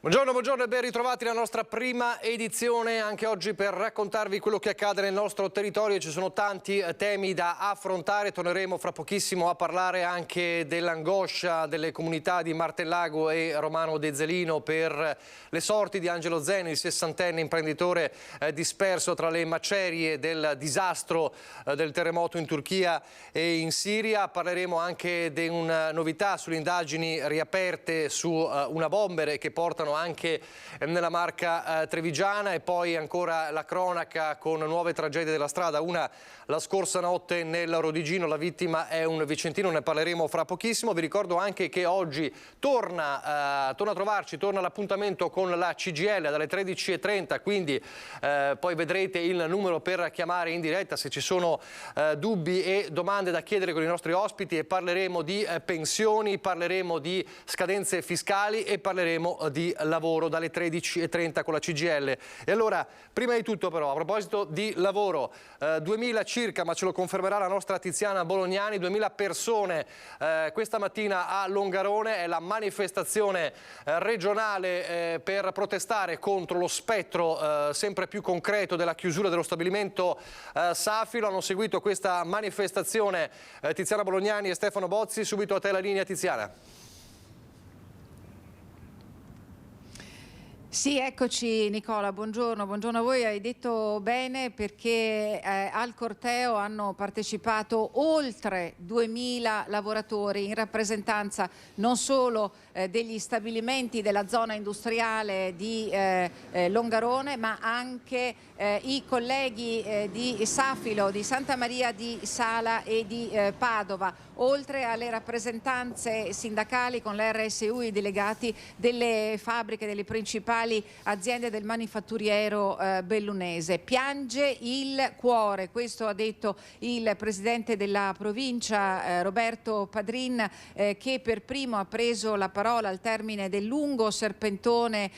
Buongiorno, buongiorno e ben ritrovati alla nostra prima edizione, anche oggi per raccontarvi quello che accade nel nostro territorio. Ci sono tanti temi da affrontare, torneremo fra pochissimo a parlare anche dell'angoscia delle comunità di Martellago e Romano De Zelino per le sorti di Angelo Zen, il 60enne imprenditore disperso tra le macerie del disastro del terremoto in Turchia e in Siria. Parleremo anche di una novità sulle indagini riaperte su una bomber che portano anche nella Marca trevigiana, e poi ancora la cronaca con nuove tragedie della strada, una la scorsa notte nel Rodigino, la vittima è un vicentino, ne parleremo fra pochissimo. Vi ricordo anche che oggi torna l'appuntamento con la CGIL dalle 13:30, quindi poi vedrete il numero per chiamare in diretta se ci sono dubbi e domande da chiedere con i nostri ospiti, e parleremo di pensioni, parleremo di scadenze fiscali e parleremo di lavoro dalle 13:30 con la CGIL. E allora, prima di tutto però, a proposito di lavoro, 2000 circa, ma ce lo confermerà la nostra Tiziana Bolognani, 2000 persone questa mattina a Longarone, è la manifestazione regionale per protestare contro lo spettro sempre più concreto della chiusura dello stabilimento Safilo. Hanno seguito questa manifestazione Tiziana Bolognani e Stefano Bozzi. Subito a te la linea, Tiziana. Sì, eccoci Nicola, buongiorno a voi. Hai detto bene, perché al corteo hanno partecipato oltre 2000 lavoratori in rappresentanza non solo degli stabilimenti della zona industriale di Longarone, ma anche i colleghi di Safilo, di Santa Maria di Sala e di Padova, oltre alle rappresentanze sindacali con l'RSU, i delegati delle fabbriche, delle principali aziende del manifatturiero bellunese. Piange il cuore, questo ha detto il presidente della provincia Roberto Padrin, che per primo ha preso la parola al termine del lungo serpentone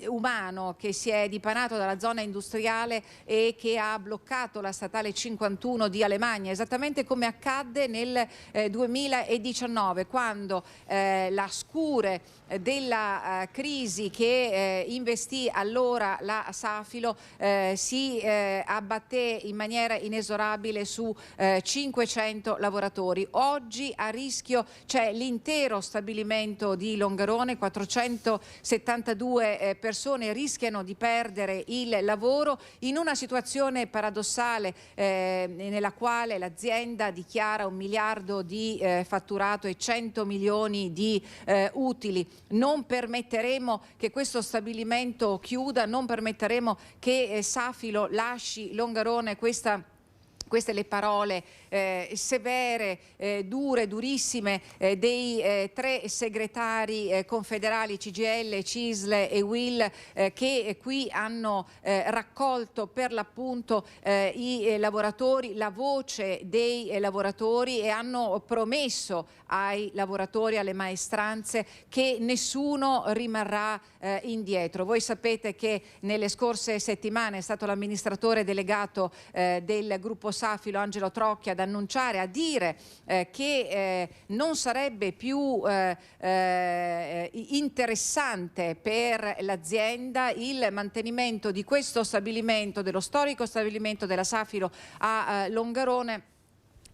umano che si è dipanato dalla zona industriale e che ha bloccato la statale 51 di Alemagna, esattamente come accadde nel 2019, quando la scure della crisi che investì allora la Safilo si abbatté in maniera inesorabile su 500 lavoratori. Oggi a rischio c'è l'intero stabilimento di Longarone, 472 persone rischiano di perdere il lavoro in una situazione paradossale nella quale l'azienda dichiara 1 miliardo di fatturato e 100 milioni di utili. Non permetteremo che questo stabilimento chiuda, non permetteremo che Safilo lasci Longarone. Queste le parole severe, dure, durissime dei 3 segretari confederali CGIL, CISL e UIL che qui hanno raccolto per l'appunto i lavoratori, la voce dei lavoratori, e hanno promesso ai lavoratori, alle maestranze, che nessuno rimarrà indietro. Voi sapete che nelle scorse settimane è stato l'amministratore delegato del gruppo Safilo, Angelo Trocchi, ad annunciare, a dire che non sarebbe più interessante per l'azienda il mantenimento di questo stabilimento, dello storico stabilimento della Safilo a Longarone,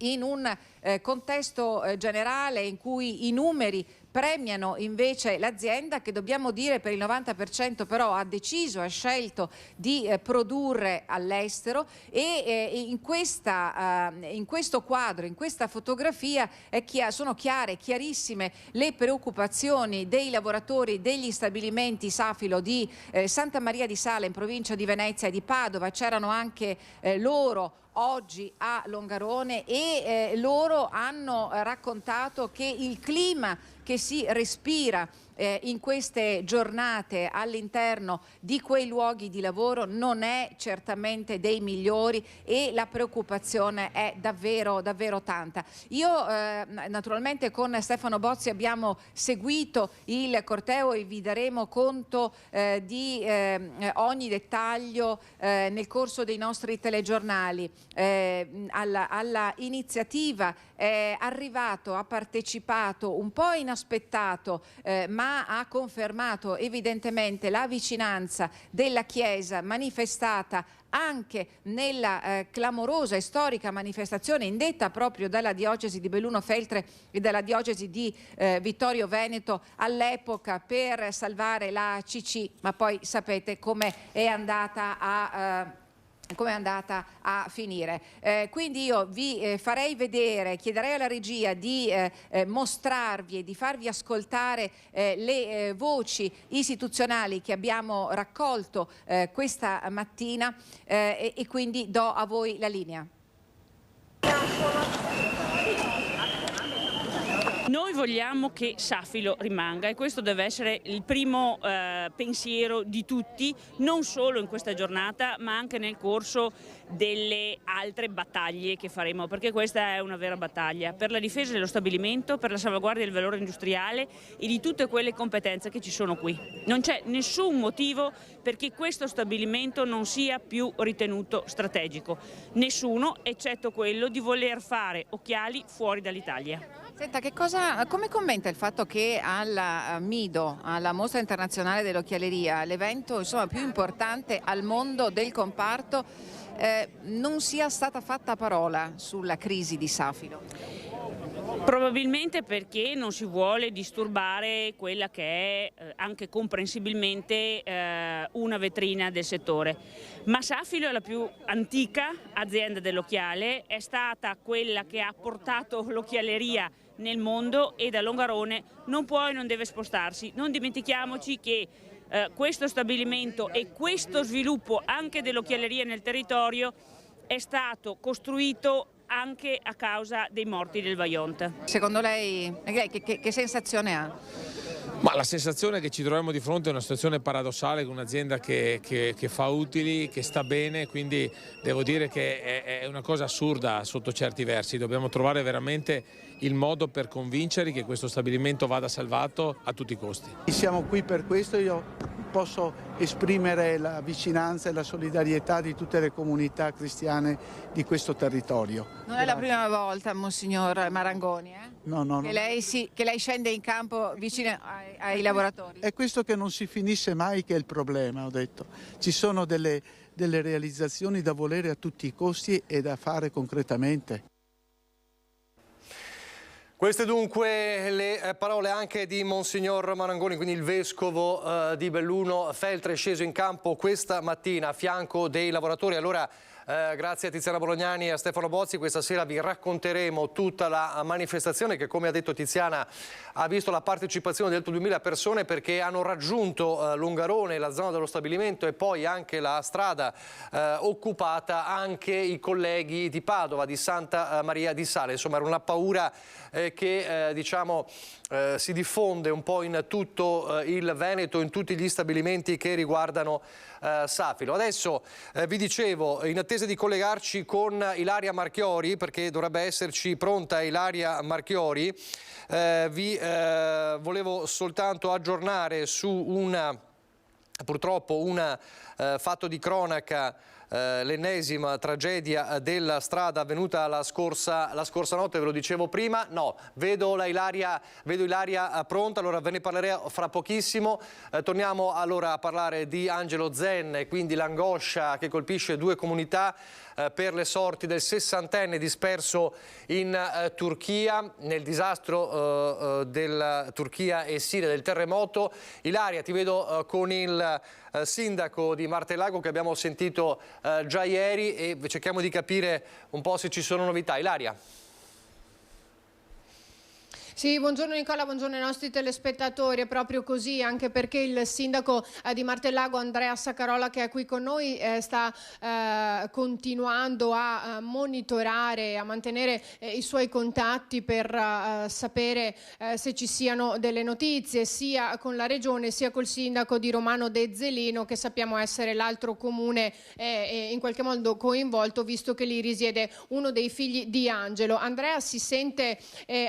in un contesto generale in cui i numeri premiano invece l'azienda, che dobbiamo dire per il 90% però ha scelto di produrre all'estero, e in questo quadro, in questa fotografia sono chiarissime le preoccupazioni dei lavoratori degli stabilimenti Safilo di Santa Maria di Sala in provincia di Venezia e di Padova. C'erano anche loro oggi a Longarone, e loro hanno raccontato che il clima che si respira in queste giornate all'interno di quei luoghi di lavoro non è certamente dei migliori, e la preoccupazione è davvero tanta. Io naturalmente con Stefano Bozzi abbiamo seguito il corteo e vi daremo conto di ogni dettaglio nel corso dei nostri telegiornali. Alla iniziativa è arrivato, ha partecipato, un po' inaspettato, ma ma ha confermato evidentemente la vicinanza della Chiesa manifestata anche nella clamorosa e storica manifestazione indetta proprio dalla diocesi di Belluno Feltre e dalla diocesi di Vittorio Veneto all'epoca per salvare la CC, ma poi sapete come è andata a finire. Quindi io vi farei vedere, chiederei alla regia di mostrarvi e di farvi ascoltare le voci istituzionali che abbiamo raccolto questa mattina e quindi do a voi la linea. Noi vogliamo che Safilo rimanga e questo deve essere il primo pensiero di tutti, non solo in questa giornata ma anche nel corso delle altre battaglie che faremo, perché questa è una vera battaglia per la difesa dello stabilimento, per la salvaguardia del valore industriale e di tutte quelle competenze che ci sono qui. Non c'è nessun motivo perché questo stabilimento non sia più ritenuto strategico, nessuno, eccetto quello di voler fare occhiali fuori dall'Italia. Senta, come commenta il fatto che alla Mido, alla Mostra Internazionale dell'Occhialeria, l'evento insomma più importante al mondo del comparto, non sia stata fatta parola sulla crisi di Safilo? Probabilmente perché non si vuole disturbare quella che è anche comprensibilmente una vetrina del settore. Ma Safilo è la più antica azienda dell'occhiale, è stata quella che ha portato l'occhialeria nel mondo e da Longarone non può e non deve spostarsi. Non dimentichiamoci che questo stabilimento e questo sviluppo anche dell'occhialeria nel territorio è stato costruito anche a causa dei morti del Vajont. Secondo lei che sensazione ha? Ma la sensazione è che ci troviamo di fronte a una situazione paradossale con un'azienda che fa utili, che sta bene, quindi devo dire che è una cosa assurda sotto certi versi. Dobbiamo trovare veramente il modo per convincerli che questo stabilimento vada salvato a tutti i costi. Siamo qui per questo, io posso esprimere la vicinanza e la solidarietà di tutte le comunità cristiane di questo territorio. Non è la prima volta, Monsignor Marangoni, No. Che lei scende in campo vicino ai lavoratori. È questo che non si finisce mai che è il problema, ho detto. Ci sono delle realizzazioni da volere a tutti i costi e da fare concretamente. Queste dunque le parole anche di Monsignor Marangoni, quindi il vescovo di Belluno Feltre, sceso in campo questa mattina a fianco dei lavoratori. Allora, grazie a Tiziana Bolognani e a Stefano Bozzi, questa sera vi racconteremo tutta la manifestazione che, come ha detto Tiziana, ha visto la partecipazione di oltre 2000 persone perché hanno raggiunto Longarone, la zona dello stabilimento e poi anche la strada occupata anche i colleghi di Padova, di Santa Maria di Sale. Insomma, era una paura che si diffonde un po' in tutto il Veneto, in tutti gli stabilimenti che riguardano Safilo. Adesso vi dicevo, in attesa di collegarci con Ilaria Marchiori, perché dovrebbe esserci pronta Ilaria Marchiori, vi volevo soltanto aggiornare su un fatto di cronaca, l'ennesima tragedia della strada avvenuta la scorsa notte, ve lo dicevo prima. No, vedo Ilaria pronta, allora ve ne parlerò fra pochissimo. Torniamo allora a parlare di Angelo Zen e quindi l'angoscia che colpisce due comunità per le sorti del 60enne disperso in Turchia nel disastro della Turchia e Siria, del terremoto. Ilaria, ti vedo con il sindaco di Martellago che abbiamo sentito già ieri e cerchiamo di capire un po' se ci sono novità. Ilaria. Sì, buongiorno Nicola, buongiorno ai nostri telespettatori. È proprio così, anche perché il sindaco di Martellago, Andrea Saccarola, che è qui con noi, sta continuando a monitorare, a mantenere i suoi contatti per sapere se ci siano delle notizie, sia con la regione sia col sindaco di Romano De Zelino, che sappiamo essere l'altro comune in qualche modo coinvolto, visto che lì risiede uno dei figli di Angelo. Andrea si sente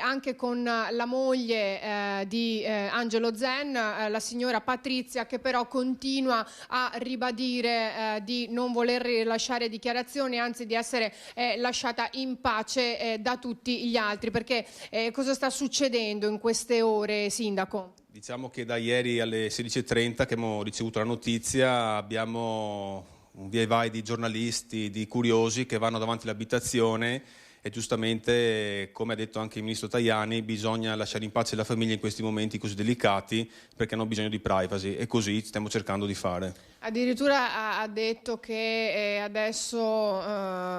anche con la moglie di Angelo Zen, la signora Patrizia, che però continua a ribadire di non voler rilasciare dichiarazioni, anzi di essere lasciata in pace da tutti gli altri. Perché cosa sta succedendo in queste ore, sindaco? Diciamo che da ieri alle 16:30 che abbiamo ricevuto la notizia abbiamo un via e vai di giornalisti, di curiosi che vanno davanti all'abitazione e giustamente, come ha detto anche il ministro Tajani, bisogna lasciare in pace la famiglia in questi momenti così delicati perché hanno bisogno di privacy e così stiamo cercando di fare. Addirittura ha detto che adesso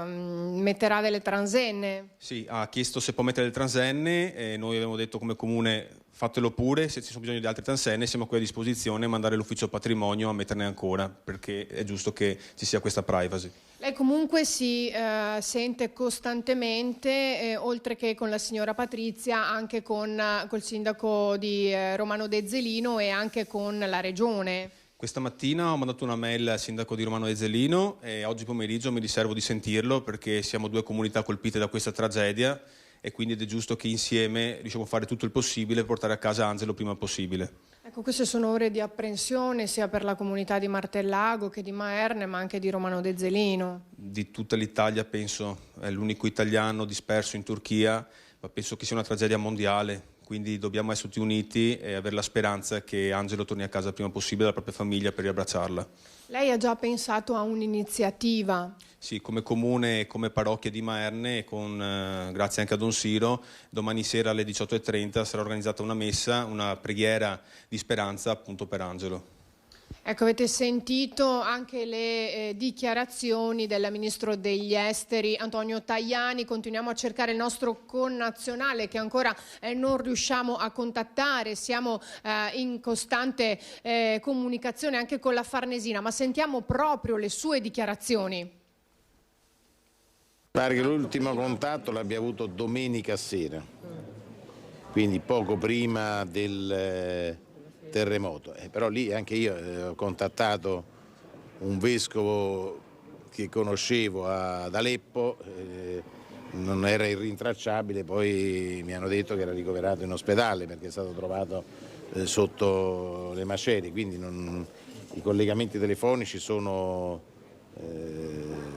metterà delle transenne. Sì, ha chiesto se può mettere le transenne e noi abbiamo detto come comune fatelo pure, se ci sono bisogno di altre transenne siamo qui a disposizione, mandare l'ufficio patrimonio a metterne ancora perché è giusto che ci sia questa privacy. Lei comunque si sente costantemente, oltre che con la signora Patrizia, anche col sindaco di Romano De Zelino e anche con la regione. Questa mattina ho mandato una mail al sindaco di Romano De Zelino e oggi pomeriggio mi riservo di sentirlo perché siamo due comunità colpite da questa tragedia e quindi è giusto che insieme riusciamo a fare tutto il possibile per portare a casa Angelo prima possibile. Ecco, queste sono ore di apprensione sia per la comunità di Martellago che di Maerne, ma anche di Romano De Zelino. Di tutta l'Italia penso, è l'unico italiano disperso in Turchia, ma penso che sia una tragedia mondiale. Quindi dobbiamo essere tutti uniti e avere la speranza che Angelo torni a casa il prima possibile dalla propria famiglia per riabbracciarla. Lei ha già pensato a un'iniziativa? Sì, come comune e come parrocchia di Maerne, grazie anche a Don Siro, domani sera alle 18:30 sarà organizzata una messa, una preghiera di speranza appunto per Angelo. Ecco, avete sentito anche le dichiarazioni del Ministro degli Esteri Antonio Tajani. Continuiamo a cercare il nostro connazionale che ancora non riusciamo a contattare. Siamo in costante comunicazione anche con la Farnesina, ma sentiamo proprio le sue dichiarazioni. Pare che l'ultimo contatto l'abbia avuto domenica sera, quindi poco prima del terremoto, però lì anche io ho contattato un vescovo che conoscevo ad Aleppo, non era irrintracciabile, poi mi hanno detto che era ricoverato in ospedale perché è stato trovato sotto le macerie, quindi i collegamenti telefonici sono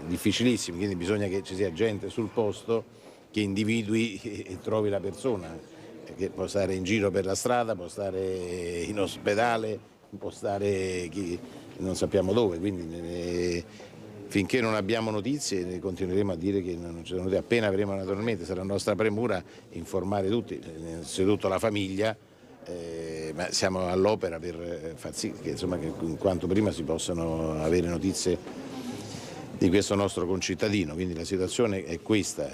difficilissimi, quindi bisogna che ci sia gente sul posto che individui e trovi la persona, che può stare in giro per la strada, può stare in ospedale, può stare non sappiamo dove, quindi finché non abbiamo notizie continueremo a dire che non ci sono notizie. Appena avremo naturalmente, sarà nostra premura informare tutti, innanzitutto la famiglia, ma siamo all'opera per far sì che, insomma, che quanto prima si possano avere notizie di questo nostro concittadino, quindi la situazione è questa,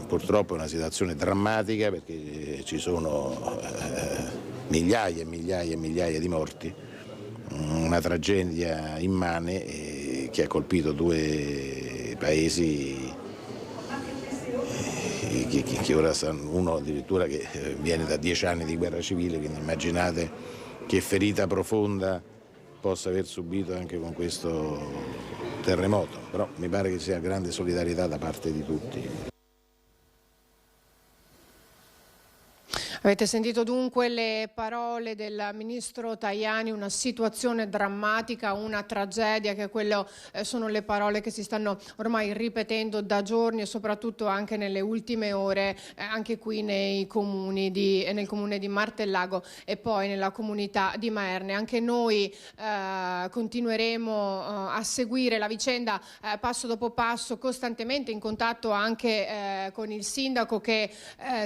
purtroppo è una situazione drammatica perché ci sono migliaia e migliaia e migliaia di morti, una tragedia immane che ha colpito due paesi che ora stanno, uno addirittura che viene da 10 anni di guerra civile, quindi immaginate che ferita profonda possa aver subito anche con questo terremoto, però mi pare che sia grande solidarietà da parte di tutti. Avete sentito dunque le parole del ministro Tajani, una situazione drammatica, una tragedia, che sono le parole che si stanno ormai ripetendo da giorni e soprattutto anche nelle ultime ore, anche qui nel comune di Martellago e poi nella comunità di Maerne. Anche noi continueremo a seguire la vicenda passo dopo passo, costantemente in contatto anche con il sindaco che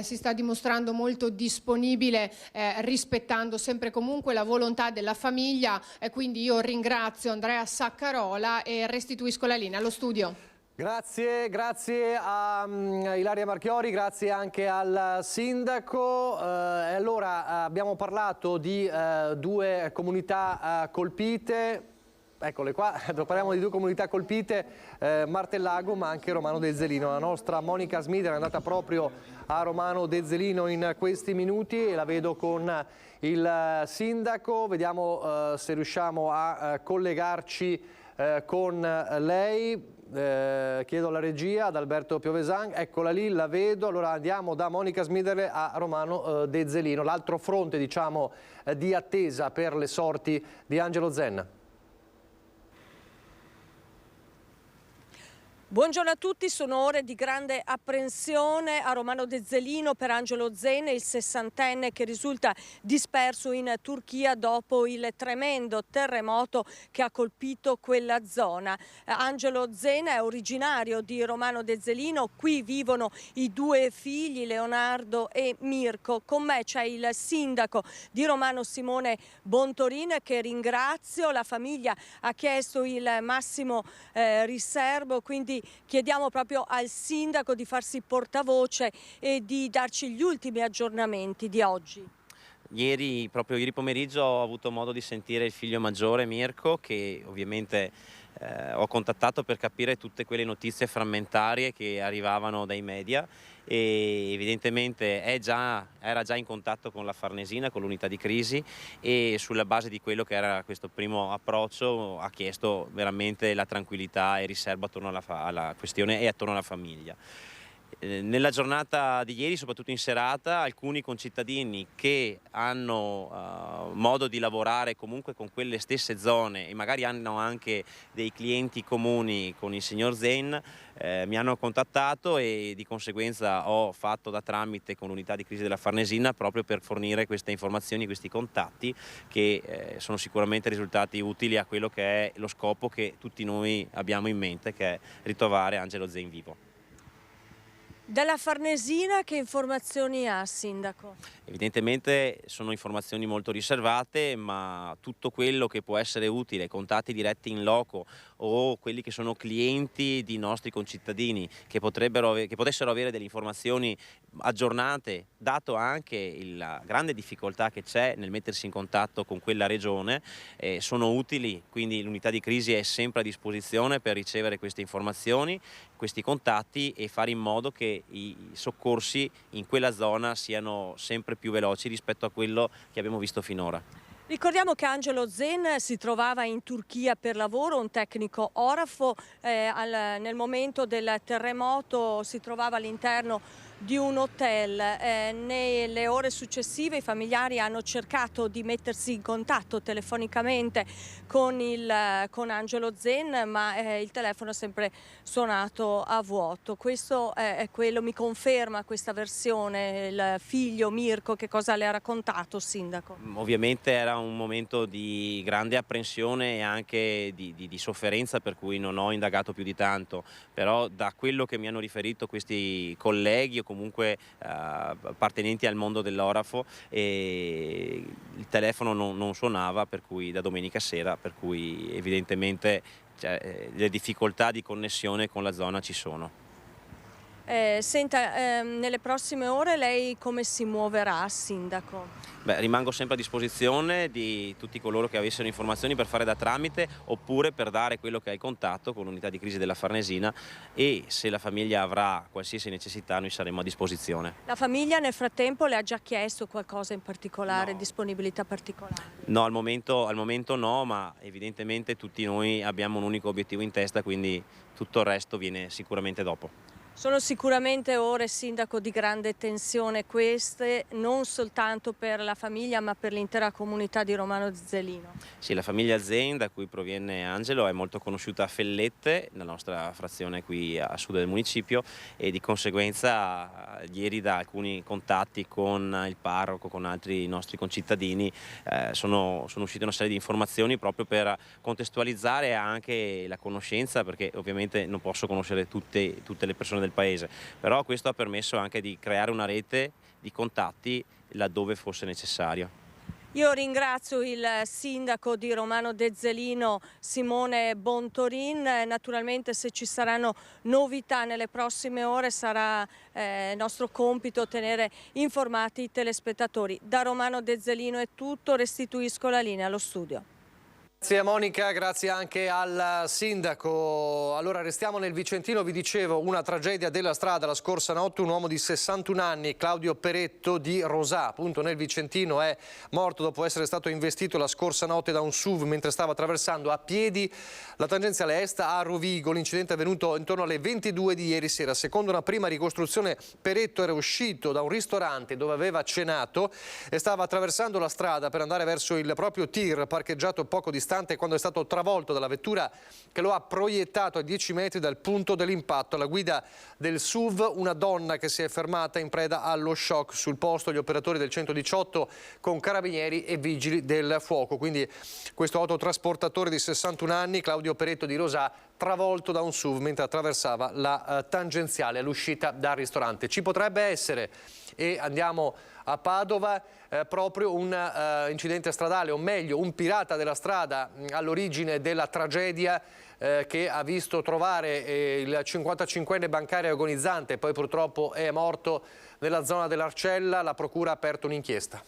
si sta dimostrando molto disponibile, rispettando sempre comunque la volontà della famiglia, quindi io ringrazio Andrea Saccarola e restituisco la linea allo studio. Grazie a Ilaria Marchiori, grazie anche al sindaco. Allora abbiamo parlato di due comunità colpite. Eccole qua, parliamo di due comunità colpite, Martellago ma anche Romano De Zelino. La nostra Monica Smider è andata proprio a Romano De Zelino in questi minuti e la vedo con il sindaco. Vediamo se riusciamo a collegarci con lei. Chiedo alla regia, ad Alberto Piovesan, eccola lì, la vedo. Allora andiamo da Monica Smider a Romano De Zelino, l'altro fronte, diciamo, di attesa per le sorti di Angelo Zenna. Buongiorno a tutti, sono ore di grande apprensione a Romano Dezzelino per Angelo Zen, il 60enne che risulta disperso in Turchia dopo il tremendo terremoto che ha colpito quella zona. Angelo Zen è originario di Romano Dezzelino, qui vivono i due figli Leonardo e Mirko. Con me c'è il sindaco di Romano Simone Bontorin, che ringrazio. La famiglia ha chiesto il massimo riservo, quindi chiediamo proprio al sindaco di farsi portavoce e di darci gli ultimi aggiornamenti di oggi. Proprio ieri pomeriggio ho avuto modo di sentire il figlio maggiore Mirko, che ovviamente ho contattato per capire tutte quelle notizie frammentarie che arrivavano dai media, e evidentemente era già in contatto con la Farnesina, con l'unità di crisi, e sulla base di quello che era questo primo approccio ha chiesto veramente la tranquillità e riservo attorno alla questione e attorno alla famiglia. Nella giornata di ieri, soprattutto in serata, alcuni concittadini che hanno modo di lavorare comunque con quelle stesse zone e magari hanno anche dei clienti comuni con il signor Zen mi hanno contattato, e di conseguenza ho fatto da tramite con l'unità di crisi della Farnesina proprio per fornire queste informazioni, questi contatti che sono sicuramente risultati utili a quello che è lo scopo che tutti noi abbiamo in mente, che è ritrovare Angelo Zen vivo. Dalla Farnesina che informazioni ha, sindaco? Evidentemente sono informazioni molto riservate, ma tutto quello che può essere utile, contatti diretti in loco o quelli che sono clienti di nostri concittadini che potessero avere delle informazioni aggiornate, dato anche la grande difficoltà che c'è nel mettersi in contatto con quella regione, sono utili. Quindi l'unità di crisi è sempre a disposizione per ricevere queste informazioni, questi contatti, e fare in modo che i soccorsi in quella zona siano sempre più veloci rispetto a quello che abbiamo visto finora. Ricordiamo che Angelo Zen si trovava in Turchia per lavoro, un tecnico orafo, nel momento del terremoto si trovava all'interno di un hotel. Nelle ore successive i familiari hanno cercato di mettersi in contatto telefonicamente con Angelo Zen, ma il telefono è sempre suonato a vuoto. Questo è quello, mi conferma questa versione il figlio Mirko? Che cosa le ha raccontato, sindaco? Ovviamente era un momento di grande apprensione e anche di sofferenza, per cui non ho indagato più di tanto, però da quello che mi hanno riferito questi colleghi o comunque appartenenti al mondo dell'orafo, il telefono non suonava, per cui da domenica sera, per cui evidentemente le difficoltà di connessione con la zona ci sono. Senta, nelle prossime ore lei come si muoverà, sindaco? Rimango sempre a disposizione di tutti coloro che avessero informazioni per fare da tramite, oppure per dare quello che è il contatto con l'unità di crisi della Farnesina, e se la famiglia avrà qualsiasi necessità noi saremo a disposizione. La famiglia nel frattempo le ha già chiesto qualcosa in particolare, no. Disponibilità particolare? No, al momento no, ma evidentemente tutti noi abbiamo un unico obiettivo in testa, quindi tutto il resto viene sicuramente dopo. Sono sicuramente ore, sindaco, di grande tensione queste, non soltanto per la famiglia ma per l'intera comunità di Romano Dezzelino. Sì, la famiglia Zen, da cui proviene Angelo, è molto conosciuta a Fellette, la nostra frazione qui a sud del municipio, e di conseguenza ieri da alcuni contatti con il parroco, con altri nostri concittadini, sono uscite una serie di informazioni proprio per contestualizzare anche la conoscenza, perché ovviamente non posso conoscere tutte le persone del paese, però questo ha permesso anche di creare una rete di contatti laddove fosse necessario. Io ringrazio il sindaco di Romano Dezzelino Simone Bontorin. Naturalmente se ci saranno novità nelle prossime ore sarà nostro compito tenere informati i telespettatori. Da Romano Dezzelino è tutto, restituisco la linea allo studio. Grazie Monica, grazie anche al sindaco. Allora restiamo nel Vicentino, vi dicevo, una tragedia della strada la scorsa notte, un uomo di 61 anni, Claudio Peretto di Rosà, appunto nel Vicentino, è morto dopo essere stato investito la scorsa notte da un SUV mentre stava attraversando a piedi la tangenziale est a Rovigo. L'incidente è avvenuto intorno alle 22 di ieri sera. Secondo una prima ricostruzione, Peretto era uscito da un ristorante dove aveva cenato e stava attraversando la strada per andare verso il proprio tir parcheggiato poco distante l'istante quando è stato travolto dalla vettura che lo ha proiettato a 10 metri dal punto dell'impatto. Alla guida del SUV una donna che si è fermata in preda allo shock. Sul posto gli operatori del 118 con carabinieri e vigili del fuoco. Quindi questo autotrasportatore di 61 anni, Claudio Peretto di Rosà, travolto da un SUV mentre attraversava la tangenziale all'uscita dal ristorante. Ci potrebbe essere, e andiamo a Padova, proprio un incidente stradale, o meglio un pirata della strada all'origine della tragedia che ha visto trovare il 55enne bancario agonizzante, poi purtroppo è morto nella zona dell'Arcella. La procura ha aperto un'inchiesta.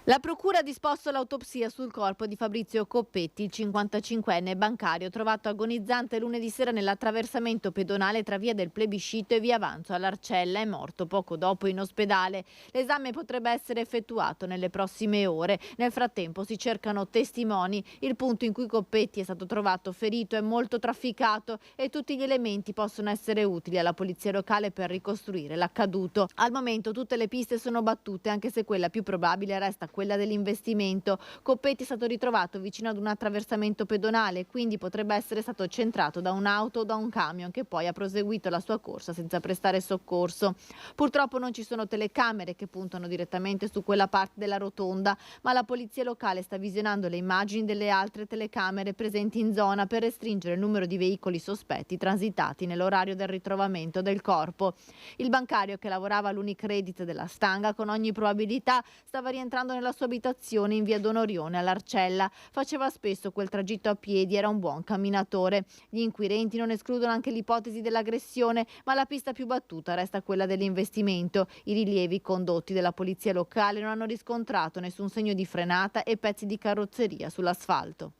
La procura ha disposto l'autopsia sul corpo di Fabrizio Coppetti, il 55enne bancario trovato agonizzante lunedì sera nell'attraversamento pedonale tra via del Plebiscito e via Avanzo all'Arcella. È morto poco dopo in ospedale. L'esame potrebbe essere effettuato nelle prossime ore. Nel frattempo si cercano testimoni. Il punto in cui Coppetti è stato trovato ferito è molto trafficato e tutti gli elementi possono essere utili alla polizia locale per ricostruire l'accaduto. Al momento tutte le piste sono battute, anche se quella più probabile resta quella dell'investimento. Coppetti è stato ritrovato vicino ad un attraversamento pedonale, quindi potrebbe essere stato centrato da un'auto o da un camion che poi ha proseguito la sua corsa senza prestare soccorso. Purtroppo non ci sono telecamere che puntano direttamente su quella parte della rotonda, ma la polizia locale sta visionando le immagini delle altre telecamere presenti in zona per restringere il numero di veicoli sospetti transitati nell'orario del ritrovamento del corpo. Il bancario, che lavorava all'Unicredit della Stanga, con ogni probabilità stava rientrando nella sua abitazione in via Donorione all'Arcella. Faceva spesso quel tragitto a piedi, era un buon camminatore. Gli inquirenti non escludono anche l'ipotesi dell'aggressione, ma la pista più battuta resta quella dell'investimento. I rilievi condotti dalla polizia locale non hanno riscontrato nessun segno di frenata e pezzi di carrozzeria sull'asfalto.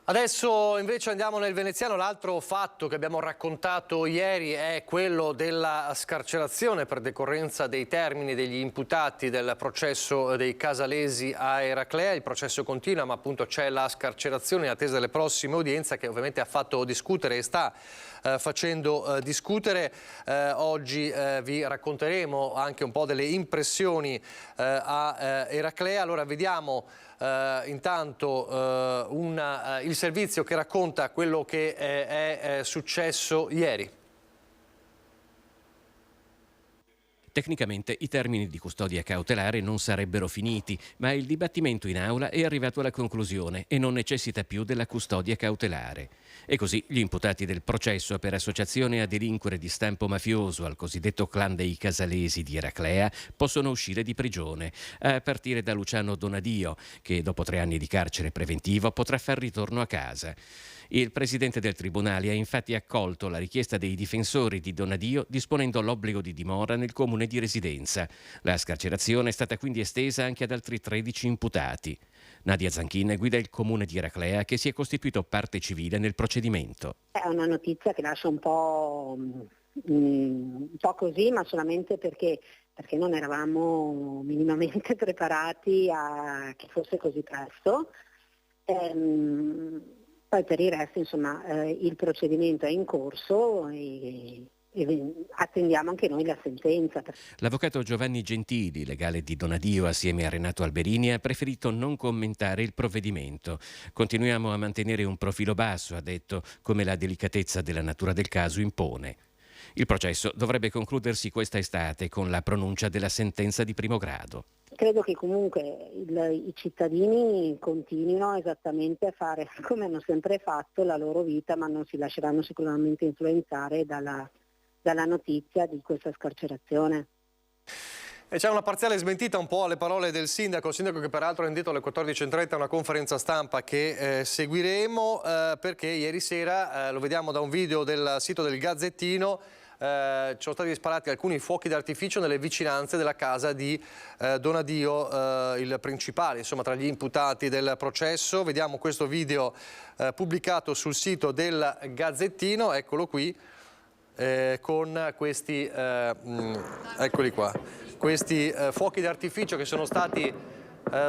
Adesso invece andiamo nel veneziano. L'altro fatto che abbiamo raccontato ieri è quello della scarcerazione per decorrenza dei termini degli imputati del processo dei casalesi a Eraclea. Il processo continua, ma appunto c'è la scarcerazione in attesa delle prossime udienze, che ovviamente ha fatto discutere e sta facendo discutere. Oggi vi racconteremo anche un po' delle impressioni a Eraclea. Allora vediamo intanto il servizio che racconta quello che è successo ieri. Tecnicamente i termini di custodia cautelare non sarebbero finiti, ma il dibattimento in aula è arrivato alla conclusione e non necessita più della custodia cautelare. E così gli imputati del processo per associazione a delinquere di stampo mafioso al cosiddetto clan dei casalesi di Eraclea possono uscire di prigione, a partire da Luciano Donadio, che dopo 3 anni di carcere preventivo potrà far ritorno a casa. Il presidente del tribunale ha infatti accolto la richiesta dei difensori di Donadio, disponendo l'obbligo di dimora nel comune di residenza. La scarcerazione è stata quindi estesa anche ad altri 13 imputati. Nadia Zanchin guida il comune di Eraclea, che si è costituito parte civile nel procedimento. È una notizia che lascia un po' così, ma solamente perché non eravamo minimamente preparati a che fosse così presto. Poi per il resto, insomma, il procedimento è in corso e attendiamo anche noi la sentenza. L'avvocato Giovanni Gentili, legale di Donadio assieme a Renato Alberini, ha preferito non commentare il provvedimento. Continuiamo a mantenere un profilo basso, ha detto, come la delicatezza della natura del caso impone. Il processo dovrebbe concludersi questa estate con la pronuncia della sentenza di primo grado. Credo che comunque i cittadini continuino esattamente a fare come hanno sempre fatto la loro vita, ma non si lasceranno sicuramente influenzare dalla notizia di questa scarcerazione. E c'è una parziale smentita un po' alle parole del sindaco che peraltro ha indetto alle 14.30 una conferenza stampa che seguiremo perché ieri sera, lo vediamo da un video del sito del Gazzettino, ci sono stati sparati alcuni fuochi d'artificio nelle vicinanze della casa di Donadio, il principale, insomma, tra gli imputati del processo. Vediamo questo video pubblicato sul sito del Gazzettino, eccolo qui, con questi, eccoli qua, questi fuochi d'artificio che sono stati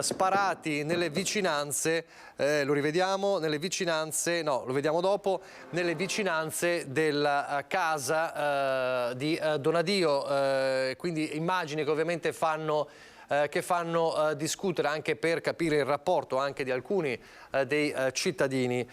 sparati nelle vicinanze, lo rivediamo, nelle vicinanze, no, lo vediamo dopo, nelle vicinanze della casa di Donadio, quindi immagini che ovviamente fanno che fanno discutere, anche per capire il rapporto anche di alcuni dei cittadini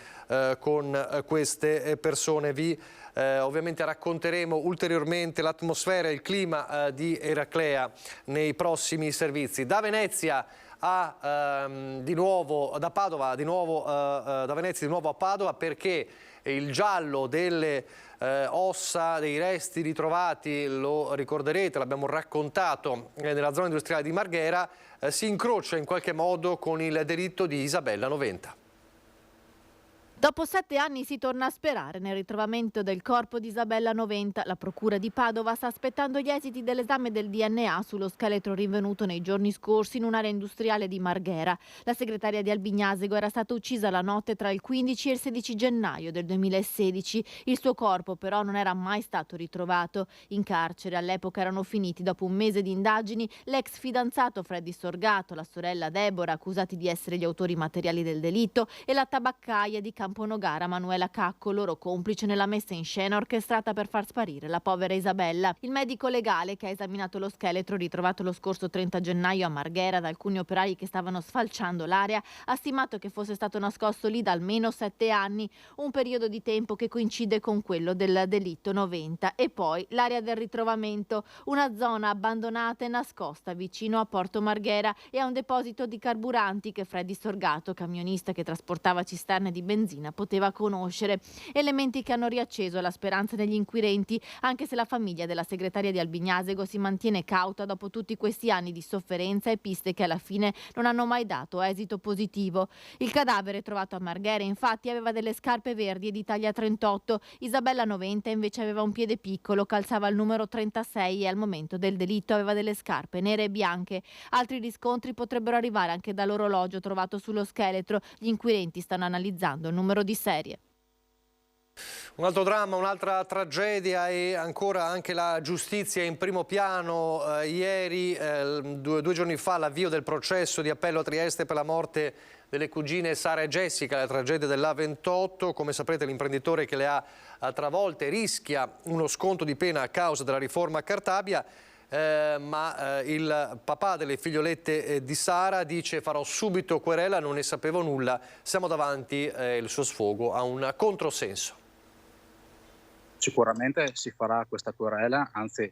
con queste persone. Vi ovviamente racconteremo ulteriormente l'atmosfera e il clima di Eraclea nei prossimi servizi. Da Venezia di nuovo da Padova, da Venezia di nuovo a Padova, perché il giallo delle ossa, dei resti ritrovati, lo ricorderete, l'abbiamo raccontato nella zona industriale di Marghera, si incrocia in qualche modo con il delitto di Isabella Noventa. Dopo 7 anni si torna a sperare nel ritrovamento del corpo di Isabella Noventa. La procura di Padova sta aspettando gli esiti dell'esame del DNA sullo scheletro rinvenuto nei giorni scorsi in un'area industriale di Marghera. La segretaria di Albignasego era stata uccisa la notte tra il 15 e il 16 gennaio del 2016. Il suo corpo però non era mai stato ritrovato. In carcere all'epoca erano finiti, dopo un mese di indagini, l'ex fidanzato Freddy Sorgato, la sorella Deborah, accusati di essere gli autori materiali del delitto, e la tabaccaia di Camponogara Manuela Cacco, loro complice nella messa in scena orchestrata per far sparire la povera Isabella. Il medico legale che ha esaminato lo scheletro ritrovato lo scorso 30 gennaio a Marghera da alcuni operai che stavano sfalciando l'area ha stimato che fosse stato nascosto lì da almeno 7 anni, un periodo di tempo che coincide con quello del delitto Noventa. E poi l'area del ritrovamento, una zona abbandonata e nascosta vicino a Porto Marghera e a un deposito di carburanti che Freddy Sorgato, camionista che trasportava cisterne di benzina, poteva conoscere. Elementi che hanno riacceso la speranza degli inquirenti, anche se la famiglia della segretaria di Albignasego si mantiene cauta dopo tutti questi anni di sofferenza e piste che alla fine non hanno mai dato esito positivo. Il cadavere trovato a Marghera infatti aveva delle scarpe verdi e di taglia 38. Isabella Noventa invece aveva un piede piccolo, calzava il numero 36 e al momento del delitto aveva delle scarpe nere e bianche. Altri riscontri potrebbero arrivare anche dall'orologio trovato sullo scheletro. Gli inquirenti stanno analizzando il numero di serie. Un altro dramma, un'altra tragedia e ancora anche la giustizia in primo piano. Ieri, due giorni fa, l'avvio del processo di appello a Trieste per la morte delle cugine Sara e Jessica, la tragedia dell'A28. Come saprete, l'imprenditore che le ha travolte rischia uno sconto di pena a causa della riforma Cartabia. Ma il papà delle figliolette di Sara dice: farò subito querela, non ne sapevo nulla. Siamo davanti, il suo sfogo, a un controsenso. Sicuramente si farà questa querela, anzi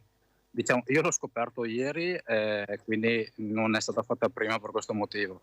diciamo, io l'ho scoperto ieri, quindi non è stata fatta prima per questo motivo.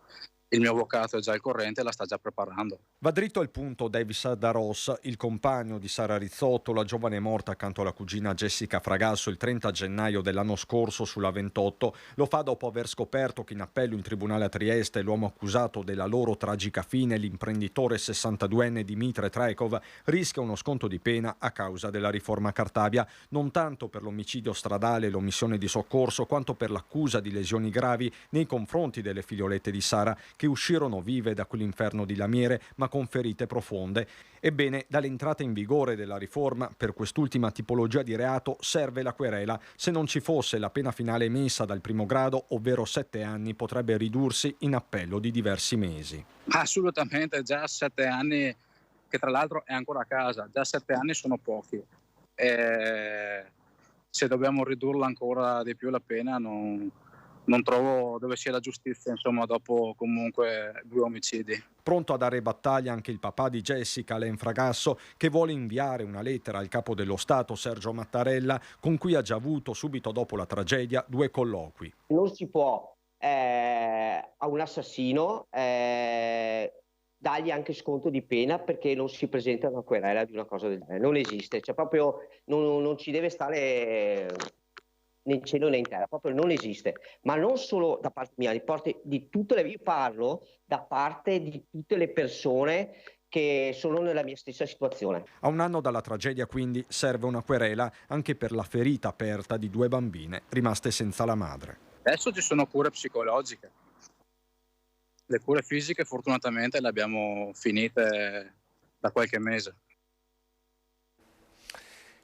Il mio avvocato è già al corrente e la sta già preparando. Va dritto al punto Davis Daros, il compagno di Sara Rizzotto, la giovane morta accanto alla cugina Jessica Fragasso il 30 gennaio dell'anno scorso sulla 28. Lo fa dopo aver scoperto che in appello in tribunale a Trieste l'uomo accusato della loro tragica fine, l'imprenditore 62enne Dimitre Trekov, rischia uno sconto di pena a causa della riforma Cartabia, non tanto per l'omicidio stradale e l'omissione di soccorso, quanto per l'accusa di lesioni gravi nei confronti delle figliolette di Sara, che uscirono vive da quell'inferno di lamiere ma con ferite profonde. Ebbene, dall'entrata in vigore della riforma per quest'ultima tipologia di reato serve la querela. Se non ci fosse, la pena finale emessa dal primo grado, ovvero 7 anni, potrebbe ridursi in appello di diversi mesi. Assolutamente, già 7 anni, che tra l'altro è ancora a casa, già 7 anni sono pochi. Se dobbiamo ridurla ancora di più la pena, non trovo dove sia la giustizia, insomma, dopo comunque 2 omicidi. Pronto a dare battaglia anche il papà di Jessica, Len Fragasso, che vuole inviare una lettera al capo dello Stato, Sergio Mattarella, con cui ha già avuto subito dopo la tragedia 2 colloqui. Non si può a un assassino dargli anche sconto di pena perché non si presenta una querela di una cosa del genere. Non esiste, cioè proprio non ci deve stare né in cielo né in terra, proprio non esiste, ma non solo da parte mia, di tutte io parlo da parte di tutte le persone che sono nella mia stessa situazione. A un anno dalla tragedia quindi serve una querela anche per la ferita aperta di 2 bambine rimaste senza la madre. Adesso ci sono cure psicologiche, le cure fisiche fortunatamente le abbiamo finite da qualche mese.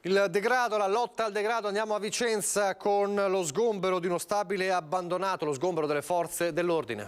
Il degrado, la lotta al degrado, andiamo a Vicenza con lo sgombero di uno stabile abbandonato, lo sgombero delle forze dell'ordine.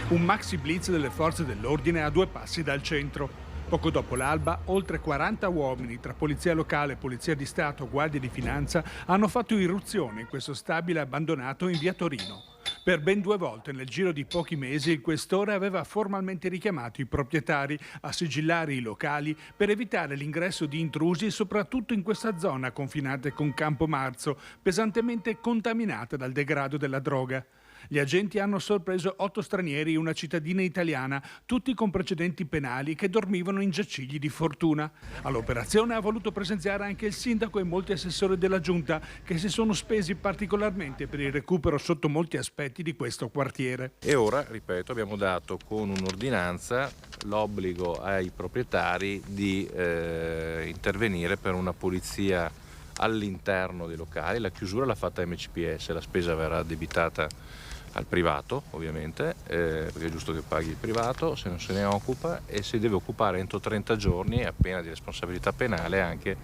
Un maxi blitz delle forze dell'ordine a 2 passi dal centro. Poco dopo l'alba, oltre 40 uomini tra polizia locale, polizia di Stato, guardia di finanza hanno fatto irruzione in questo stabile abbandonato in via Torino. Per ben 2 volte nel giro di pochi mesi il questore aveva formalmente richiamato i proprietari a sigillare i locali per evitare l'ingresso di intrusi, soprattutto in questa zona confinante con Campomarzo, pesantemente contaminata dal degrado della droga. Gli agenti hanno sorpreso 8 stranieri e una cittadina italiana, tutti con precedenti penali, che dormivano in giacigli di fortuna. All'operazione ha voluto presenziare anche il sindaco e molti assessori della giunta, che si sono spesi particolarmente per il recupero sotto molti aspetti di questo quartiere. E ora, ripeto, abbiamo dato con un'ordinanza l'obbligo ai proprietari di intervenire per una pulizia all'interno dei locali. La chiusura l'ha fatta MCPS, la spesa verrà addebitata al privato, ovviamente, perché è giusto che paghi il privato se non se ne occupa, e si deve occupare entro 30 giorni, a pena di responsabilità penale, anche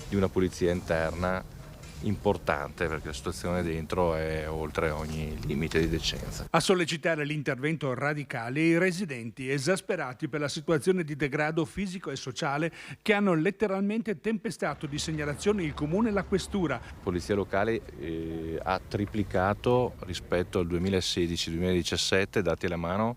di una pulizia interna importante, perché la situazione dentro è oltre ogni limite di decenza. A sollecitare l'intervento radicale i residenti, esasperati per la situazione di degrado fisico e sociale, che hanno letteralmente tempestato di segnalazioni il comune e la questura. La polizia locale ha triplicato rispetto al 2016-2017, dati alla mano,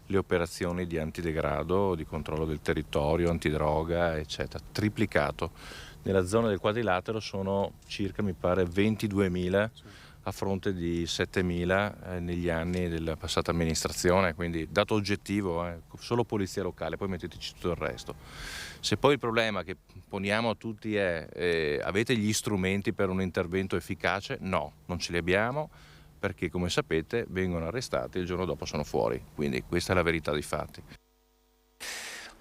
le operazioni di antidegrado, di controllo del territorio, antidroga, eccetera. Triplicato. Nella zona del quadrilatero sono circa, mi pare, 22.000 a fronte di 7.000 negli anni della passata amministrazione, quindi dato oggettivo, solo polizia locale, poi metteteci tutto il resto. Se poi il problema che poniamo a tutti è avete gli strumenti per un intervento efficace? No, non ce li abbiamo, perché come sapete vengono arrestati e il giorno dopo sono fuori, quindi questa è la verità dei fatti.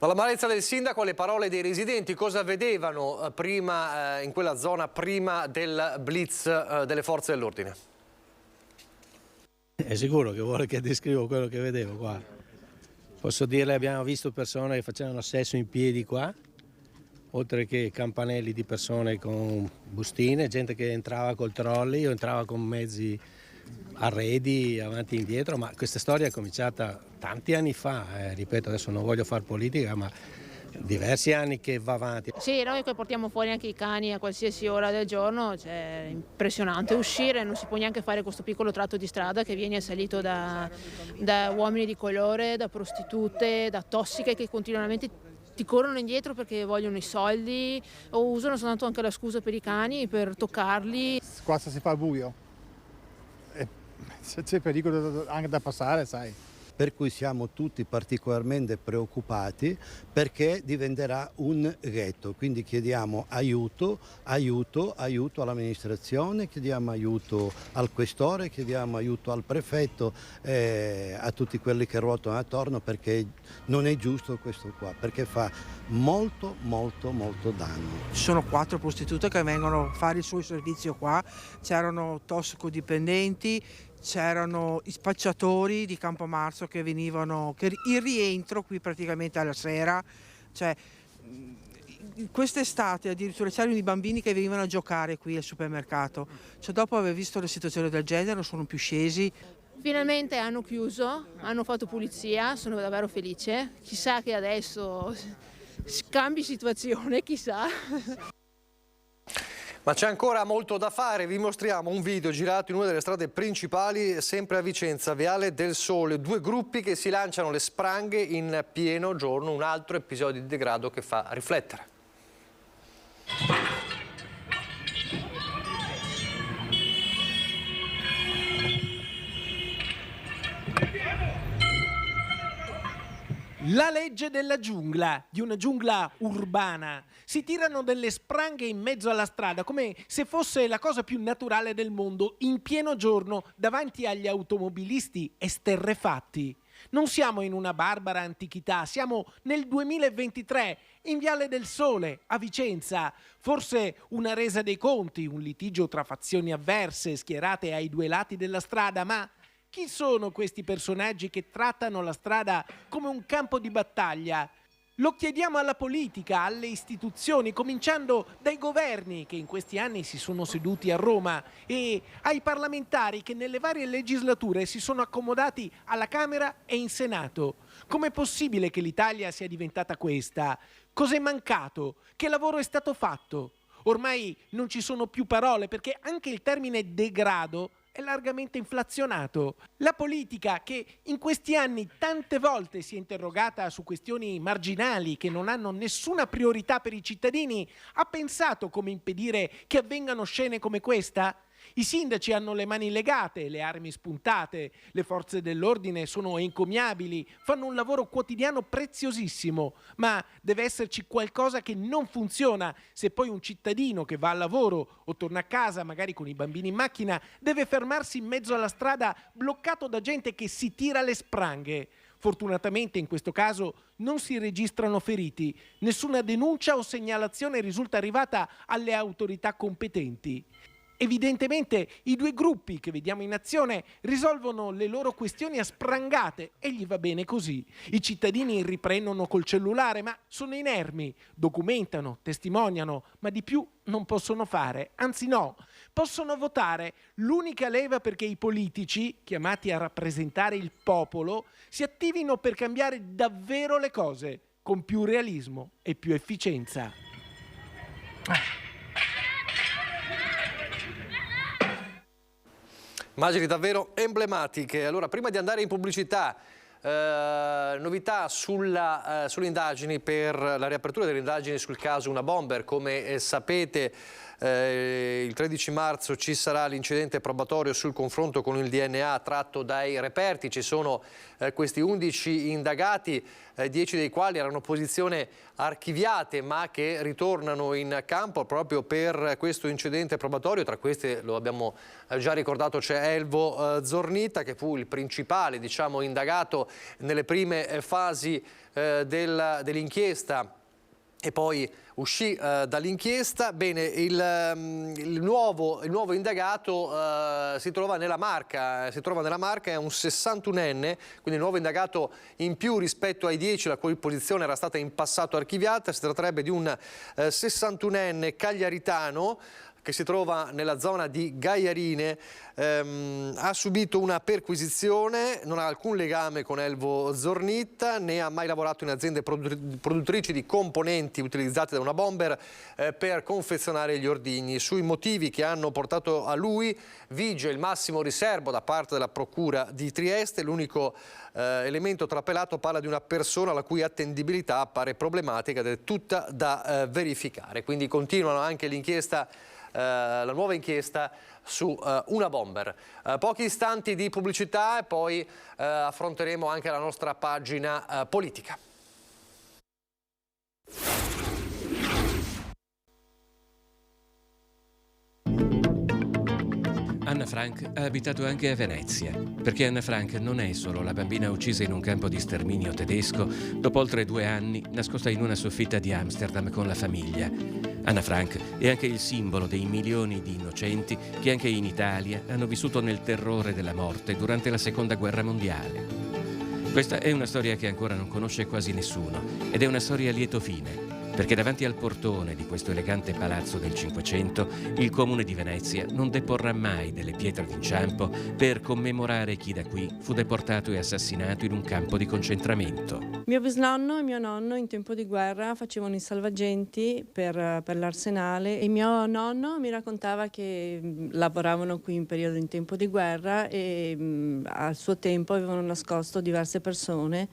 Dall'amarezza del sindaco alle parole dei residenti, cosa vedevano prima in quella zona, prima del blitz delle forze dell'ordine? È sicuro che vuole che descrivo quello che vedevo qua. Posso dirle, abbiamo visto persone che facevano sesso in piedi qua, oltre che campanelli di persone con bustine, gente che entrava col trolley o entrava con mezzi arredi avanti e indietro, ma questa storia è cominciata tanti anni fa, ripeto, adesso non voglio fare politica, ma diversi anni che va avanti. Sì, noi che portiamo fuori anche i cani a qualsiasi ora del giorno, è impressionante uscire, non si può neanche fare questo piccolo tratto di strada che viene assalito da uomini di colore, da prostitute, da tossiche che continuamente ti corrono indietro perché vogliono i soldi o usano soltanto anche la scusa per i cani, per toccarli. Qua si fa buio. C'è pericolo anche da passare, sai. Per cui siamo tutti particolarmente preoccupati perché diventerà un ghetto, quindi chiediamo aiuto all'amministrazione, chiediamo aiuto al questore, chiediamo aiuto al prefetto, a tutti quelli che ruotano attorno, perché non è giusto questo qua, perché fa molto danno. Ci sono 4 prostitute che vengono a fare il suo servizio qua, c'erano tossicodipendenti, c'erano i spacciatori di Campomarzo che venivano, che il rientro qui praticamente alla sera, cioè quest'estate addirittura c'erano i bambini che venivano a giocare qui al supermercato, cioè dopo aver visto le situazioni del genere non sono più scesi. Finalmente hanno chiuso, hanno fatto pulizia, sono davvero felice, chissà che adesso cambi situazione, chissà. Ma c'è ancora molto da fare, vi mostriamo un video girato in una delle strade principali, sempre a Vicenza, Viale del Sole. 2 gruppi che si lanciano le spranghe in pieno giorno, un altro episodio di degrado che fa riflettere. La legge della giungla, di una giungla urbana. Si tirano delle spranghe in mezzo alla strada come se fosse la cosa più naturale del mondo, in pieno giorno, davanti agli automobilisti esterrefatti. Non siamo in una barbara antichità, siamo nel 2023, in Viale del Sole, a Vicenza. Forse una resa dei conti, un litigio tra fazioni avverse schierate ai 2 lati della strada, ma chi sono questi personaggi che trattano la strada come un campo di battaglia? Lo chiediamo alla politica, alle istituzioni, cominciando dai governi che in questi anni si sono seduti a Roma e ai parlamentari che nelle varie legislature si sono accomodati alla Camera e in Senato. Com'è possibile che l'Italia sia diventata questa? Cos'è mancato? Che lavoro è stato fatto? Ormai non ci sono più parole perché anche il termine degrado è largamente inflazionato. La politica, che in questi anni tante volte si è interrogata su questioni marginali che non hanno nessuna priorità per i cittadini, ha pensato come impedire che avvengano scene come questa? I sindaci hanno le mani legate, le armi spuntate, le forze dell'ordine sono encomiabili, fanno un lavoro quotidiano preziosissimo, ma deve esserci qualcosa che non funziona se poi un cittadino che va al lavoro o torna a casa, magari con i bambini in macchina, deve fermarsi in mezzo alla strada bloccato da gente che si tira le spranghe. Fortunatamente in questo caso non si registrano feriti, nessuna denuncia o segnalazione risulta arrivata alle autorità competenti. Evidentemente i due gruppi che vediamo in azione risolvono le loro questioni a sprangate e gli va bene così. I cittadini riprendono col cellulare, ma sono inermi, documentano, testimoniano, ma di più non possono fare, anzi no, possono votare. L'unica leva perché i politici, chiamati a rappresentare il popolo, si attivino per cambiare davvero le cose, con più realismo e più efficienza. Immagini davvero emblematiche. Allora, prima di andare in pubblicità, novità sulle indagini per la riapertura delle indagini sul caso Una Bomber. Come sapete, il 13 marzo ci sarà l'incidente probatorio sul confronto con il DNA tratto dai reperti. Ci sono questi 11 indagati, 10 dei quali erano posizione archiviate ma che ritornano in campo proprio per questo incidente probatorio. Tra queste, lo abbiamo già ricordato, c'è Elvo Zornita, che fu il principale, diciamo, indagato nelle prime fasi dell'inchiesta e poi uscì dall'inchiesta. Bene, il nuovo indagato si trova nella Marca, è un 61enne, quindi il nuovo indagato in più rispetto ai 10 la cui posizione era stata in passato archiviata. Si tratterebbe di un 61enne cagliaritano che si trova nella zona di Gaiarine. Ha subito una perquisizione, non ha alcun legame con Elvo Zornita, né ha mai lavorato in aziende produttrici di componenti utilizzate da Una Bomber per confezionare gli ordigni. Sui motivi che hanno portato a lui vige il massimo riserbo da parte della Procura di Trieste. L'unico elemento trapelato parla di una persona la cui attendibilità appare problematica ed è tutta da verificare. Quindi continuano anche l'inchiesta, la nuova inchiesta su Una Bomber. Pochi istanti di pubblicità e poi affronteremo anche la nostra pagina politica. Anna Frank ha abitato anche a Venezia, perché Anna Frank non è solo la bambina uccisa in un campo di sterminio tedesco dopo oltre 2 anni nascosta in una soffitta di Amsterdam con la famiglia. Anna Frank è anche il simbolo dei milioni di innocenti che anche in Italia hanno vissuto nel terrore della morte durante la Seconda Guerra Mondiale. Questa è una storia che ancora non conosce quasi nessuno ed è una storia a lieto fine, perché davanti al portone di questo elegante palazzo del Cinquecento il Comune di Venezia non deporrà mai delle pietre d'inciampo per commemorare chi da qui fu deportato e assassinato in un campo di concentramento. Mio bisnonno e mio nonno in tempo di guerra facevano i salvagenti per l'arsenale e mio nonno mi raccontava che lavoravano qui in periodo in tempo di guerra e al suo tempo avevano nascosto diverse persone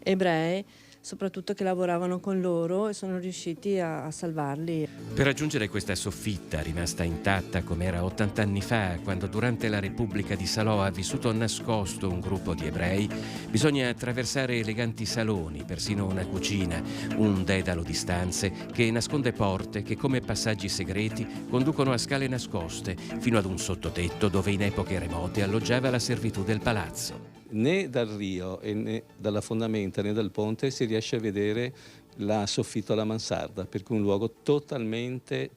ebrei, soprattutto che lavoravano con loro, e sono riusciti a salvarli. Per raggiungere questa soffitta rimasta intatta come era 80 anni fa, quando durante la Repubblica di Salò ha vissuto nascosto un gruppo di ebrei, bisogna attraversare eleganti saloni, persino una cucina, un dedalo di stanze che nasconde porte che come passaggi segreti conducono a scale nascoste fino ad un sottotetto dove in epoche remote alloggiava la servitù del palazzo. Né dal Rio e né dalla fondamenta né dal ponte si riesce a vedere la soffitta o la mansarda, per cui un luogo totalmente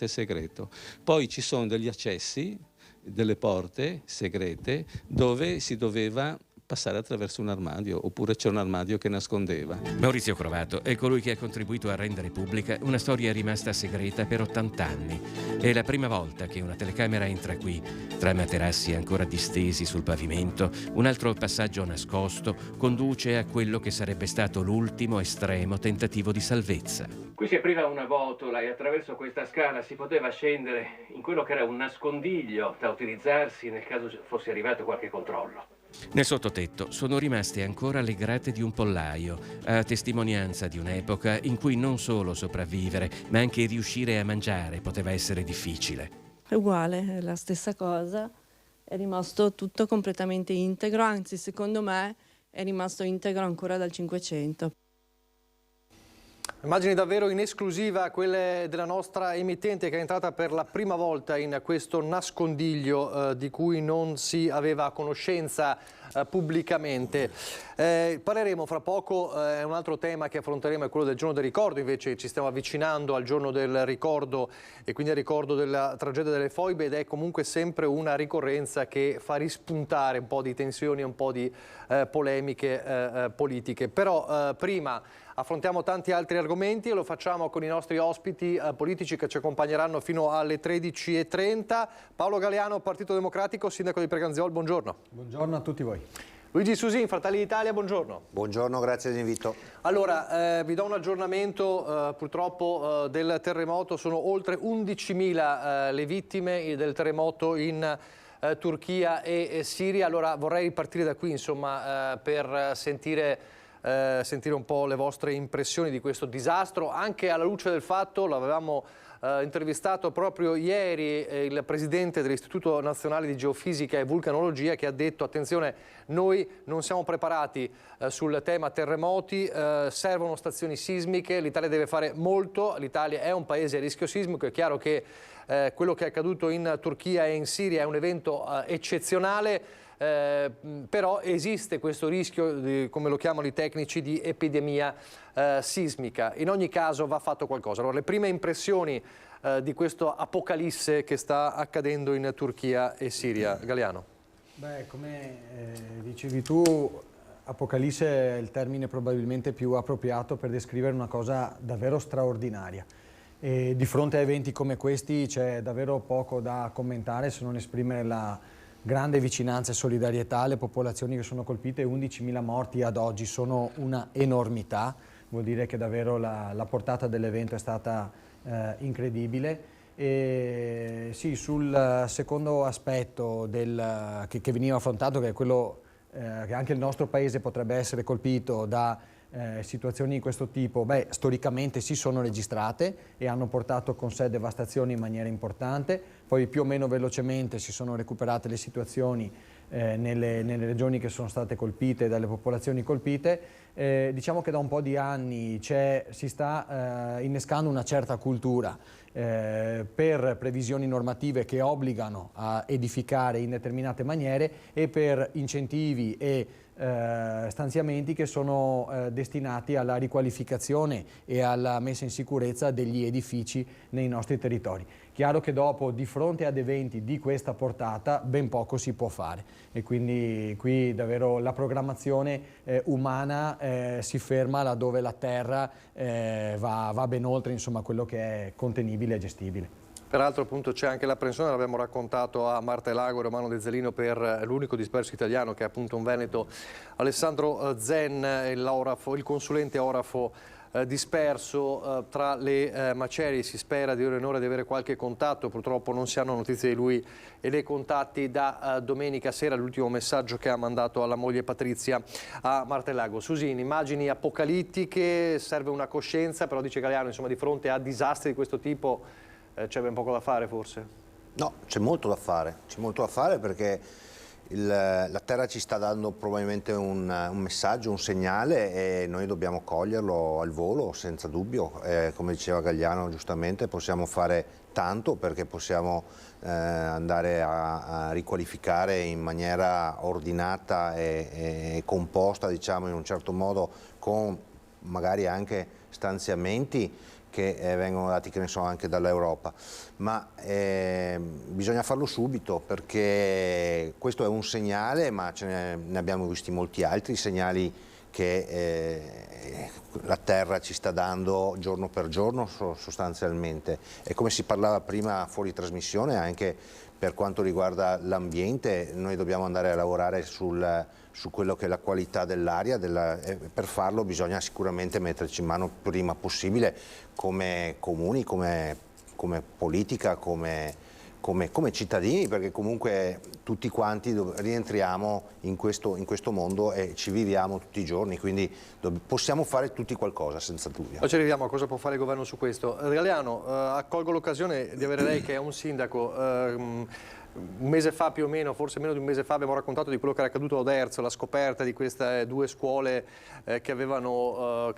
segreto. Poi ci sono degli accessi, delle porte segrete dove si doveva passare attraverso un armadio, oppure c'è un armadio che nascondeva. Maurizio Crovato è colui che ha contribuito a rendere pubblica una storia rimasta segreta per 80 anni. È la prima volta che una telecamera entra qui, tra materassi ancora distesi sul pavimento. Un altro passaggio nascosto conduce a quello che sarebbe stato l'ultimo estremo tentativo di salvezza. Qui si apriva una botola e attraverso questa scala si poteva scendere in quello che era un nascondiglio da utilizzarsi nel caso fosse arrivato qualche controllo. Nel sottotetto sono rimaste ancora le grate di un pollaio, a testimonianza di un'epoca in cui non solo sopravvivere, ma anche riuscire a mangiare poteva essere difficile. È uguale, è la stessa cosa, è rimasto tutto completamente integro, anzi secondo me è rimasto integro ancora dal 500. Immagini davvero in esclusiva quelle della nostra emittente, che è entrata per la prima volta in questo nascondiglio di cui non si aveva conoscenza pubblicamente. Parleremo fra poco, un altro tema che affronteremo è quello del giorno del ricordo. Invece ci stiamo avvicinando al giorno del ricordo e quindi al ricordo della tragedia delle foibe, ed è comunque sempre una ricorrenza che fa rispuntare un po' di tensioni e un po' di polemiche politiche. Però prima affrontiamo tanti altri argomenti e lo facciamo con i nostri ospiti politici che ci accompagneranno fino alle 13:30. Paolo Galeano, Partito Democratico, sindaco di Preganziol, buongiorno. Buongiorno a tutti voi. Luigi Susin, Fratelli d'Italia, buongiorno. Buongiorno, grazie dell'invito. Allora, vi do un aggiornamento purtroppo del terremoto. Sono oltre 11.000 le vittime del terremoto in Turchia e Siria. Allora vorrei ripartire da qui, insomma, per sentire un po' le vostre impressioni di questo disastro, anche alla luce del fatto, l'avevamo intervistato proprio ieri, il presidente dell'Istituto Nazionale di Geofisica e Vulcanologia, che ha detto: attenzione, noi non siamo preparati sul tema terremoti, servono stazioni sismiche, l'Italia deve fare molto, l'Italia è un paese a rischio sismico. È chiaro che quello che è accaduto in Turchia e in Siria è un evento eccezionale, però esiste questo rischio, come lo chiamano i tecnici, di epidemia sismica. In ogni caso va fatto qualcosa. Allora, le prime impressioni di questo apocalisse che sta accadendo in Turchia e Siria. Galeano. Beh, come dicevi tu, apocalisse è il termine probabilmente più appropriato per descrivere una cosa davvero straordinaria. E di fronte a eventi come questi c'è davvero poco da commentare, se non esprimere la grande vicinanza e solidarietà alle popolazioni che sono colpite. 11.000 morti ad oggi sono una enormità, vuol dire che davvero la portata dell'evento è stata incredibile. E sì, sul secondo aspetto che veniva affrontato, che è quello che anche il nostro paese potrebbe essere colpito da situazioni di questo tipo, storicamente si sono registrate e hanno portato con sé devastazioni in maniera importante. Poi più o meno velocemente si sono recuperate le situazioni nelle regioni che sono state colpite, dalle popolazioni colpite. Diciamo che da un po' di anni si sta innescando una certa cultura per previsioni normative che obbligano a edificare in determinate maniere e per incentivi e stanziamenti che sono destinati alla riqualificazione e alla messa in sicurezza degli edifici nei nostri territori. Chiaro che dopo, di fronte ad eventi di questa portata, ben poco si può fare, e quindi qui davvero la programmazione umana si ferma laddove la terra va ben oltre, insomma, quello che è contenibile e gestibile. Peraltro appunto c'è anche l'apprensione, l'abbiamo raccontato a Martelago e Romano De Zellino, per l'unico disperso italiano che è appunto un veneto, Alessandro Zen, il consulente orafo disperso tra le macerie. Si spera di ora in ora di avere qualche contatto, purtroppo non si hanno notizie di lui e dei contatti da domenica sera, l'ultimo messaggio che ha mandato alla moglie Patrizia a Martelago. Susini, immagini apocalittiche, serve una coscienza, però dice Galeano, insomma, di fronte a disastri di questo tipo c'è ben poco da fare forse? No, c'è molto da fare perché la Terra ci sta dando probabilmente un messaggio, un segnale, e noi dobbiamo coglierlo al volo senza dubbio. Come diceva Galeano giustamente, possiamo fare tanto perché possiamo andare a riqualificare in maniera ordinata e composta, diciamo, in un certo modo, con magari anche stanziamenti che vengono dati, che ne so, anche dall'Europa, ma bisogna farlo subito, perché questo è un segnale, ma ne abbiamo visti molti altri segnali che la Terra ci sta dando giorno per giorno sostanzialmente. E come si parlava prima fuori trasmissione, anche per quanto riguarda l'ambiente, noi dobbiamo andare a lavorare su quello che è la qualità dell'aria, per farlo bisogna sicuramente metterci in mano prima possibile come comuni, come politica, come cittadini, perché comunque tutti quanti rientriamo in questo mondo e ci viviamo tutti i giorni, quindi possiamo fare tutti qualcosa, senza dubbio. Poi ci arriviamo a cosa può fare il governo su questo. Galeano, accolgo l'occasione di avere lei che è un sindaco. Un mese fa più o meno, forse meno di un mese fa, abbiamo raccontato di quello che era accaduto a Oderzo, la scoperta di queste 2 scuole che avevano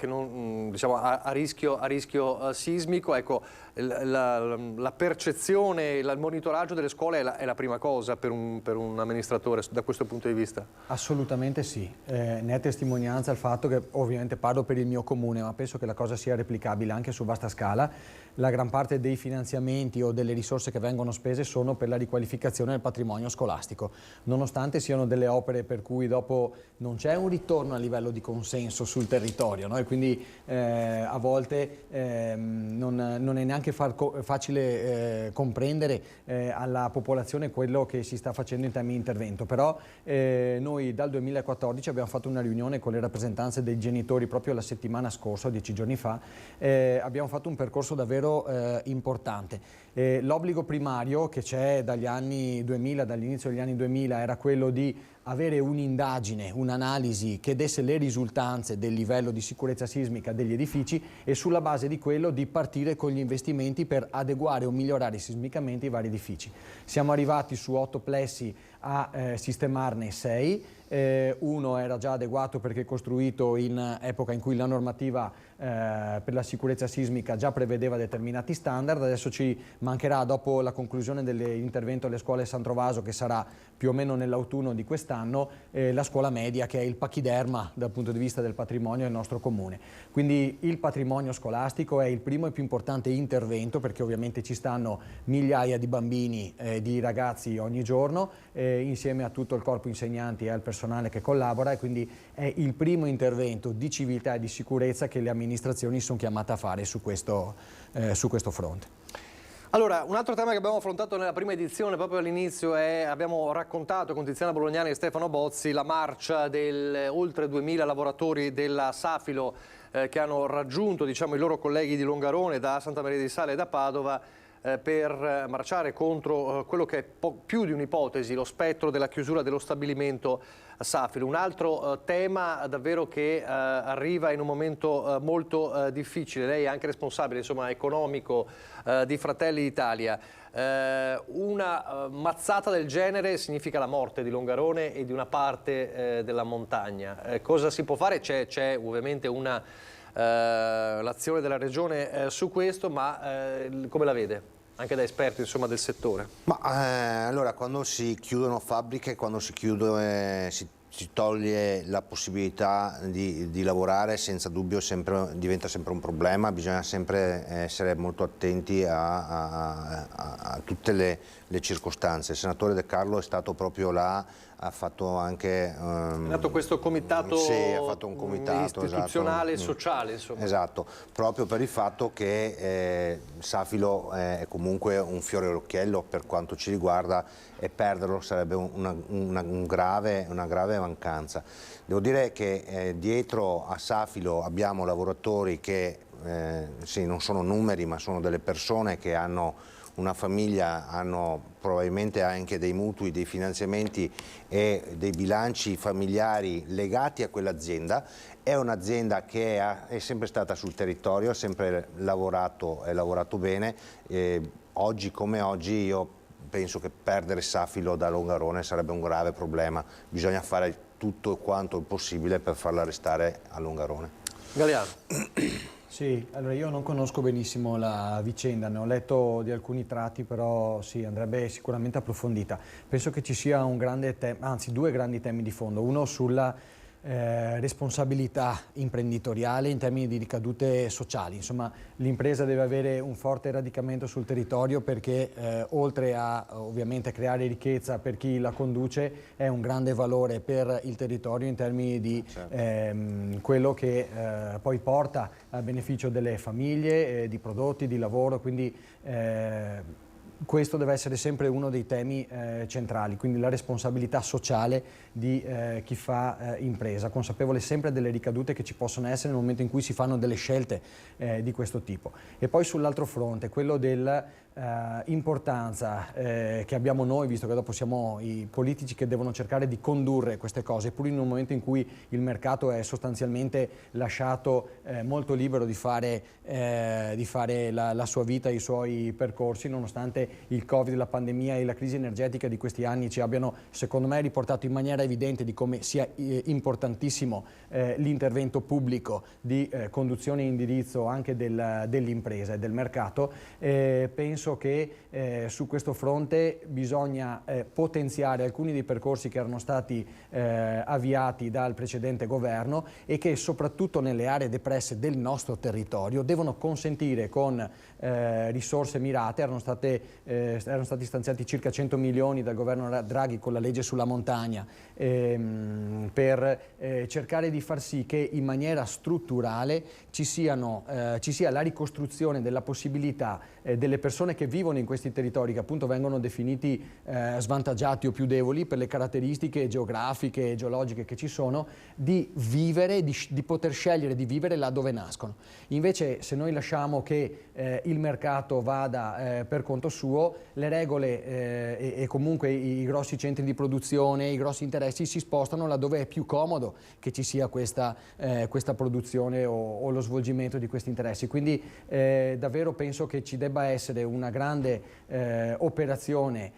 diciamo, a rischio sismico. Ecco, la percezione, il monitoraggio delle scuole è la prima cosa per un amministratore da questo punto di vista? Assolutamente sì, ne è testimonianza il fatto che, ovviamente parlo per il mio comune, ma penso che la cosa sia replicabile anche su vasta scala. La gran parte dei finanziamenti o delle risorse che vengono spese sono per la riqualificazione del patrimonio scolastico, nonostante siano delle opere per cui dopo non c'è un ritorno a livello di consenso sul territorio, no? E quindi a volte non è neanche facile comprendere alla popolazione quello che si sta facendo in termini di intervento. Però noi dal 2014 abbiamo fatto una riunione con le rappresentanze dei genitori proprio la settimana scorsa, 10 giorni fa, abbiamo fatto un percorso davvero importante. L'obbligo primario che c'è dagli anni 2000, dall'inizio degli anni 2000, era quello di avere un'indagine, un'analisi che desse le risultanze del livello di sicurezza sismica degli edifici e sulla base di quello di partire con gli investimenti per adeguare o migliorare sismicamente i vari edifici. Siamo arrivati su 8 plessi a sistemarne 6. Uno era già adeguato perché costruito in epoca in cui la normativa per la sicurezza sismica già prevedeva determinati standard. Adesso ci mancherà, dopo la conclusione dell'intervento alle scuole San Trovaso, che sarà più o meno nell'autunno di quest'anno, la scuola media, che è il pachiderma dal punto di vista del patrimonio del nostro comune. Quindi il patrimonio scolastico è il primo e più importante intervento, perché ovviamente ci stanno migliaia di bambini e di ragazzi ogni giorno, insieme a tutto il corpo insegnanti e al personale che collabora, e quindi è il primo intervento di civiltà e di sicurezza che le amministrazioni sono chiamate a fare su questo fronte. Allora, un altro tema che abbiamo affrontato nella prima edizione, proprio all'inizio, abbiamo raccontato con Tiziana Bolognani e Stefano Bozzi la marcia del oltre 2000 lavoratori della Safilo che hanno raggiunto, diciamo, i loro colleghi di Longarone, da Santa Maria di Sale e da Padova, per marciare contro quello che è più di un'ipotesi, lo spettro della chiusura dello stabilimento Safilo. Un altro tema davvero che arriva in un momento molto difficile. Lei è anche responsabile, insomma, economico di Fratelli d'Italia. Una mazzata del genere significa la morte di Longarone e di una parte della montagna. Cosa si può fare? C'è ovviamente l'azione della Regione su questo, ma come la vede? Anche da esperto, insomma, del settore. Ma allora, quando si chiudono fabbriche, quando si toglie la possibilità di lavorare, senza dubbio diventa sempre un problema. Bisogna sempre essere molto attenti a tutte le circostanze. Il senatore De Carlo è stato proprio là, ha fatto anche... è nato questo comitato, sì, ha fatto un comitato istituzionale, esatto, e sociale, insomma. Esatto, proprio per il fatto che Safilo è comunque un fiore all'occhiello per quanto ci riguarda, e perderlo sarebbe una grave mancanza. Devo dire che dietro a Safilo abbiamo lavoratori che sì, non sono numeri, ma sono delle persone che hanno una famiglia, hanno probabilmente anche dei mutui, dei finanziamenti e dei bilanci familiari legati a quell'azienda. È un'azienda che è sempre stata sul territorio, ha sempre lavorato bene. Oggi come oggi io penso che perdere Safilo da Longarone sarebbe un grave problema. Bisogna fare tutto quanto il possibile per farla restare a Longarone. Galeano. Sì, allora io non conosco benissimo la vicenda, ne ho letto di alcuni tratti, però sì, andrebbe sicuramente approfondita. Penso che ci sia due grandi temi di fondo, uno sulla responsabilità imprenditoriale in termini di ricadute sociali. Insomma, l'impresa deve avere un forte radicamento sul territorio perché oltre a ovviamente creare ricchezza per chi la conduce, è un grande valore per il territorio in termini di quello che poi porta a beneficio delle famiglie, di prodotti, di lavoro, quindi questo deve essere sempre uno dei temi centrali, quindi la responsabilità sociale di chi fa impresa, consapevole sempre delle ricadute che ci possono essere nel momento in cui si fanno delle scelte di questo tipo. E poi sull'altro fronte, quello dell'importanza che abbiamo noi, visto che dopo siamo i politici che devono cercare di condurre queste cose, pur in un momento in cui il mercato è sostanzialmente lasciato molto libero di fare la sua vita, i suoi percorsi, nonostante il Covid, la pandemia e la crisi energetica di questi anni ci abbiano, secondo me, riportato in maniera evidente di come sia importantissimo l'intervento pubblico di conduzione e indirizzo anche dell'impresa e del mercato. Penso che su questo fronte bisogna potenziare alcuni dei percorsi che erano stati avviati dal precedente governo e che soprattutto nelle aree depresse del nostro territorio devono consentire con risorse mirate. Erano stati stanziati circa 100 milioni dal governo Draghi con la legge sulla montagna per cercare di far sì che in maniera strutturale ci sia la ricostruzione della possibilità delle persone che vivono in questi territori, che appunto vengono definiti svantaggiati o più deboli per le caratteristiche geografiche e geologiche che ci sono, di vivere, di poter scegliere di vivere là dove nascono. Invece, se noi lasciamo che il mercato vada per conto suo, le regole e comunque i grossi centri di produzione, i grossi interessi si spostano laddove è più comodo che ci sia questa produzione o lo svolgimento di questi interessi. Quindi davvero penso che ci debba essere una grande operazione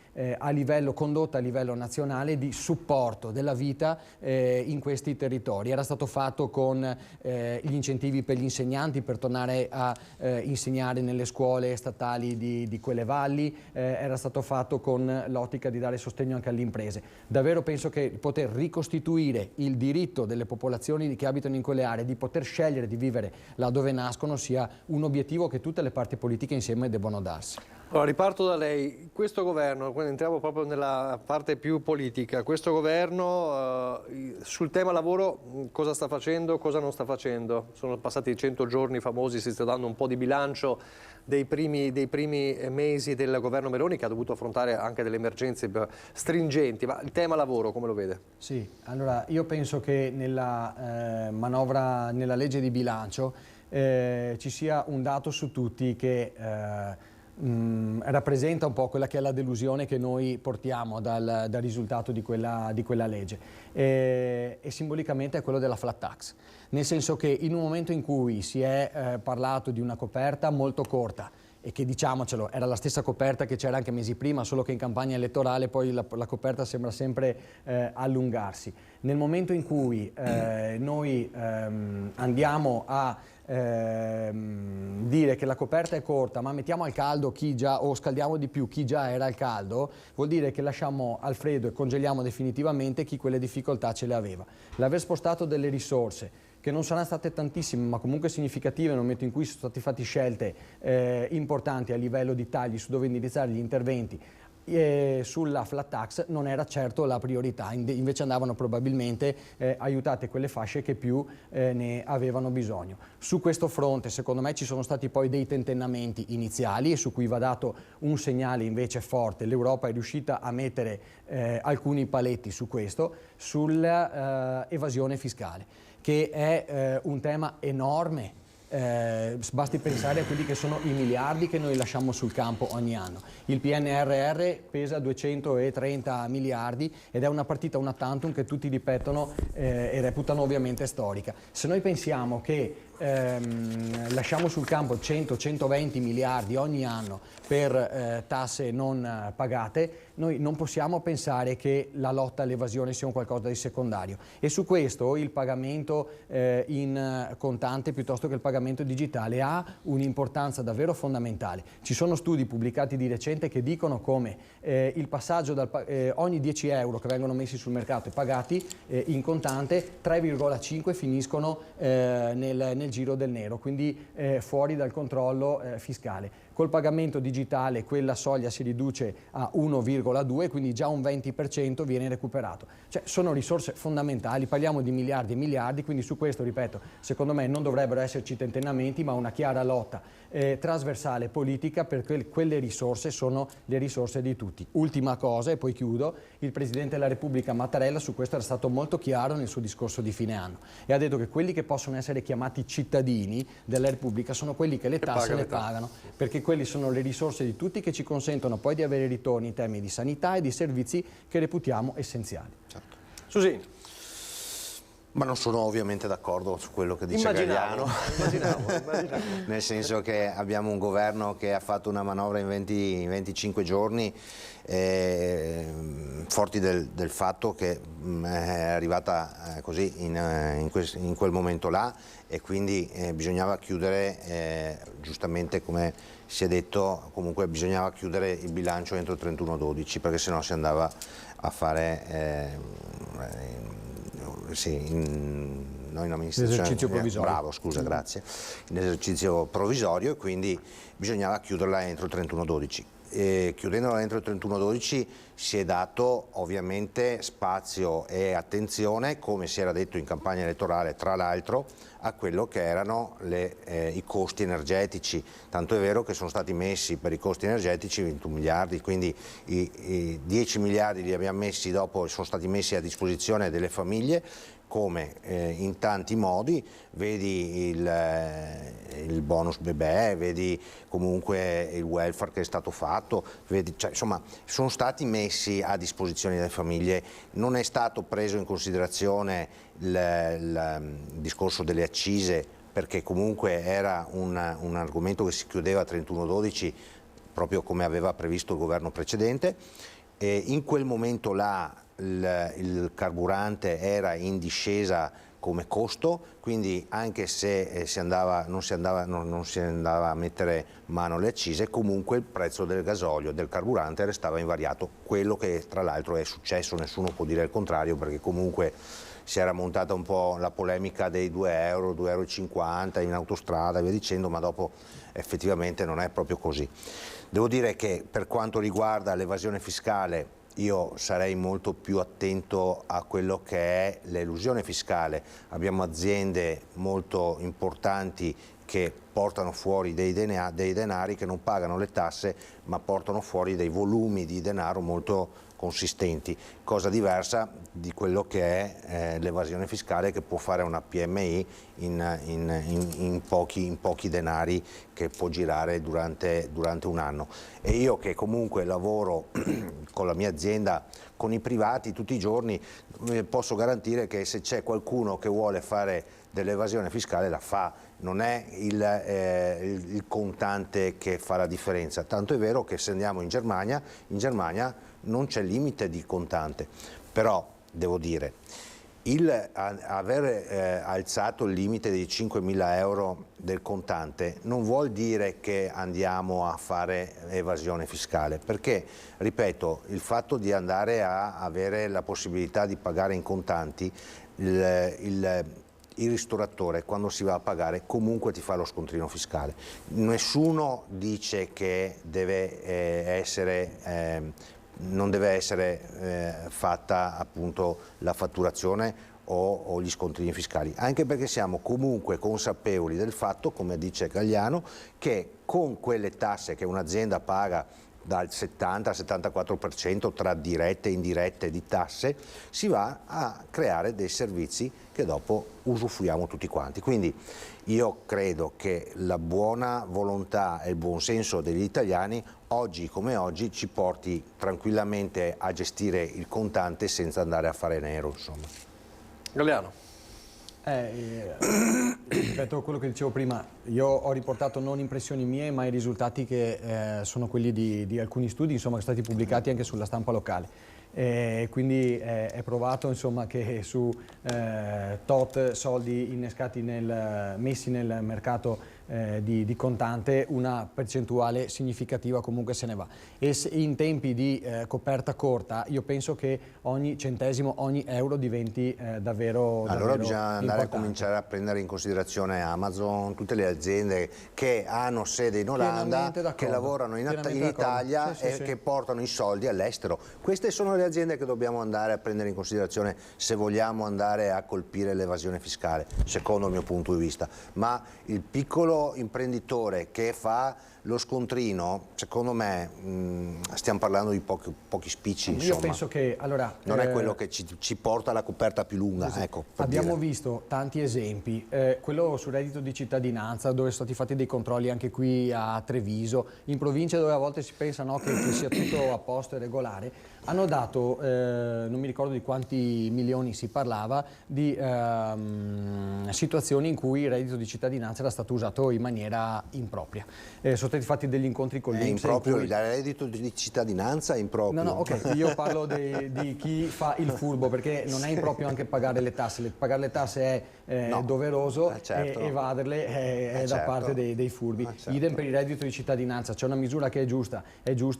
condotta a livello nazionale di supporto della vita in questi territori. Era stato fatto con gli incentivi per gli insegnanti per tornare a insegnare nelle scuole statali di quelle valli, era stato fatto con l'ottica di dare sostegno anche alle imprese. Davvero penso che poter ricostituire il diritto delle popolazioni che abitano in quelle aree di poter scegliere di vivere là dove nascono sia un obiettivo che tutte le parti politiche insieme devono darsi. Allora, riparto da lei. Questo governo, quindi entriamo proprio nella parte più politica, questo governo sul tema lavoro cosa sta facendo, cosa non sta facendo? Sono passati 100 giorni famosi, si sta dando un po' di bilancio dei primi mesi del governo Meloni, che ha dovuto affrontare anche delle emergenze stringenti, ma il tema lavoro come lo vede? Sì, allora io penso che nella manovra, nella legge di bilancio ci sia un dato su tutti che rappresenta un po' quella che è la delusione che noi portiamo dal risultato di quella legge e simbolicamente è quello della flat tax, nel senso che in un momento in cui si è parlato di una coperta molto corta e che, diciamocelo, era la stessa coperta che c'era anche mesi prima, solo che in campagna elettorale poi la coperta sembra sempre allungarsi. Nel momento in cui noi andiamo a dire che la coperta è corta ma mettiamo al caldo chi già, o scaldiamo di più chi già era al caldo, vuol dire che lasciamo al freddo e congeliamo definitivamente chi quelle difficoltà ce le aveva. L'aver spostato delle risorse che non saranno state tantissime ma comunque significative nel momento in cui sono state fatte scelte importanti a livello di tagli su dove indirizzare gli interventi sulla flat tax non era certo la priorità, invece andavano probabilmente aiutate quelle fasce che più ne avevano bisogno. Su questo fronte secondo me ci sono stati poi dei tentennamenti iniziali e su cui va dato un segnale invece forte. L'Europa è riuscita a mettere alcuni paletti su questo, sull'evasione fiscale, che è un tema enorme. Basti pensare a quelli che sono i miliardi che noi lasciamo sul campo ogni anno. Il PNRR pesa 230 miliardi ed è una partita una tantum che tutti ripetono e reputano ovviamente storica. Se noi pensiamo che lasciamo sul campo 100-120 miliardi ogni anno per tasse non pagate, noi non possiamo pensare che la lotta all'evasione sia un qualcosa di secondario, e su questo il pagamento in contante piuttosto che il pagamento digitale ha un'importanza davvero fondamentale. Ci sono studi pubblicati di recente che dicono come il passaggio ogni 10 euro che vengono messi sul mercato e pagati in contante, 3,5 finiscono nel giro del nero, quindi fuori dal controllo fiscale. Col pagamento digitale quella soglia si riduce a 1,2, quindi già un 20% viene recuperato. Cioè, sono risorse fondamentali, parliamo di miliardi e miliardi, quindi su questo, ripeto, secondo me non dovrebbero esserci tentennamenti, ma una chiara lotta trasversale politica, perché quelle risorse sono le risorse di tutti. Ultima cosa, e poi chiudo, il Presidente della Repubblica Mattarella su questo era stato molto chiaro nel suo discorso di fine anno e ha detto che quelli che possono essere chiamati cittadini della Repubblica sono quelli che le tasse le pagano, perché quelli sono le risorse di tutti che ci consentono poi di avere ritorni in termini di sanità e di servizi che reputiamo essenziali. Certo. Susini. Ma non sono ovviamente d'accordo su quello che dice Galliano, nel senso che abbiamo un governo che ha fatto una manovra in 25 giorni, forti del fatto che è arrivata così in quel momento là, e quindi bisognava chiudere, giustamente come si è detto, comunque bisognava chiudere il bilancio entro il 31/12, perché sennò si andava a fare noi in amministrazione, l'esercizio provvisorio. Bravo, scusa, grazie. In esercizio provvisorio, e quindi bisognava chiuderla entro il 31/12. Chiudendola entro il 31/12 si è dato ovviamente spazio e attenzione, come si era detto in campagna elettorale, tra l'altro, a quello che erano i costi energetici. Tanto è vero che sono stati messi per i costi energetici 21 miliardi, quindi i 10 miliardi li abbiamo messi dopo, sono stati messi a disposizione delle famiglie, come in tanti modi, vedi il bonus bebè, vedi comunque il welfare che è stato fatto, vedi, cioè, insomma sono stati messi a disposizione delle famiglie, non è stato preso in considerazione il discorso delle accise, perché comunque era un argomento che si chiudeva a 31/12 proprio come aveva previsto il governo precedente, e in quel momento là il carburante era in discesa come costo, quindi anche se non si andava a mettere mano alle accise, comunque il prezzo del gasolio, del carburante restava invariato, quello che tra l'altro è successo, nessuno può dire il contrario, perché comunque si era montata un po' la polemica dei 2 euro, 2,50 euro in autostrada e via dicendo, ma dopo effettivamente non è proprio così. Devo dire che per quanto riguarda l'evasione fiscale, io sarei molto più attento a quello che è l'elusione fiscale. Abbiamo aziende molto importanti che portano fuori dei denari, che non pagano le tasse, ma portano fuori dei volumi di denaro molto consistenti, cosa diversa di quello che è l'evasione fiscale che può fare una PMI in pochi denari che può girare durante un anno. E io che comunque lavoro con la mia azienda, con i privati tutti i giorni, posso garantire che se c'è qualcuno che vuole fare dell'evasione fiscale la fa, non è il contante che fa la differenza, tanto è vero che se andiamo in Germania non c'è limite di contante, però devo dire, aver alzato il limite di 5.000 euro del contante non vuol dire che andiamo a fare evasione fiscale, perché, ripeto, il fatto di andare a avere la possibilità di pagare in contanti, il ristoratore quando si va a pagare comunque ti fa lo scontrino fiscale. Nessuno dice che non deve essere fatta appunto la fatturazione o gli scontrini fiscali, anche perché siamo comunque consapevoli del fatto, come dice Galliano, che con quelle tasse che un'azienda paga dal 70 al 74% tra dirette e indirette di tasse, si va a creare dei servizi che dopo usufruiamo tutti quanti. Quindi io credo che la buona volontà e il buon senso degli italiani oggi come oggi ci porti tranquillamente a gestire il contante senza andare a fare nero, insomma. Galliano. Rispetto a quello che dicevo prima, io ho riportato non impressioni mie ma i risultati che sono quelli di alcuni studi, insomma, che sono stati pubblicati anche sulla stampa locale. Quindi è provato, insomma, che su tot soldi innescati messi nel mercato di contante, una percentuale significativa comunque se ne va. E in tempi di coperta corta io penso che ogni centesimo, ogni euro diventi davvero allora bisogna andare importante. a cominciare a prendere in considerazione Amazon, tutte le aziende che hanno sede in Olanda, che lavorano in Italia e che portano i soldi all'estero. Queste sono le aziende che dobbiamo andare a prendere in considerazione se vogliamo andare a colpire l'evasione fiscale, secondo il mio punto di vista. Ma il piccolo imprenditore che fa lo scontrino, secondo me stiamo parlando di pochi spicci, insomma. Io penso che non è quello che ci porta alla coperta più lunga. Esatto. Ecco, abbiamo visto tanti esempi, quello sul reddito di cittadinanza, dove sono stati fatti dei controlli anche qui a Treviso, in provincia dove a volte si pensa, no, che sia tutto a posto e regolare. Hanno dato, non mi ricordo di quanti milioni si parlava, di situazioni in cui il reddito di cittadinanza era stato usato in maniera impropria. Sono stati fatti degli incontri con l'INPS. Improprio il reddito di cittadinanza è improprio. No, ok, io parlo di chi fa il furbo, perché non è improprio anche pagare le tasse. Pagare le tasse è doveroso, certo. E evaderle è da parte dei furbi. Certo. Idem per il reddito di cittadinanza, c'è una misura che è giusta,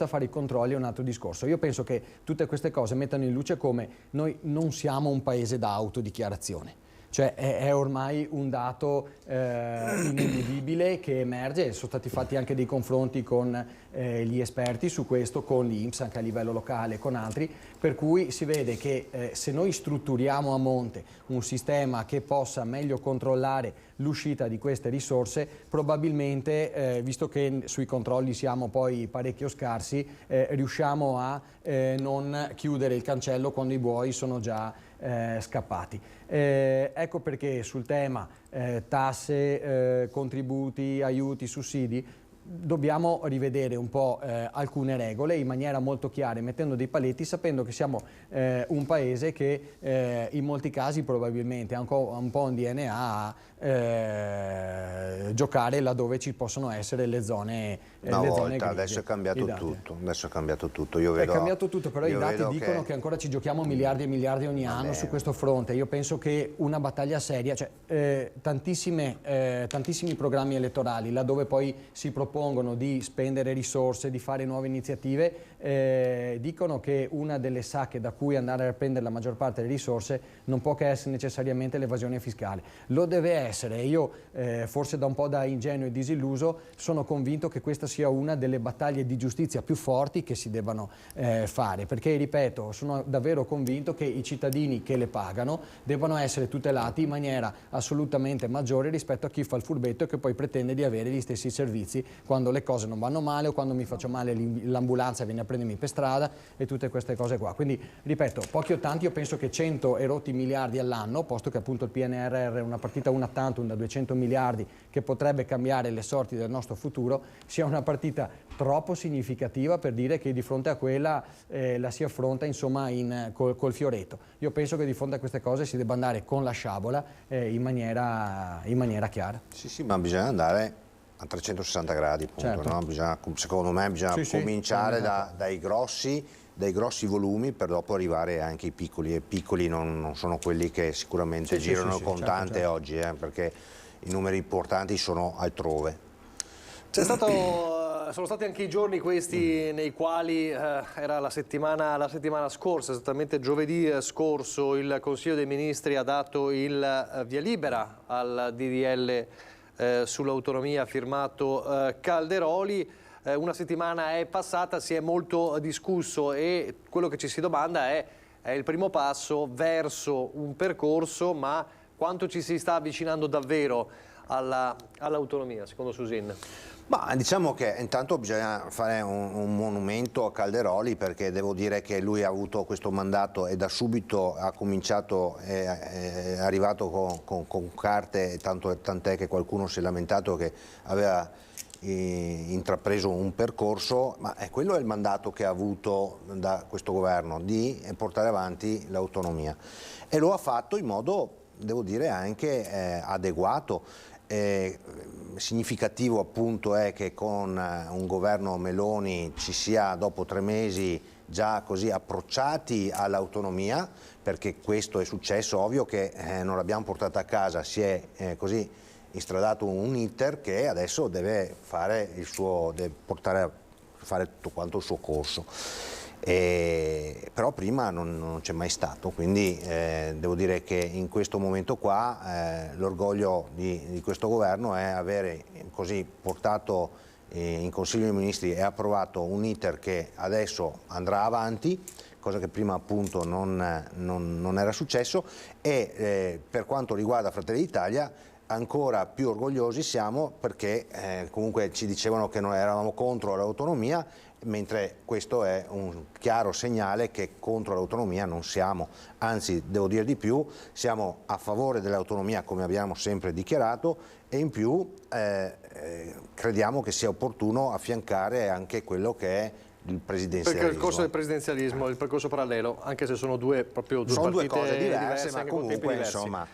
fare i controlli è un altro discorso. Io penso che tutte queste cose mettano in luce come noi non siamo un paese da autodichiarazione. Cioè è ormai un dato ineludibile che emerge, sono stati fatti anche dei confronti con gli esperti su questo, con l'INPS anche a livello locale, con altri, per cui si vede che se noi strutturiamo a monte un sistema che possa meglio controllare l'uscita di queste risorse, probabilmente, visto che sui controlli siamo poi parecchio scarsi, riusciamo a non chiudere il cancello quando i buoi sono già scappati. Ecco perché sul tema tasse, contributi, aiuti, sussidi dobbiamo rivedere un po' alcune regole in maniera molto chiara, mettendo dei paletti, sapendo che siamo un paese che in molti casi probabilmente ha un po' un DNA a giocare laddove ci possono essere le zone grigie. Adesso è cambiato tutto. Adesso è cambiato tutto. È cambiato tutto, però i dati dicono che ancora ci giochiamo miliardi e miliardi ogni anno su questo fronte. Io penso che una battaglia seria, cioè tantissimi programmi elettorali, laddove poi si propongono di spendere risorse, di fare nuove iniziative, dicono che una delle sacche da cui andare a prendere la maggior parte delle risorse non può che essere necessariamente l'evasione fiscale. Lo deve essere. Io, forse da un po' da ingenuo e disilluso, sono convinto che questa sia una delle battaglie di giustizia più forti che si debbano fare, perché, ripeto, sono davvero convinto che i cittadini che le pagano debbano essere tutelati in maniera assolutamente maggiore rispetto a chi fa il furbetto e che poi pretende di avere gli stessi servizi quando le cose non vanno male o quando mi faccio male l'ambulanza viene a prendermi per strada e tutte queste cose qua. Quindi, ripeto, pochi o tanti, io penso che 100 e rotti miliardi all'anno, posto che appunto il PNRR è una partita una tantum da 200 miliardi che potrebbe cambiare le sorti del nostro futuro, sia una partita troppo significativa per dire che di fronte a quella la si affronta, insomma, col fioretto. Io penso che di fronte a queste cose si debba andare con la sciabola in maniera chiara. Sì, ma bisogna andare a 360 gradi, appunto, certo. No? Secondo me bisogna cominciare dai grossi volumi per dopo arrivare anche ai piccoli, e piccoli non sono quelli che sicuramente girano contante certo. oggi, perché i numeri importanti sono altrove. Sono stati anche i giorni questi nei quali era la settimana scorsa, esattamente giovedì scorso, il Consiglio dei Ministri ha dato il via libera al DDL sull'autonomia firmato Calderoli. Una settimana è passata, si è molto discusso e quello che ci si domanda è il primo passo verso un percorso, ma quanto ci si sta avvicinando davvero all'autonomia, secondo Susin? Ma diciamo che intanto bisogna fare un monumento a Calderoli, perché devo dire che lui ha avuto questo mandato e da subito ha cominciato, è arrivato con carte, tant'è che qualcuno si è lamentato che aveva intrapreso un percorso, ma quello è il mandato che ha avuto da questo governo, di portare avanti l'autonomia, e lo ha fatto in modo devo dire anche adeguato. Significativo appunto è che con un governo Meloni ci sia dopo 3 mesi già così approcciati all'autonomia, perché questo è successo, ovvio che non l'abbiamo portata a casa, si è così instradato un iter che adesso deve fare il suo, deve portare a fare tutto quanto il suo corso. Però prima non c'è mai stato, quindi devo dire che in questo momento qua l'orgoglio di questo governo è avere così portato in Consiglio dei Ministri e approvato un iter che adesso andrà avanti, cosa che prima appunto non era successo, e per quanto riguarda Fratelli d'Italia ancora più orgogliosi siamo perché comunque ci dicevano che noi eravamo contro l'autonomia, mentre questo è un chiaro segnale che contro l'autonomia non siamo, anzi devo dire di più, siamo a favore dell'autonomia come abbiamo sempre dichiarato, e in più crediamo che sia opportuno affiancare anche quello che è il presidenzialismo. Perché il corso del presidenzialismo, il percorso parallelo, anche se sono due cose diverse, ma comunque insomma.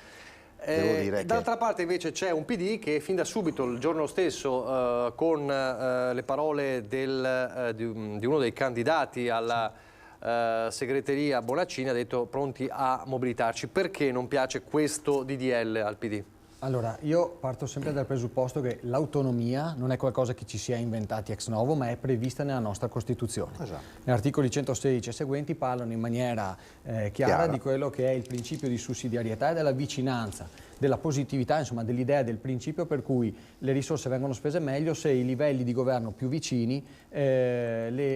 D'altra parte invece c'è un PD che fin da subito, il giorno stesso, con le parole di uno dei candidati alla segreteria Bonaccini, ha detto pronti a mobilitarci. Perché non piace questo DDL al PD? Allora, io parto sempre dal presupposto che l'autonomia non è qualcosa che ci si è inventati ex novo, ma è prevista nella nostra Costituzione. Esatto. Gli articoli 116 e seguenti parlano in maniera chiara di quello che è il principio di sussidiarietà e della vicinanza, della positività, insomma dell'idea del principio per cui le risorse vengono spese meglio se i livelli di governo più vicini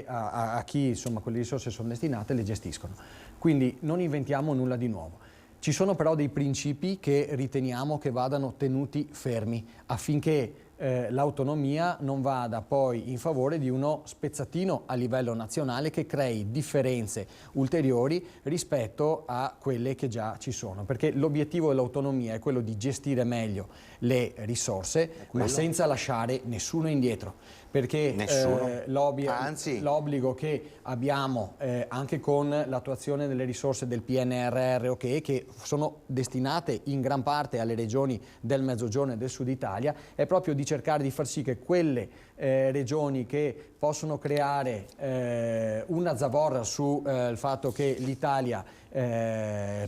a chi insomma quelle risorse sono destinate le gestiscono. Quindi non inventiamo nulla di nuovo. Ci sono però dei principi che riteniamo che vadano tenuti fermi affinché l'autonomia non vada poi in favore di uno spezzatino a livello nazionale che crei differenze ulteriori rispetto a quelle che già ci sono, perché l'obiettivo dell'autonomia è quello di gestire meglio le risorse, ma senza lasciare nessuno indietro, perché l'obbligo che abbiamo anche con l'attuazione delle risorse del PNRR, che sono destinate in gran parte alle regioni del Mezzogiorno e del Sud Italia, è proprio di cercare di far sì che quelle regioni che possono creare una zavorra sul fatto che l'Italia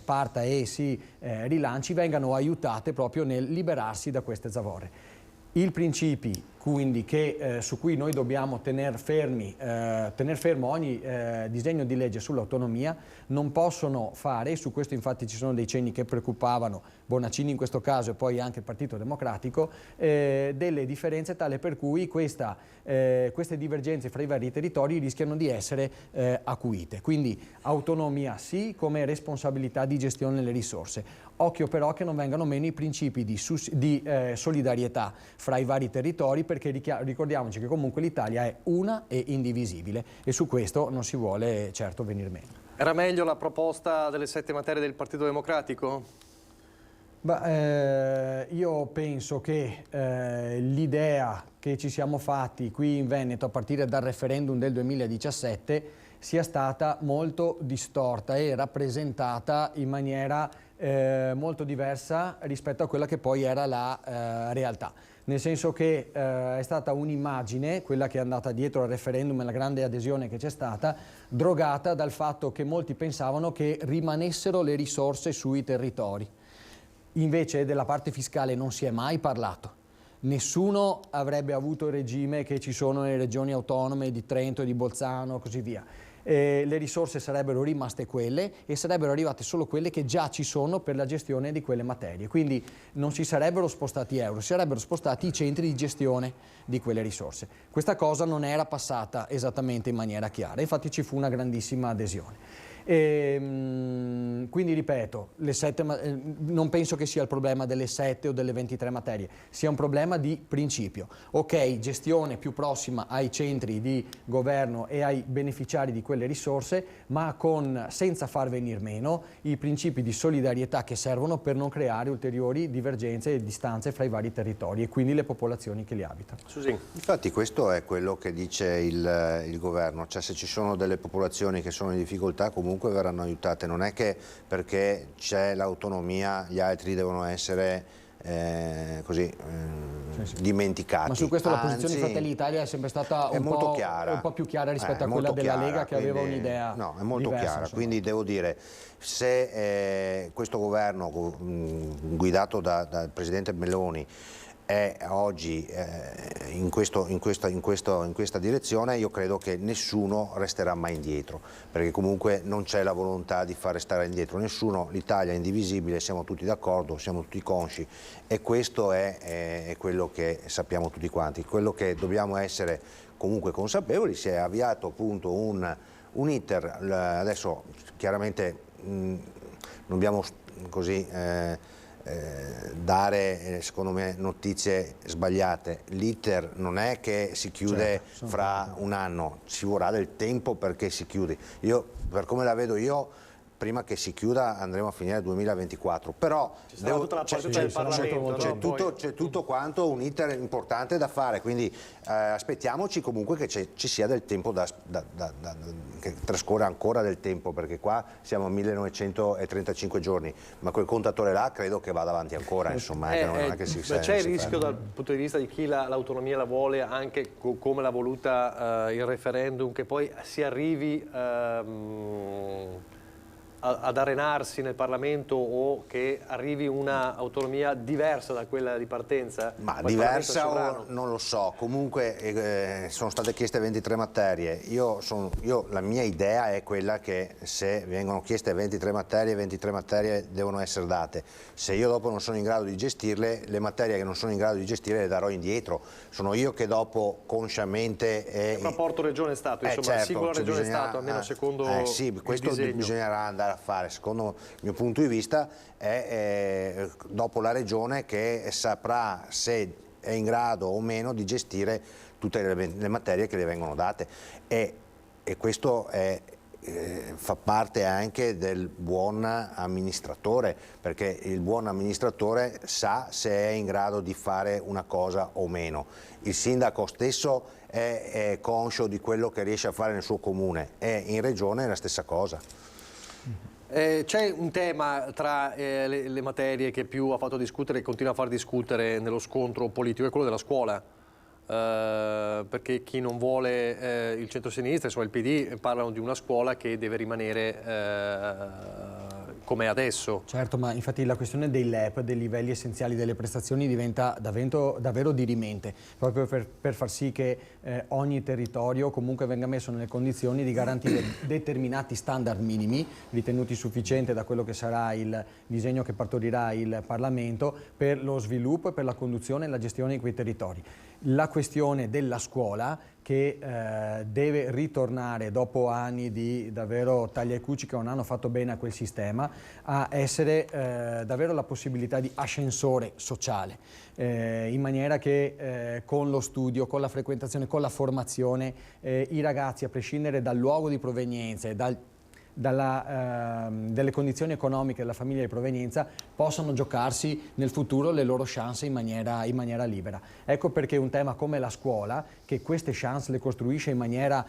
parta e si rilanci, vengano aiutate proprio nel liberarsi da queste zavorre. I principi quindi su cui noi dobbiamo tener fermo ogni disegno di legge sull'autonomia non possono fare, e su questo infatti ci sono dei cenni che preoccupavano Bonaccini in questo caso e poi anche il Partito Democratico, delle differenze tale per cui queste divergenze fra i vari territori rischiano di essere acuite. Quindi autonomia sì, come responsabilità di gestione delle risorse. Occhio però che non vengano meno i principi di solidarietà fra i vari territori, perché ricordiamoci che comunque l'Italia è una e indivisibile e su questo non si vuole certo venir meno. Era meglio la proposta delle 7 materie del Partito Democratico? Io penso che l'idea che ci siamo fatti qui in Veneto a partire dal referendum del 2017 sia stata molto distorta e rappresentata in maniera molto diversa rispetto a quella che poi era la realtà. Nel senso che è stata un'immagine, quella che è andata dietro al referendum e la grande adesione che c'è stata, drogata dal fatto che molti pensavano che rimanessero le risorse sui territori. Invece della parte fiscale non si è mai parlato. Nessuno avrebbe avuto il regime che ci sono nelle regioni autonome di Trento e di Bolzano e così via. Le risorse sarebbero rimaste quelle e sarebbero arrivate solo quelle che già ci sono per la gestione di quelle materie. Quindi non si sarebbero spostati euro, si sarebbero spostati i centri di gestione di quelle risorse. Questa cosa non era passata esattamente in maniera chiara, infatti ci fu una grandissima adesione. Quindi ripeto, non penso che sia il problema delle 7 o delle 23 materie, sia un problema di principio. Ok, gestione più prossima ai centri di governo e ai beneficiari di quelle risorse, ma senza far venir meno i principi di solidarietà che servono per non creare ulteriori divergenze e distanze fra i vari territori e quindi le popolazioni che li abitano. Infatti questo è quello che dice il governo, cioè se ci sono delle popolazioni che sono in difficoltà comunque comunque verranno aiutate, non è che perché c'è l'autonomia gli altri devono essere dimenticati. Ma su questo la Anzi, posizione di Fratelli d'Italia è sempre stata un po' più chiara rispetto a quella della Lega, che aveva un'idea diversa. No, è molto chiara, insomma. quindi devo dire, se questo governo guidato dal Presidente Meloni è oggi in questa direzione, io credo che nessuno resterà mai indietro, perché comunque non c'è la volontà di far restare indietro nessuno. L'Italia è indivisibile, siamo tutti d'accordo, siamo tutti consci, e questo è quello che sappiamo tutti quanti. Quello che dobbiamo essere comunque consapevoli: si è avviato appunto un iter, adesso chiaramente non dobbiamo così dare secondo me notizie sbagliate. L'iter non è che si chiude fra un anno, ci vorrà del tempo perché si chiude. Io, per come la vedo io, prima che si chiuda andremo a finire nel 2024, però c'è tutto quanto un iter importante da fare, quindi aspettiamoci comunque che ci sia del tempo, che trascorra ancora del tempo, perché qua siamo a 1935 giorni, ma quel contatore là credo che vada avanti ancora, insomma. C'è il rischio dal punto di vista di chi l'autonomia la vuole, anche come l'ha voluta il referendum, che poi si arrivi ad arenarsi nel Parlamento, o che arrivi una autonomia diversa da quella di partenza? Ma diversa o non lo so, comunque sono state chieste 23 materie. La mia idea è quella che se vengono chieste 23 materie devono essere date. Se io dopo non sono in grado di gestirle, le materie che non sono in grado di gestire le darò indietro. Sono io che dopo consciamente... Il rapporto regione-Stato, insomma, certo, singola regione-Stato, almeno secondo sì, questo il disegno. Bisognerà andare a fare, secondo il mio punto di vista, è dopo la regione che saprà se è in grado o meno di gestire tutte le materie che le vengono date, e questo fa parte anche del buon amministratore, perché il buon amministratore sa se è in grado di fare una cosa o meno. Il sindaco stesso è conscio di quello che riesce a fare nel suo comune, e in regione è la stessa cosa. C'è un tema tra le materie che più ha fatto discutere e continua a far discutere nello scontro politico, è quello della scuola, perché chi non vuole il centro-sinistra, insomma il PD, parlano di una scuola che deve rimanere come adesso. Certo, ma infatti la questione dei LEP, dei livelli essenziali delle prestazioni, diventa davvero dirimente, proprio per far sì che ogni territorio comunque venga messo nelle condizioni di garantire determinati standard minimi, ritenuti sufficienti da quello che sarà il disegno che partorirà il Parlamento, per lo sviluppo e per la conduzione e la gestione di quei territori. La questione della scuola, che deve ritornare dopo anni di davvero taglia e cuci che non hanno fatto bene a quel sistema, a essere davvero la possibilità di ascensore sociale, in maniera che con lo studio, con la frequentazione, con la formazione, i ragazzi, a prescindere dal luogo di provenienza e delle condizioni economiche della famiglia di provenienza, possano giocarsi nel futuro le loro chance in maniera libera. Ecco perché un tema come la scuola, che queste chance le costruisce in maniera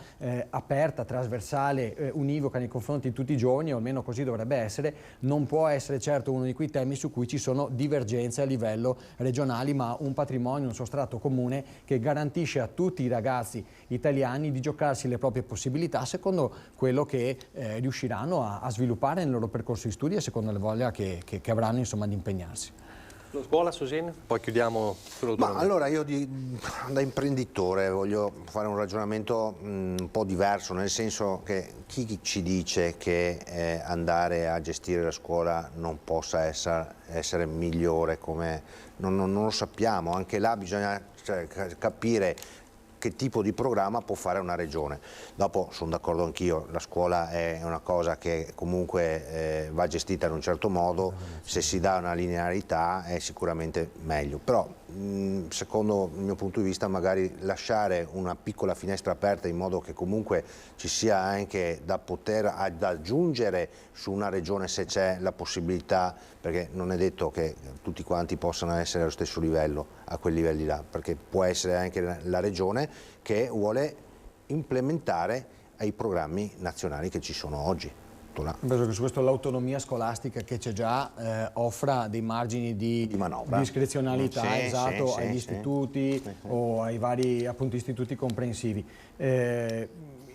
aperta, trasversale, univoca nei confronti di tutti i giovani, o almeno così dovrebbe essere, non può essere certo uno di quei temi su cui ci sono divergenze a livello regionale, ma un patrimonio, un sostrato comune che garantisce a tutti i ragazzi italiani di giocarsi le proprie possibilità secondo quello che riusciranno a sviluppare nel loro percorso di studi e secondo la voglia che avranno, insomma, di impegnarsi. La scuola, Sosin? Poi chiudiamo Ma allora io da imprenditore voglio fare un ragionamento un po' diverso, nel senso che chi ci dice che andare a gestire la scuola non possa essere migliore, non lo sappiamo, anche là bisogna capire che tipo di programma può fare una regione. Dopo sono d'accordo anch'io, la scuola è una cosa che comunque va gestita in un certo modo, se si dà una linearità è sicuramente meglio, però secondo il mio punto di vista magari lasciare una piccola finestra aperta in modo che comunque ci sia anche da poter aggiungere su una regione se c'è la possibilità, perché non è detto che tutti quanti possano essere allo stesso livello, a quei livelli là, perché può essere anche la regione che vuole implementare ai programmi nazionali che ci sono oggi. struttura. Penso che su questo l'autonomia scolastica che c'è già offra dei margini di manovra, discrezionalità, sì, esatto, sì, agli sì, istituti o ai vari appunto istituti comprensivi.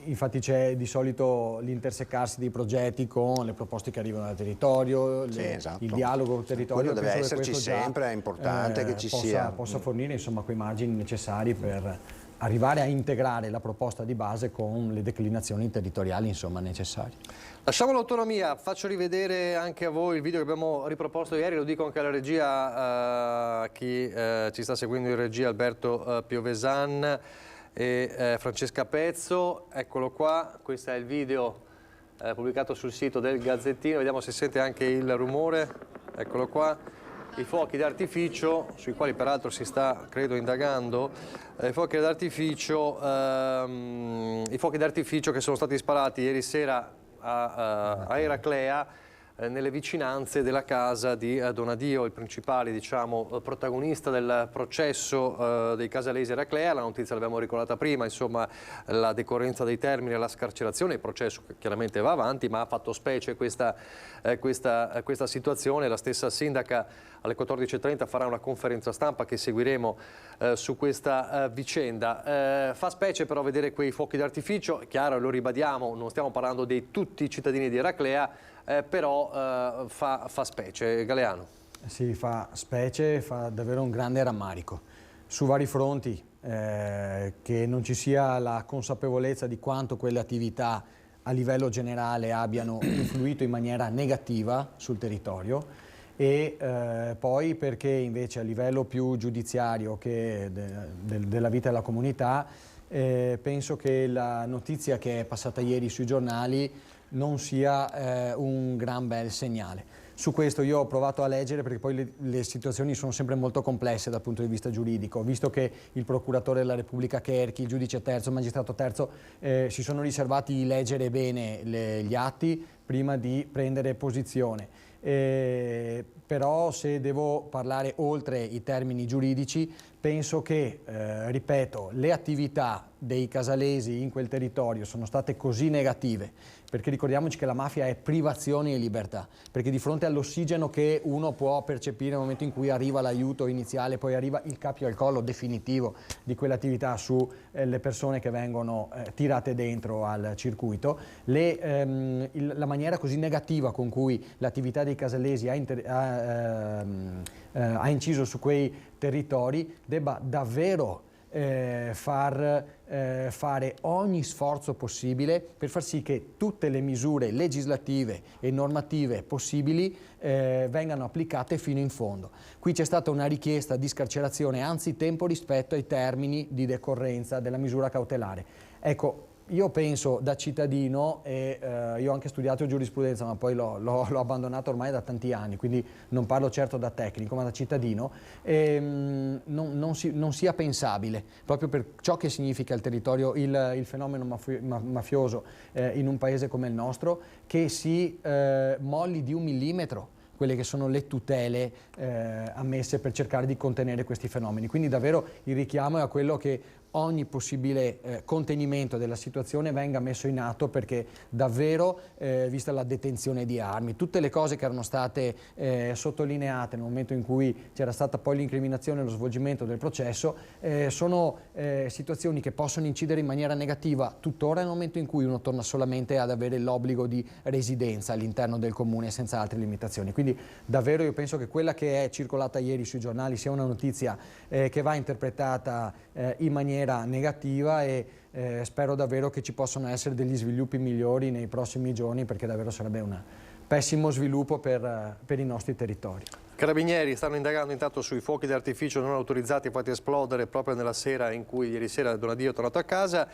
Infatti c'è di solito l'intersecarsi dei progetti con le proposte che arrivano dal territorio, esatto. il dialogo col territorio. Quello deve penso che esserci questo già, sempre, è importante che ci possa fornire insomma quei margini necessari per arrivare a integrare la proposta di base con le declinazioni territoriali insomma necessarie. Lasciamo l'autonomia, faccio rivedere anche a voi il video che abbiamo riproposto ieri, lo dico anche alla regia, chi ci sta seguendo in regia, Alberto Piovesan e Francesca Pezzo. Eccolo qua, questo è il video pubblicato sul sito del Gazzettino, vediamo se sente anche il rumore. Eccolo qua, i fuochi d'artificio, sui quali peraltro si sta credo indagando, i fuochi d'artificio che sono stati sparati ieri sera a Eraclea, nelle vicinanze della casa di Donadio, il principale protagonista del processo dei casalesi Eraclea. La notizia l'abbiamo ricordata prima, insomma la decorrenza dei termini e la scarcerazione, il processo chiaramente va avanti, ma ha fatto specie questa situazione. La stessa sindaca alle 14:30 farà una conferenza stampa che seguiremo su questa vicenda. Fa specie però vedere quei fuochi d'artificio, è chiaro, lo ribadiamo, non stiamo parlando di tutti i cittadini di Eraclea, però fa specie. Galeano. Sì, fa specie, fa davvero un grande rammarico su vari fronti, che non ci sia la consapevolezza di quanto quelle attività a livello generale abbiano influito in maniera negativa sul territorio, e poi perché invece a livello più giudiziario che della vita della comunità penso che la notizia che è passata ieri sui giornali non sia un gran bel segnale. Su questo io ho provato a leggere, perché poi le situazioni sono sempre molto complesse dal punto di vista giuridico. Ho visto che il procuratore della Repubblica Cherchi, il giudice terzo, il magistrato terzo si sono riservati di leggere bene gli atti prima di prendere posizione. Però se devo parlare oltre i termini giuridici, penso che, ripeto, le attività dei casalesi in quel territorio sono state così negative, perché ricordiamoci che la mafia è privazione di libertà, perché di fronte all'ossigeno che uno può percepire nel momento in cui arriva l'aiuto iniziale, poi arriva il cappio al collo definitivo di quell'attività sulle persone che vengono tirate dentro al circuito, la maniera così negativa con cui l'attività dei casalesi ha inciso su quei territori debba davvero fare ogni sforzo possibile per far sì che tutte le misure legislative e normative possibili vengano applicate fino in fondo. Qui c'è stata una richiesta di scarcerazione anzitempo rispetto ai termini di decorrenza della misura cautelare. Ecco, io penso da cittadino, e io ho anche studiato giurisprudenza ma poi l'ho abbandonato ormai da tanti anni, quindi non parlo certo da tecnico ma da cittadino, non sia pensabile, proprio per ciò che significa il territorio, il fenomeno mafioso in un paese come il nostro, che si molli di 1 millimetro quelle che sono le tutele ammesse per cercare di contenere questi fenomeni. Quindi davvero il richiamo è a quello che ogni possibile contenimento della situazione venga messo in atto, perché davvero, vista la detenzione di armi, tutte le cose che erano state sottolineate nel momento in cui c'era stata poi l'incriminazione e lo svolgimento del processo, sono situazioni che possono incidere in maniera negativa tuttora nel momento in cui uno torna solamente ad avere l'obbligo di residenza all'interno del comune senza altre limitazioni. Quindi davvero io penso che quella che è circolata ieri sui giornali sia una notizia che va interpretata in maniera negativa, e spero davvero che ci possano essere degli sviluppi migliori nei prossimi giorni, perché davvero sarebbe un pessimo sviluppo per i nostri territori. Carabinieri stanno indagando intanto sui fuochi d'artificio non autorizzati fatti esplodere proprio nella sera in cui ieri sera Donadio è tornato a casa.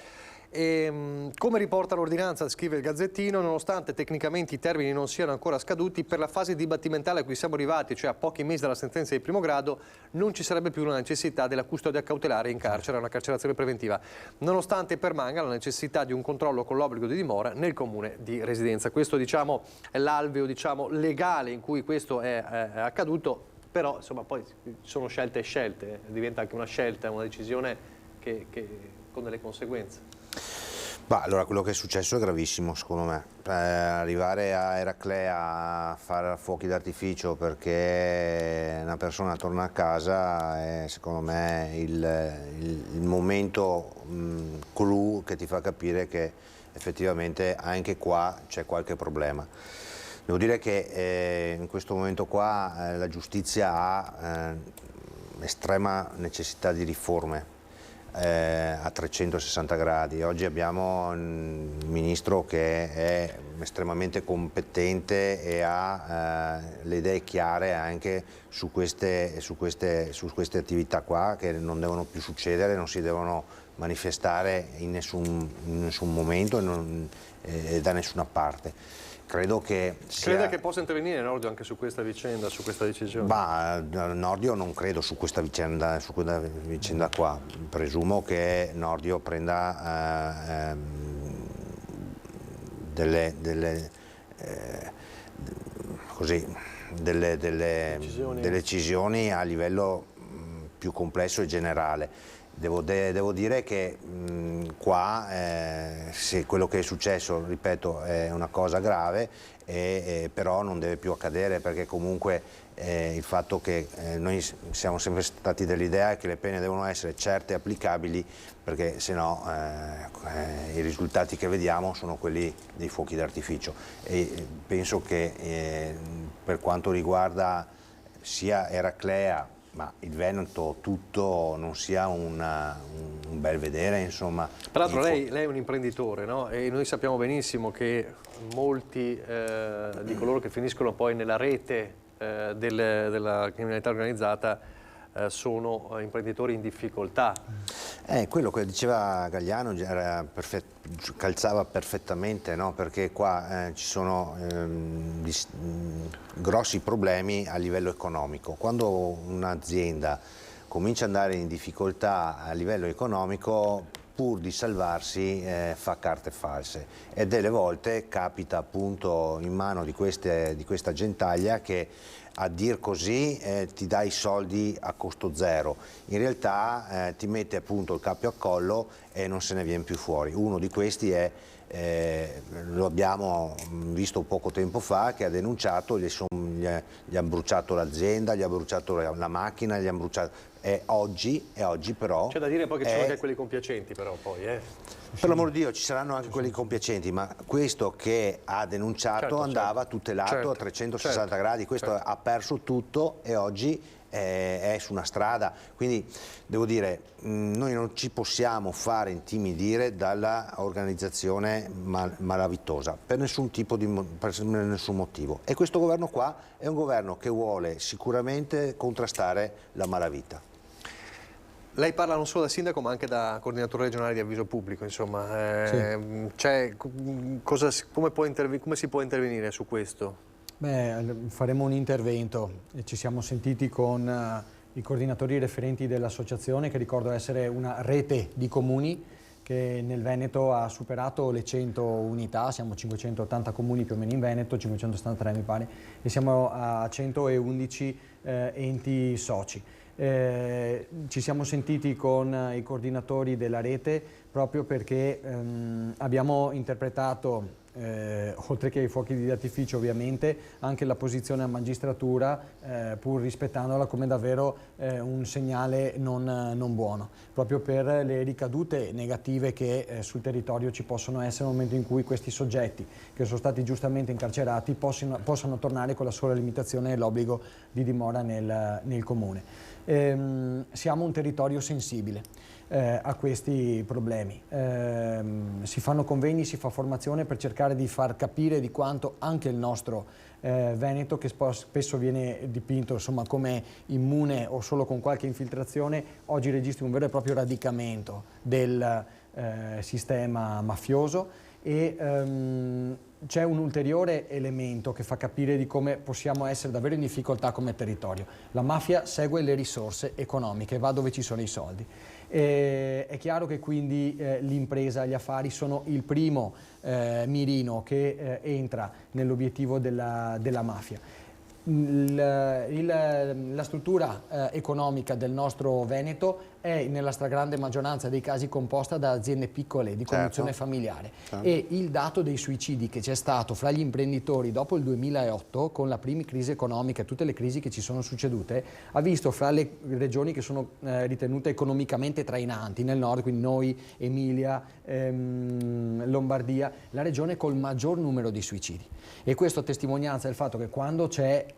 E, come riporta l'ordinanza, scrive il Gazzettino, nonostante tecnicamente i termini non siano ancora scaduti, per la fase dibattimentale a cui siamo arrivati, cioè a pochi mesi dalla sentenza di primo grado, non ci sarebbe più la necessità della custodia cautelare in carcere, una carcerazione preventiva, nonostante permanga la necessità di un controllo con l'obbligo di dimora nel comune di residenza. Questo, diciamo, è l'alveo, diciamo, legale in cui questo è accaduto, però insomma poi sono scelte e scelte, diventa anche una scelta, una decisione che con delle conseguenze. Allora, quello che è successo è gravissimo secondo me. Arrivare a Eraclea a fare fuochi d'artificio perché una persona torna a casa è secondo me il momento clou che ti fa capire che effettivamente anche qua c'è qualche problema. Devo dire che in questo momento qua la giustizia ha estrema necessità di riforme. A 360 gradi. Oggi abbiamo un ministro che è estremamente competente e ha le idee chiare anche su queste attività qua, che non devono più succedere, non si devono manifestare in nessun momento e da nessuna parte. Credo che Crede che possa intervenire Nordio anche su questa vicenda, su questa decisione? Nordio non credo su questa vicenda qua. Presumo che Nordio prenda delle decisioni a livello più complesso e generale. Devo dire che qua se quello che è successo, ripeto, è una cosa grave, però non deve più accadere, perché comunque il fatto che noi siamo sempre stati dell'idea che le pene devono essere certe e applicabili, perché se no i risultati che vediamo sono quelli dei fuochi d'artificio, e penso che per quanto riguarda sia Eraclea ma il Veneto tutto non sia un bel vedere, insomma. Peraltro lei è un imprenditore, no? E noi sappiamo benissimo che molti di coloro che finiscono poi nella rete della criminalità organizzata sono imprenditori in difficoltà. Quello che diceva Gagliano calzava perfettamente, no? Perché qua ci sono grossi problemi a livello economico. Quando un'azienda comincia ad andare in difficoltà a livello economico, pur di salvarsi fa carte false, e delle volte capita appunto in mano di questa gentaglia che a dir così ti dà i soldi a costo zero, in realtà ti mette appunto il cappio a collo e non se ne viene più fuori. Uno di questi lo abbiamo visto poco tempo fa, che ha denunciato, gli hanno bruciato l'azienda, gli ha bruciato la macchina, gli hanno bruciato. E oggi però... C'è da dire poi che ci sono anche quelli compiacenti però poi. Per l'amor di Dio, ci saranno anche quelli compiacenti, ma questo che ha denunciato andava tutelato a 360 gradi, questo ha perso tutto e oggi è su una strada. Quindi devo dire, noi non ci possiamo fare intimidire dalla organizzazione malavitosa per nessun motivo. E questo governo qua è un governo che vuole sicuramente contrastare la malavita. Lei parla non solo da sindaco ma anche da coordinatore regionale di avviso pubblico, insomma. Sì. Come si può intervenire su questo? Faremo un intervento e ci siamo sentiti con i coordinatori referenti dell'associazione, che ricordo essere una rete di comuni che nel Veneto ha superato le 100 unità, siamo 580 comuni più o meno in Veneto, 573 mi pare, e siamo a 111 enti soci. Ci siamo sentiti con i coordinatori della rete proprio perché abbiamo interpretato, oltre che i fuochi di artificio ovviamente, anche la posizione della magistratura, pur rispettandola, come davvero un segnale non buono, proprio per le ricadute negative che sul territorio ci possono essere nel momento in cui questi soggetti, che sono stati giustamente incarcerati, possano tornare con la sola limitazione dell'obbligo di dimora nel comune. Siamo un territorio sensibile a questi problemi. Si fanno convegni, si fa formazione per cercare di far capire di quanto anche il nostro Veneto, che spesso viene dipinto insomma come immune o solo con qualche infiltrazione, oggi registri un vero e proprio radicamento del sistema mafioso. E c'è un ulteriore elemento che fa capire di come possiamo essere davvero in difficoltà come territorio. La mafia segue le risorse economiche, va dove ci sono i soldi. È chiaro che quindi l'impresa, gli affari sono il primo mirino che entra nell'obiettivo della mafia. La struttura economica del nostro Veneto è nella stragrande maggioranza dei casi composta da aziende piccole di conduzione familiare, e il dato dei suicidi che c'è stato fra gli imprenditori dopo il 2008, con la prima crisi economica e tutte le crisi che ci sono succedute, ha visto fra le regioni che sono ritenute economicamente trainanti nel nord, quindi noi, Emilia, Lombardia, la regione col maggior numero di suicidi. E questo a testimonianza del fatto che quando c'è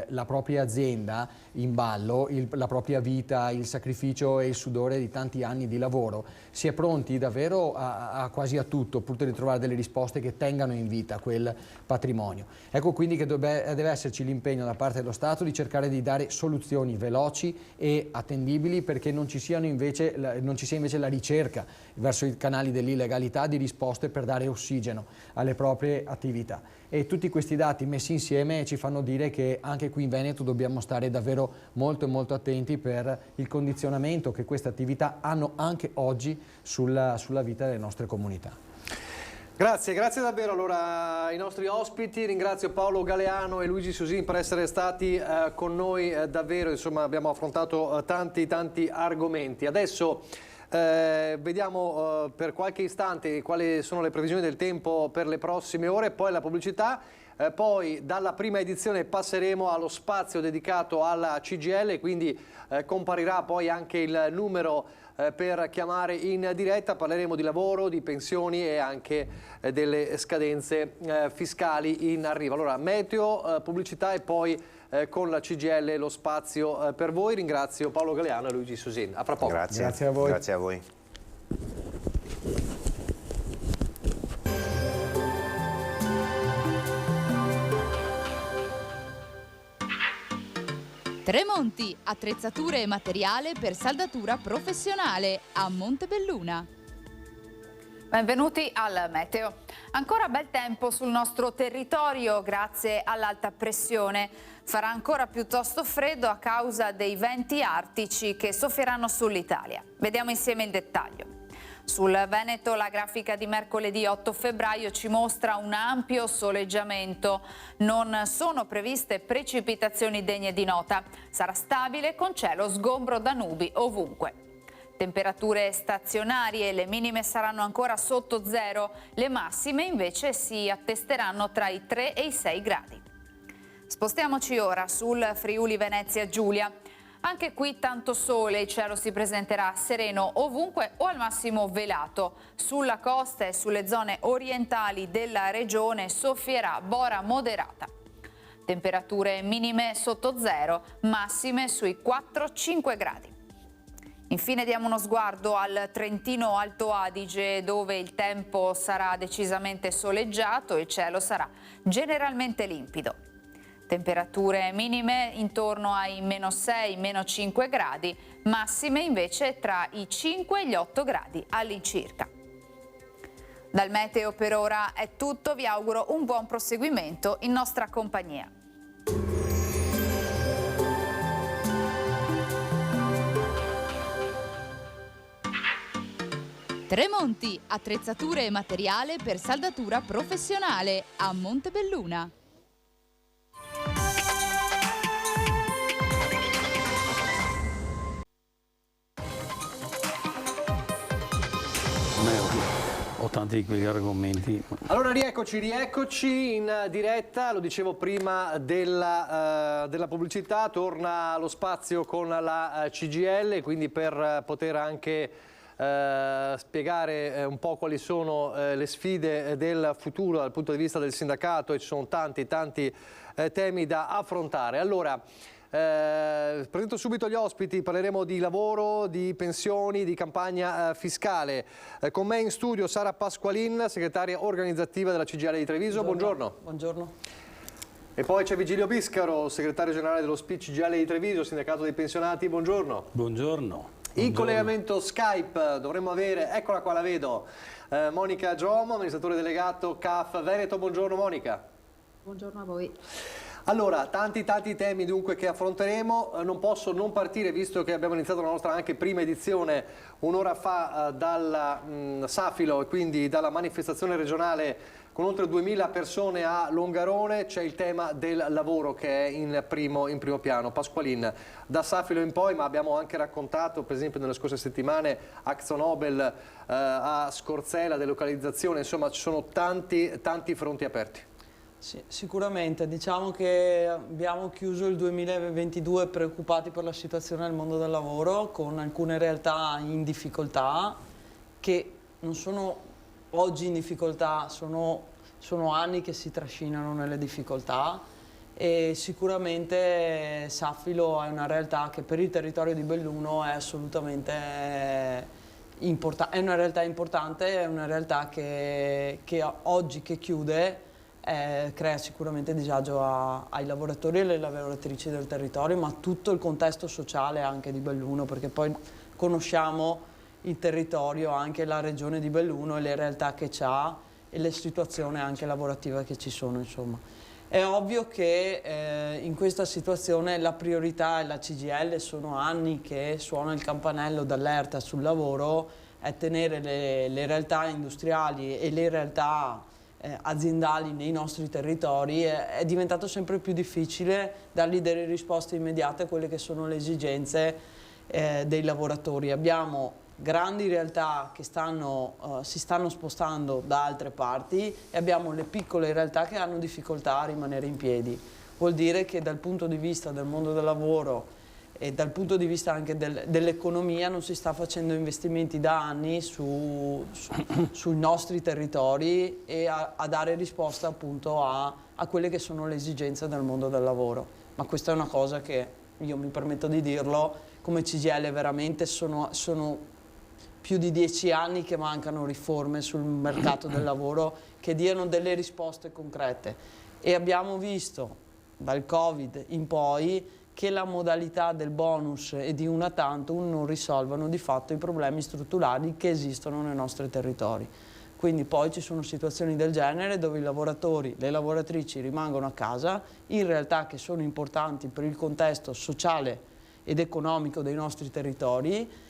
la propria azienda in ballo, la propria vita, il sacrificio e il sudore di tanti anni di lavoro, si è pronti davvero a quasi a tutto pur di trovare delle risposte che tengano in vita quel patrimonio. Ecco quindi che deve esserci l'impegno da parte dello Stato di cercare di dare soluzioni veloci e attendibili, perché non ci sia invece la ricerca verso i canali dell'illegalità di risposte per dare ossigeno alle proprie attività. E tutti questi dati messi insieme ci fanno dire che anche qui in Veneto dobbiamo stare davvero molto attenti per il condizionamento che queste attività hanno anche oggi sulla vita delle nostre comunità. Grazie davvero allora ai nostri ospiti, ringrazio Paolo Galeano e Luigi Susin per essere stati con noi, davvero insomma abbiamo affrontato tanti argomenti. Adesso vediamo per qualche istante quali sono le previsioni del tempo per le prossime ore, poi la pubblicità, poi dalla prima edizione passeremo allo spazio dedicato alla CGIL, quindi comparirà poi anche il numero per chiamare in diretta, parleremo di lavoro, di pensioni e anche delle scadenze fiscali in arrivo. Allora meteo, pubblicità e poi con la CGIL lo spazio per voi. Ringrazio Paolo Galeano e Luigi Susin. A fra poco. Grazie a voi. Grazie a voi. Tremonti, attrezzature e materiale per saldatura professionale a Montebelluna. Benvenuti al meteo. Ancora bel tempo sul nostro territorio grazie all'alta pressione. Farà ancora piuttosto freddo a causa dei venti artici che soffieranno sull'Italia. Vediamo insieme il dettaglio. Sul Veneto la grafica di mercoledì 8 febbraio ci mostra un ampio soleggiamento. Non sono previste precipitazioni degne di nota. Sarà stabile con cielo sgombro da nubi ovunque. Temperature stazionarie, le minime saranno ancora sotto zero, le massime invece si attesteranno tra i 3 e i 6 gradi. Spostiamoci ora sul Friuli Venezia Giulia. Anche qui tanto sole, il cielo si presenterà sereno ovunque o al massimo velato. Sulla costa e sulle zone orientali della regione soffierà bora moderata. Temperature minime sotto zero, massime sui 4-5 gradi. Infine diamo uno sguardo al Trentino Alto Adige, dove il tempo sarà decisamente soleggiato e il cielo sarà generalmente limpido. Temperature minime intorno ai -6, -5 gradi, massime invece tra i 5 e gli 8 gradi all'incirca. Dal meteo per ora è tutto, vi auguro un buon proseguimento in nostra compagnia. Tremonti, attrezzature e materiale per saldatura professionale a Montebelluna. Ho tanti di quegli argomenti. Allora rieccoci in diretta, lo dicevo prima della pubblicità, torna lo spazio con la CGIL, quindi per poter anche spiegare un po' quali sono le sfide del futuro dal punto di vista del sindacato, e ci sono tanti temi da affrontare. Allora, presento subito gli ospiti, parleremo di lavoro, di pensioni, di campagna fiscale. Con me in studio Sara Pasqualin, segretaria organizzativa della CGIL di Treviso. Buongiorno. Buongiorno. E poi c'è Vigilio Biscaro, segretario generale dello SPI CGIL di Treviso, sindacato dei pensionati. Buongiorno. Buongiorno. In collegamento Skype dovremmo avere, eccola qua, la vedo, Monica Giomo, amministratore delegato CAF Veneto. Buongiorno Monica. Buongiorno a voi. Allora, tanti temi dunque che affronteremo. Non posso non partire, visto che abbiamo iniziato la nostra anche prima edizione un'ora fa dalla Safilo, e quindi dalla manifestazione regionale con oltre 2000 persone a Longarone. C'è il tema del lavoro che è in primo piano. Pasqualin, da Safilo in poi, ma abbiamo anche raccontato, per esempio nelle scorse settimane, AkzoNobel a Scorzela, delocalizzazione, insomma ci sono tanti fronti aperti. Sì, sicuramente, diciamo che abbiamo chiuso il 2022 preoccupati per la situazione del mondo del lavoro, con alcune realtà in difficoltà che non sono oggi in difficoltà, sono anni che si trascinano nelle difficoltà, e sicuramente Safilo è una realtà che per il territorio di Belluno è assolutamente importante, è una realtà importante, è una realtà che oggi che chiude crea sicuramente disagio ai lavoratori e alle lavoratrici del territorio, ma tutto il contesto sociale anche di Belluno, perché poi conosciamo il territorio, anche la regione di Belluno e le realtà che c'ha e le situazioni anche lavorative che ci sono, insomma. È ovvio che in questa situazione la priorità, e la CGIL sono anni che suona il campanello d'allerta sul lavoro, è tenere le realtà industriali e le realtà aziendali nei nostri territori. È diventato sempre più difficile dargli delle risposte immediate a quelle che sono le esigenze dei lavoratori. Abbiamo grandi realtà che si stanno spostando da altre parti e abbiamo le piccole realtà che hanno difficoltà a rimanere in piedi. Vuol dire che dal punto di vista del mondo del lavoro e dal punto di vista anche dell'economia non si sta facendo investimenti da anni sui nostri territori e a dare risposta appunto a quelle che sono le esigenze del mondo del lavoro. Ma questa è una cosa che io mi permetto di dirlo, come CGIL veramente sono più di 10 anni che mancano riforme sul mercato del lavoro che diano delle risposte concrete, e abbiamo visto dal Covid in poi che la modalità del bonus e di una tantum non risolvono di fatto i problemi strutturali che esistono nei nostri territori. Quindi poi ci sono situazioni del genere dove i lavoratori, le lavoratrici rimangono a casa, in realtà che sono importanti per il contesto sociale ed economico dei nostri territori,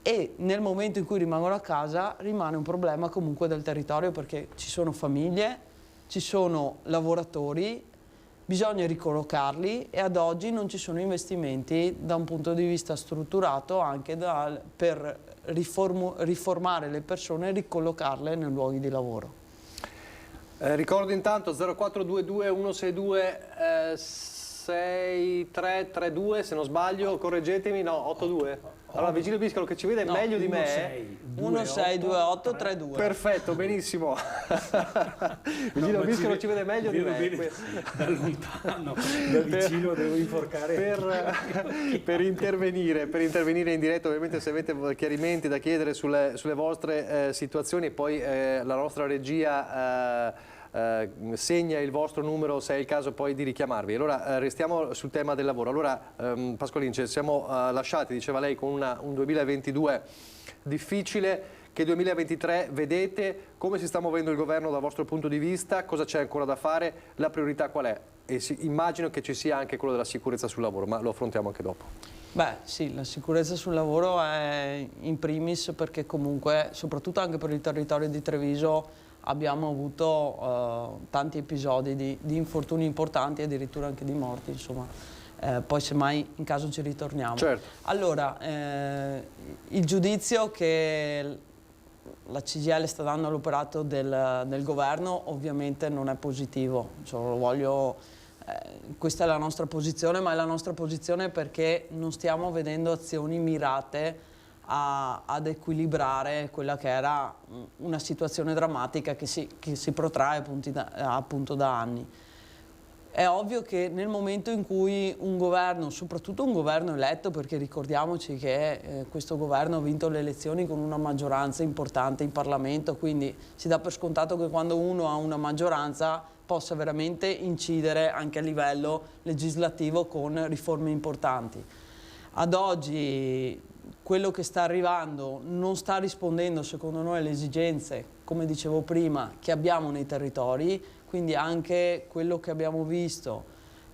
e nel momento in cui rimangono a casa rimane un problema comunque del territorio, perché ci sono famiglie, ci sono lavoratori, bisogna ricollocarli, e ad oggi non ci sono investimenti da un punto di vista strutturato anche per riformare le persone e ricollocarle nei luoghi di lavoro. Ricordo intanto 0422 162 6332, se non sbaglio, correggetemi, no, 82. Allora Vigilio Biscalo che ci vede meglio di me. 162832. Perfetto, benissimo. Vigilio Biscalo ci vede meglio di me. Da lontano, da vicino devo inforcare. Per intervenire in diretta, ovviamente se avete chiarimenti da chiedere sulle vostre situazioni, poi la nostra regia segna il vostro numero se è il caso poi di richiamarvi. Allora restiamo sul tema del lavoro. Allora Pasqualin, ci siamo lasciati, diceva lei, con un 2022 difficile. Che 2023 vedete? Come si sta muovendo il governo dal vostro punto di vista? Cosa c'è ancora da fare? La priorità qual è? E immagino che ci sia anche quello della sicurezza sul lavoro, ma lo affrontiamo anche dopo. Beh sì, la sicurezza sul lavoro è in primis, perché comunque, soprattutto anche per il territorio di Treviso, abbiamo avuto tanti episodi di infortuni importanti, addirittura anche di morti, insomma. Poi semmai in caso ci ritorniamo. Certo. Allora, il giudizio che la CGIL sta dando all'operato del governo ovviamente non è positivo. Questa è la nostra posizione, ma è la nostra posizione perché non stiamo vedendo azioni mirate ad equilibrare quella che era una situazione drammatica che si protrae appunto da anni. È ovvio che nel momento in cui un governo, soprattutto un governo eletto, perché ricordiamoci che questo governo ha vinto le elezioni con una maggioranza importante in Parlamento, quindi si dà per scontato che quando uno ha una maggioranza possa veramente incidere anche a livello legislativo con riforme importanti. Ad oggi quello che sta arrivando non sta rispondendo secondo noi alle esigenze, come dicevo prima, che abbiamo nei territori, quindi anche quello che abbiamo visto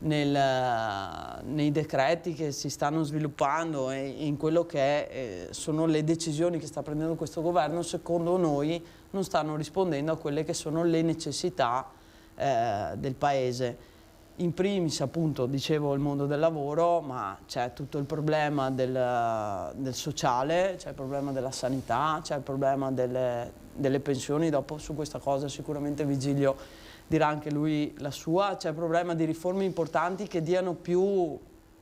nei decreti che si stanno sviluppando e in quello che sono le decisioni che sta prendendo questo governo, secondo noi non stanno rispondendo a quelle che sono le necessità del Paese. In primis, appunto, dicevo il mondo del lavoro, ma c'è tutto il problema del sociale, c'è il problema della sanità, c'è il problema delle pensioni. Dopo su questa cosa sicuramente Vigilio dirà anche lui la sua. C'è il problema di riforme importanti che diano più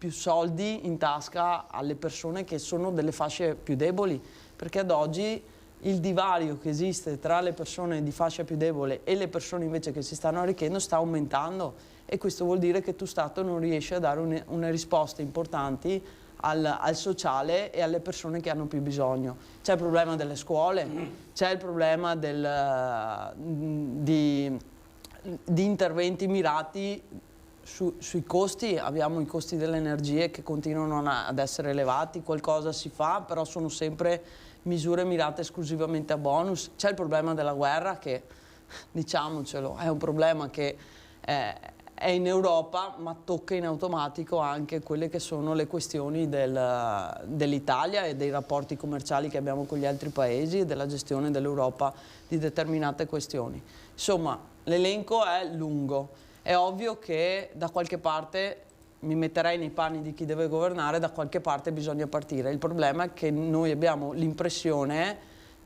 soldi in tasca alle persone che sono delle fasce più deboli, perché ad oggi il divario che esiste tra le persone di fascia più debole e le persone invece che si stanno arricchendo sta aumentando, e questo vuol dire che tu Stato non riesci a dare una risposte importanti al sociale e alle persone che hanno più bisogno. C'è il problema delle scuole, c'è il problema di interventi mirati sui costi. Abbiamo i costi delle energie che continuano ad essere elevati, qualcosa si fa, però sono sempre misure mirate esclusivamente a bonus. C'è il problema della guerra che, diciamocelo, è un problema che è in Europa, ma tocca in automatico anche quelle che sono le questioni dell'Italia e dei rapporti commerciali che abbiamo con gli altri paesi e della gestione dell'Europa di determinate questioni. Insomma, l'elenco è lungo. È ovvio che da qualche parte, mi metterei nei panni di chi deve governare, da qualche parte bisogna partire. Il problema è che noi abbiamo l'impressione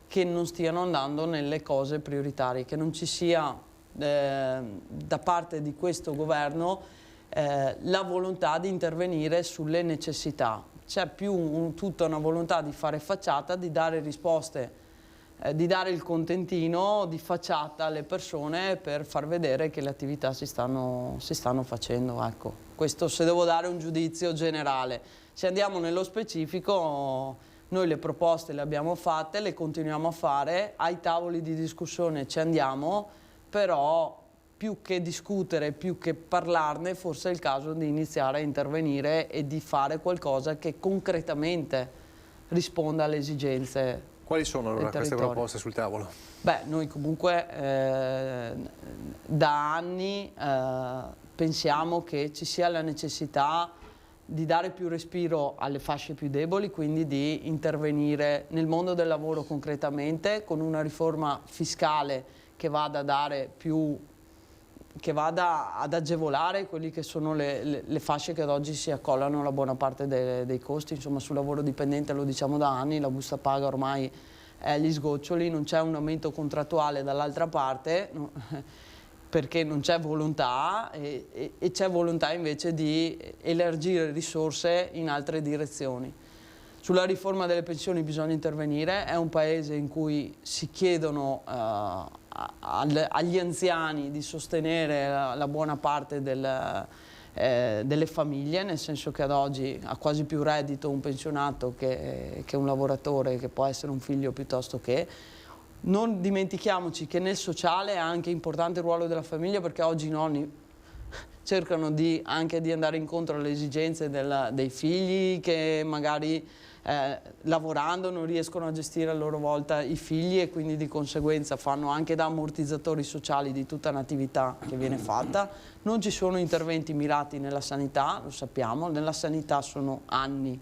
che non stiano andando nelle cose prioritarie, che non ci sia da parte di questo governo la volontà di intervenire sulle necessità. C'è più tutta una volontà di fare facciata, di dare risposte, di dare il contentino di facciata alle persone per far vedere che le attività si stanno facendo. Ecco, questo se devo dare un giudizio generale. Se andiamo nello specifico, noi le proposte le abbiamo fatte, le continuiamo a fare, ai tavoli di discussione ci andiamo, però più che discutere, più che parlarne, forse è il caso di iniziare a intervenire e di fare qualcosa che concretamente risponda alle esigenze. Quali sono allora queste proposte sul tavolo? Beh, noi comunque da anni pensiamo che ci sia la necessità di dare più respiro alle fasce più deboli, quindi di intervenire nel mondo del lavoro concretamente con una riforma fiscale che vada a dare che vada ad agevolare quelli che sono le fasce che ad oggi si accollano la buona parte dei costi. Insomma, sul lavoro dipendente lo diciamo da anni, la busta paga ormai è agli sgoccioli, non c'è un aumento contrattuale dall'altra parte, no, perché non c'è volontà e c'è volontà invece di elargire risorse in altre direzioni. Sulla riforma delle pensioni bisogna intervenire, è un paese in cui si chiedono agli anziani di sostenere la buona parte delle famiglie, nel senso che ad oggi ha quasi più reddito un pensionato che un lavoratore, che può essere un figlio piuttosto che. Non dimentichiamoci che nel sociale è anche importante il ruolo della famiglia, perché oggi i nonni cercano anche di andare incontro alle esigenze dei figli che magari lavorando non riescono a gestire a loro volta i figli, e quindi di conseguenza fanno anche da ammortizzatori sociali di tutta un'attività che viene fatta. Non ci sono interventi mirati nella sanità, lo sappiamo, nella sanità sono anni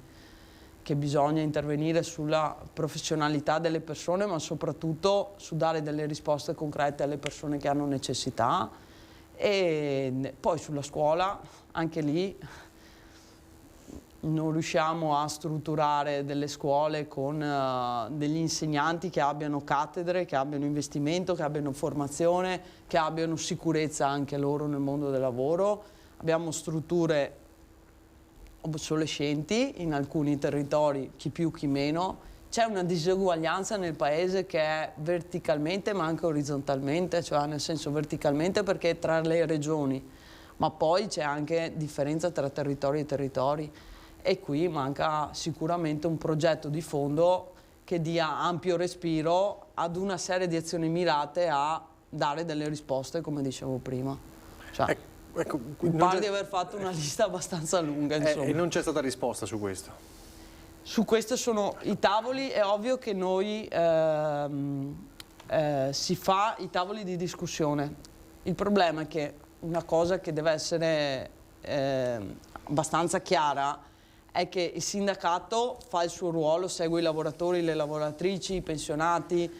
che bisogna intervenire sulla professionalità delle persone, ma soprattutto su dare delle risposte concrete alle persone che hanno necessità. E poi sulla scuola, anche lì non riusciamo a strutturare delle scuole con degli insegnanti che abbiano cattedre, che abbiano investimento, che abbiano formazione, che abbiano sicurezza anche loro nel mondo del lavoro. Abbiamo strutture obsolescenti in alcuni territori, chi più chi meno. C'è una diseguaglianza nel paese che è verticalmente ma anche orizzontalmente, cioè nel senso verticalmente perché tra le regioni, ma poi c'è anche differenza tra territori e territori, e qui manca sicuramente un progetto di fondo che dia ampio respiro ad una serie di azioni mirate a dare delle risposte, come dicevo prima. Cioè, mi pare di aver fatto una lista abbastanza lunga, insomma. E non c'è stata risposta su questo? Su questo sono i tavoli. È ovvio che noi si fa i tavoli di discussione. Il problema è che una cosa che deve essere abbastanza chiara è che il sindacato fa il suo ruolo, segue i lavoratori, le lavoratrici, i pensionati,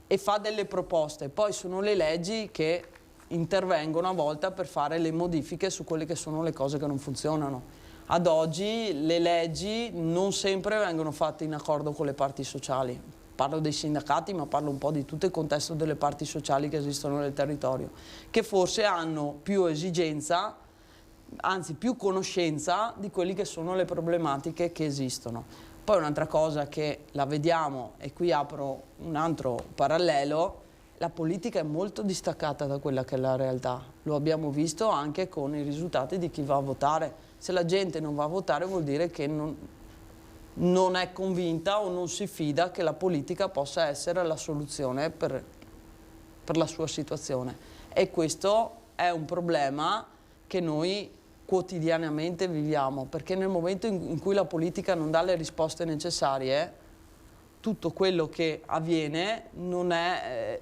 e fa delle proposte, poi sono le leggi che intervengono a volta per fare le modifiche su quelle che sono le cose che non funzionano. Ad oggi le leggi non sempre vengono fatte in accordo con le parti sociali. Parlo dei sindacati, ma parlo un po' di tutto il contesto delle parti sociali che esistono nel territorio, che forse hanno più esigenza, anzi più conoscenza di quelle che sono le problematiche che esistono. Poi un'altra cosa che la vediamo, e qui apro un altro parallelo, la politica è molto distaccata da quella che è la realtà. Lo abbiamo visto anche con i risultati di chi va a votare. Se la gente non va a votare vuol dire che non è convinta o non si fida che la politica possa essere la soluzione per la sua situazione. E questo è un problema che noi quotidianamente viviamo, perché nel momento in cui la politica non dà le risposte necessarie, tutto quello che avviene non è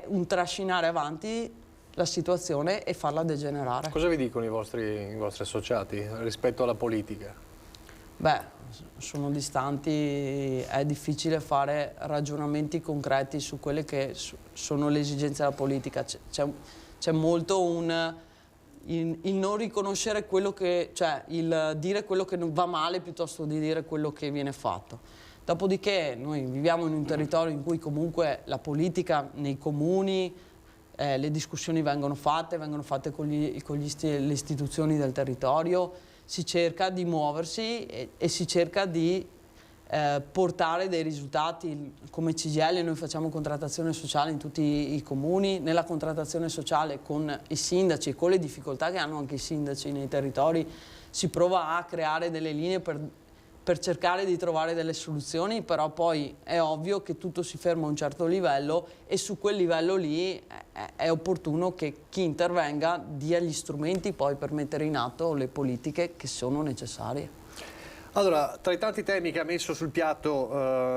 un trascinare avanti la situazione e farla degenerare. Cosa vi dicono i vostri associati rispetto alla politica? Beh, sono distanti, è difficile fare ragionamenti concreti su quelle che sono le esigenze della politica. C'è molto il non riconoscere quello che, cioè il dire quello che non va male piuttosto di dire quello che viene fatto. Dopodiché noi viviamo in un territorio in cui comunque la politica nei comuni, le discussioni vengono fatte con le istituzioni del territorio, si cerca di muoversi e si cerca di portare dei risultati. Come CGIL noi facciamo contrattazione sociale in tutti i comuni, nella contrattazione sociale con i sindaci, con le difficoltà che hanno anche i sindaci nei territori, si prova a creare delle linee per cercare di trovare delle soluzioni, però poi è ovvio che tutto si ferma a un certo livello e su quel livello lì è opportuno che chi intervenga dia gli strumenti poi per mettere in atto le politiche che sono necessarie. Allora, tra i tanti temi che ha messo sul piatto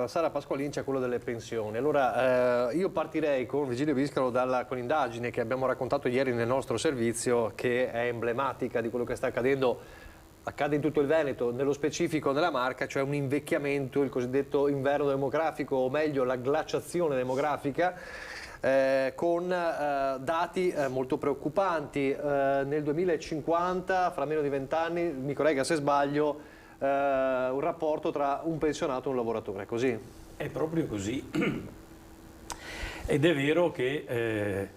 Sara Pasqualin c'è quello delle pensioni. Allora, io partirei con Virgilio Biscalo con l'indagine che abbiamo raccontato ieri nel nostro servizio, che è emblematica di quello che sta accadendo. Accade in tutto il Veneto, nello specifico nella Marca, cioè un invecchiamento, il cosiddetto inverno demografico, o meglio la glaciazione demografica, con dati molto preoccupanti. Nel 2050, fra meno di 20 anni, mi corregga se sbaglio, un rapporto tra un pensionato e un lavoratore, è così? È proprio così. Ed è vero che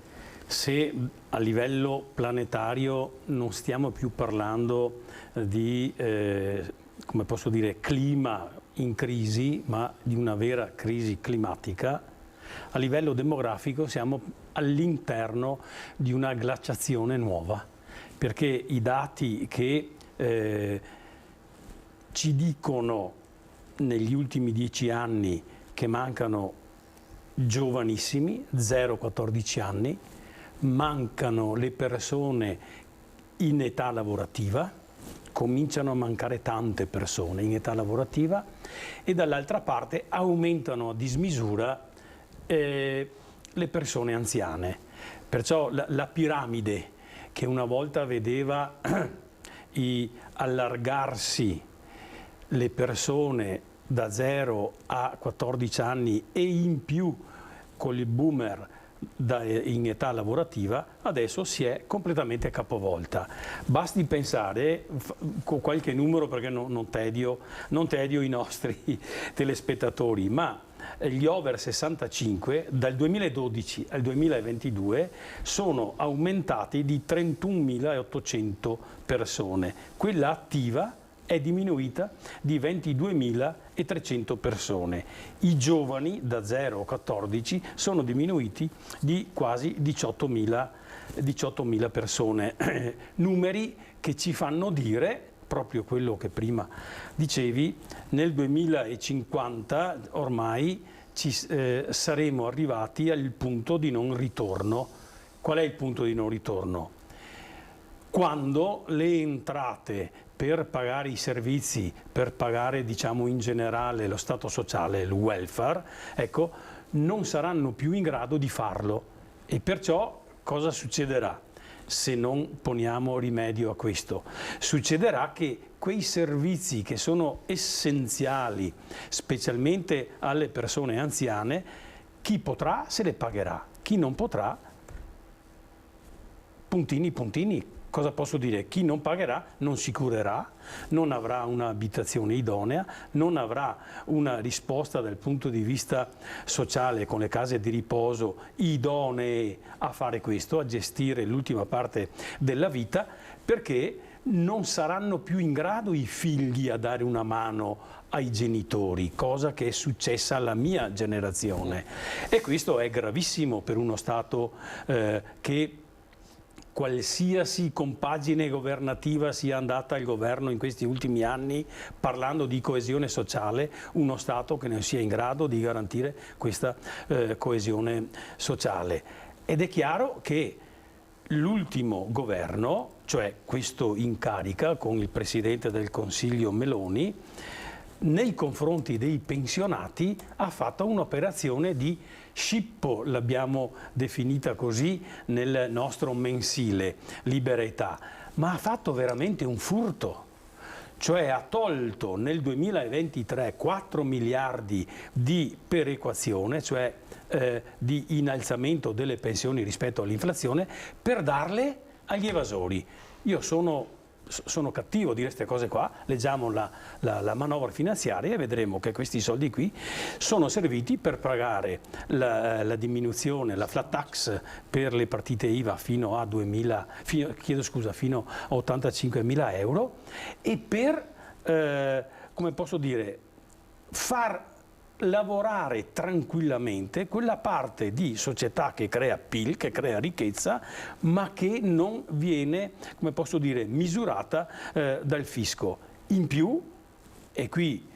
se a livello planetario non stiamo più parlando di, come posso dire, clima in crisi, ma di una vera crisi climatica, a livello demografico siamo all'interno di una glaciazione nuova, perché i dati che ci dicono negli ultimi 10 anni che mancano giovanissimi, 0-14 anni, mancano le persone in età lavorativa, cominciano a mancare tante persone in età lavorativa e dall'altra parte aumentano a dismisura le persone anziane. Perciò la piramide che una volta vedeva allargarsi le persone da 0 a 14 anni e in più con il boomer in età lavorativa, adesso si è completamente capovolta. Basti pensare, con qualche numero perché non tedio i nostri telespettatori, ma gli over 65 dal 2012 al 2022 sono aumentati di 31.800 persone. Quella attiva è diminuita di 22.300 persone. I giovani da 0 a 14 sono diminuiti di quasi 18.000 persone. Numeri che ci fanno dire proprio quello che prima dicevi, nel 2050 ormai saremo arrivati al punto di non ritorno. Qual è il punto di non ritorno? Quando le entrate per pagare i servizi, per pagare diciamo in generale lo stato sociale, il welfare, ecco, non saranno più in grado di farlo. E perciò cosa succederà se non poniamo rimedio a questo? Succederà che quei servizi che sono essenziali, specialmente alle persone anziane, chi potrà se le pagherà, chi non potrà, puntini puntini. Cosa posso dire? Chi non pagherà non si curerà, non avrà un'abitazione idonea, non avrà una risposta dal punto di vista sociale con le case di riposo idonee a fare questo, a gestire l'ultima parte della vita, perché non saranno più in grado i figli a dare una mano ai genitori, cosa che è successa alla mia generazione. E questo è gravissimo per uno Stato che qualsiasi compagine governativa sia andata al governo in questi ultimi anni parlando di coesione sociale, uno Stato che non sia in grado di garantire questa coesione sociale. Ed è chiaro che l'ultimo governo, cioè questo in carica con il Presidente del Consiglio Meloni, nei confronti dei pensionati ha fatto un'operazione di scippo, l'abbiamo definita così nel nostro mensile Libera Età, ma ha fatto veramente un furto. Cioè ha tolto nel 2023 4 miliardi di perequazione, cioè di innalzamento delle pensioni rispetto all'inflazione, per darle agli evasori. Io sono cattivo a dire queste cose qua, leggiamo la manovra finanziaria e vedremo che questi soldi qui sono serviti per pagare la diminuzione, la flat tax per le partite IVA fino a 85.000 euro e per, come posso dire, far lavorare tranquillamente quella parte di società che crea PIL, che crea ricchezza, ma che non viene, come posso dire, misurata dal fisco. In più, e qui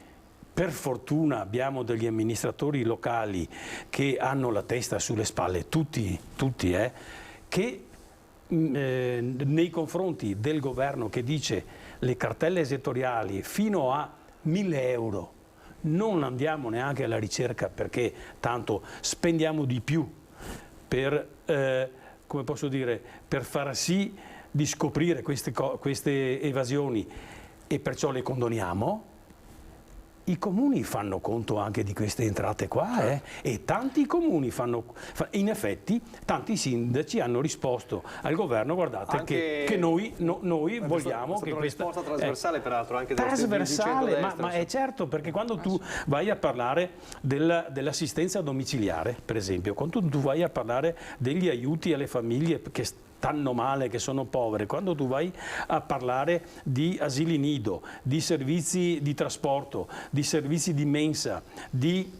per fortuna abbiamo degli amministratori locali che hanno la testa sulle spalle, tutti che nei confronti del governo che dice le cartelle esattoriali fino a 1.000 euro non andiamo neanche alla ricerca perché tanto spendiamo di più per, come posso dire, per far sì di scoprire queste evasioni e perciò le condoniamo. I comuni fanno conto anche di queste entrate qua e tanti comuni in effetti tanti sindaci hanno risposto al governo, guardate anche che noi vogliamo che questa risposta trasversale peraltro anche trasversale, ma è certo, perché quando tu vai a parlare dell'assistenza domiciliare, per esempio, quando tu vai a parlare degli aiuti alle famiglie che stanno male, che sono povere, quando tu vai a parlare di asili nido, di servizi di trasporto, di servizi di mensa, di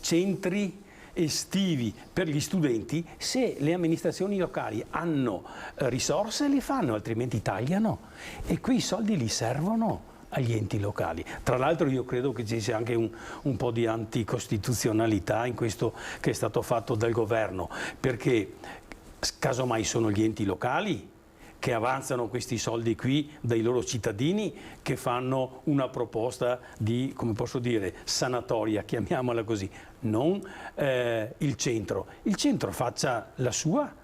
centri estivi per gli studenti, se le amministrazioni locali hanno risorse le fanno, altrimenti tagliano. E qui i soldi li servono agli enti locali. Tra l'altro io credo che ci sia anche un po' di anticostituzionalità in questo che è stato fatto dal governo, perché casomai sono gli enti locali che avanzano questi soldi qui dai loro cittadini che fanno una proposta di, come posso dire, sanatoria, chiamiamola così, non il centro. Il centro faccia la sua,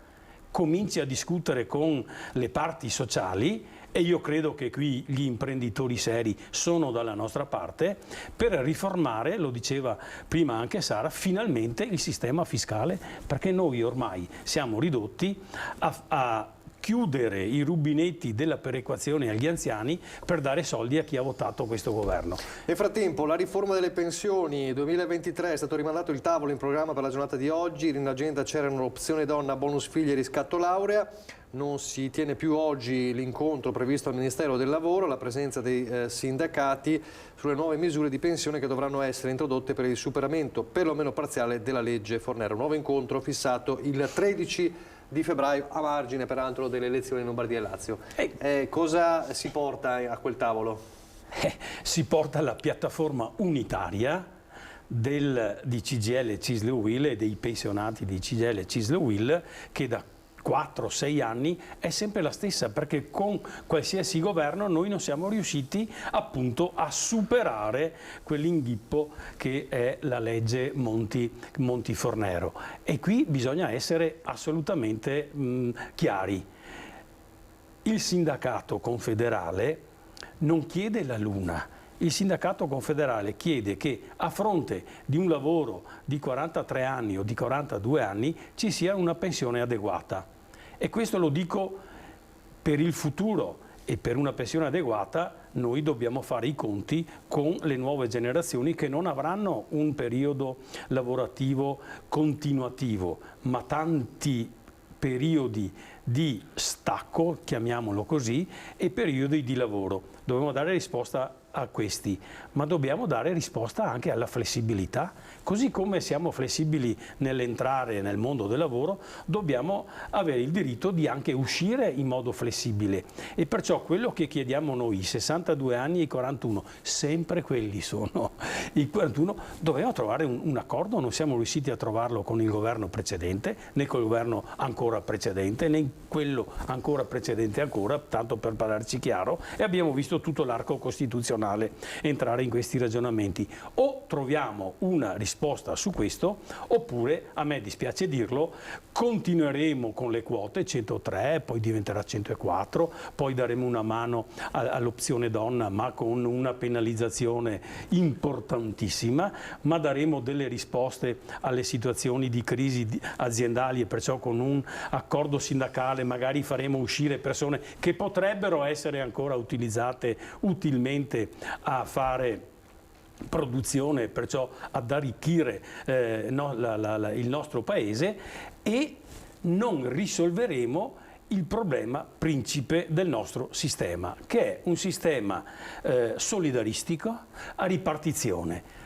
cominci a discutere con le parti sociali e io credo che qui gli imprenditori seri sono dalla nostra parte per riformare, lo diceva prima anche Sara, finalmente il sistema fiscale, perché noi ormai siamo ridotti a chiudere i rubinetti della perequazione agli anziani per dare soldi a chi ha votato questo governo. Nel frattempo la riforma delle pensioni 2023 è stato rimandato il tavolo in programma per la giornata di oggi, in agenda c'erano opzione donna, bonus figli e riscatto laurea. Non si tiene più oggi l'incontro previsto al Ministero del Lavoro, la presenza dei sindacati sulle nuove misure di pensione che dovranno essere introdotte per il superamento perlomeno parziale della legge Fornero. Un nuovo incontro fissato il 13 di febbraio, a margine peraltro delle elezioni in Lombardia e Lazio. Cosa si porta a quel tavolo? Si porta la piattaforma unitaria di CGIL e CISL UIL e dei pensionati di CGIL e CISL UIL, che da 4-6 anni è sempre la stessa, perché con qualsiasi governo noi non siamo riusciti appunto a superare quell'inghippo che è la legge Monti-Fornero, e qui bisogna essere assolutamente chiari. Il sindacato confederale non chiede la luna, il sindacato confederale chiede che a fronte di un lavoro di 43 anni o di 42 anni ci sia una pensione adeguata. E questo lo dico per il futuro, e per una pensione adeguata noi dobbiamo fare i conti con le nuove generazioni che non avranno un periodo lavorativo continuativo, ma tanti periodi di stacco, chiamiamolo così, e periodi di lavoro. Dobbiamo dare risposta a questi, ma dobbiamo dare risposta anche alla flessibilità. Così come siamo flessibili nell'entrare nel mondo del lavoro, dobbiamo avere il diritto di anche uscire in modo flessibile. E perciò quello che chiediamo noi, i 62 anni e i 41, sempre quelli sono i 41, dobbiamo trovare un accordo. Non siamo riusciti a trovarlo con il governo precedente, né con il governo ancora precedente, né quello ancora precedente ancora, tanto per parlarci chiaro, e abbiamo visto tutto l'arco costituzionale entrare in questi ragionamenti. O troviamo una risposta su questo, oppure, a me dispiace dirlo, continueremo con le quote 103, poi diventerà 104, poi daremo una mano all'opzione donna, ma con una penalizzazione importantissima, ma daremo delle risposte alle situazioni di crisi aziendali, e perciò con un accordo sindacale magari faremo uscire persone che potrebbero essere ancora utilizzate utilmente a fare produzione, perciò ad arricchire il nostro paese, e non risolveremo il problema principe del nostro sistema, che è un sistema solidaristico a ripartizione.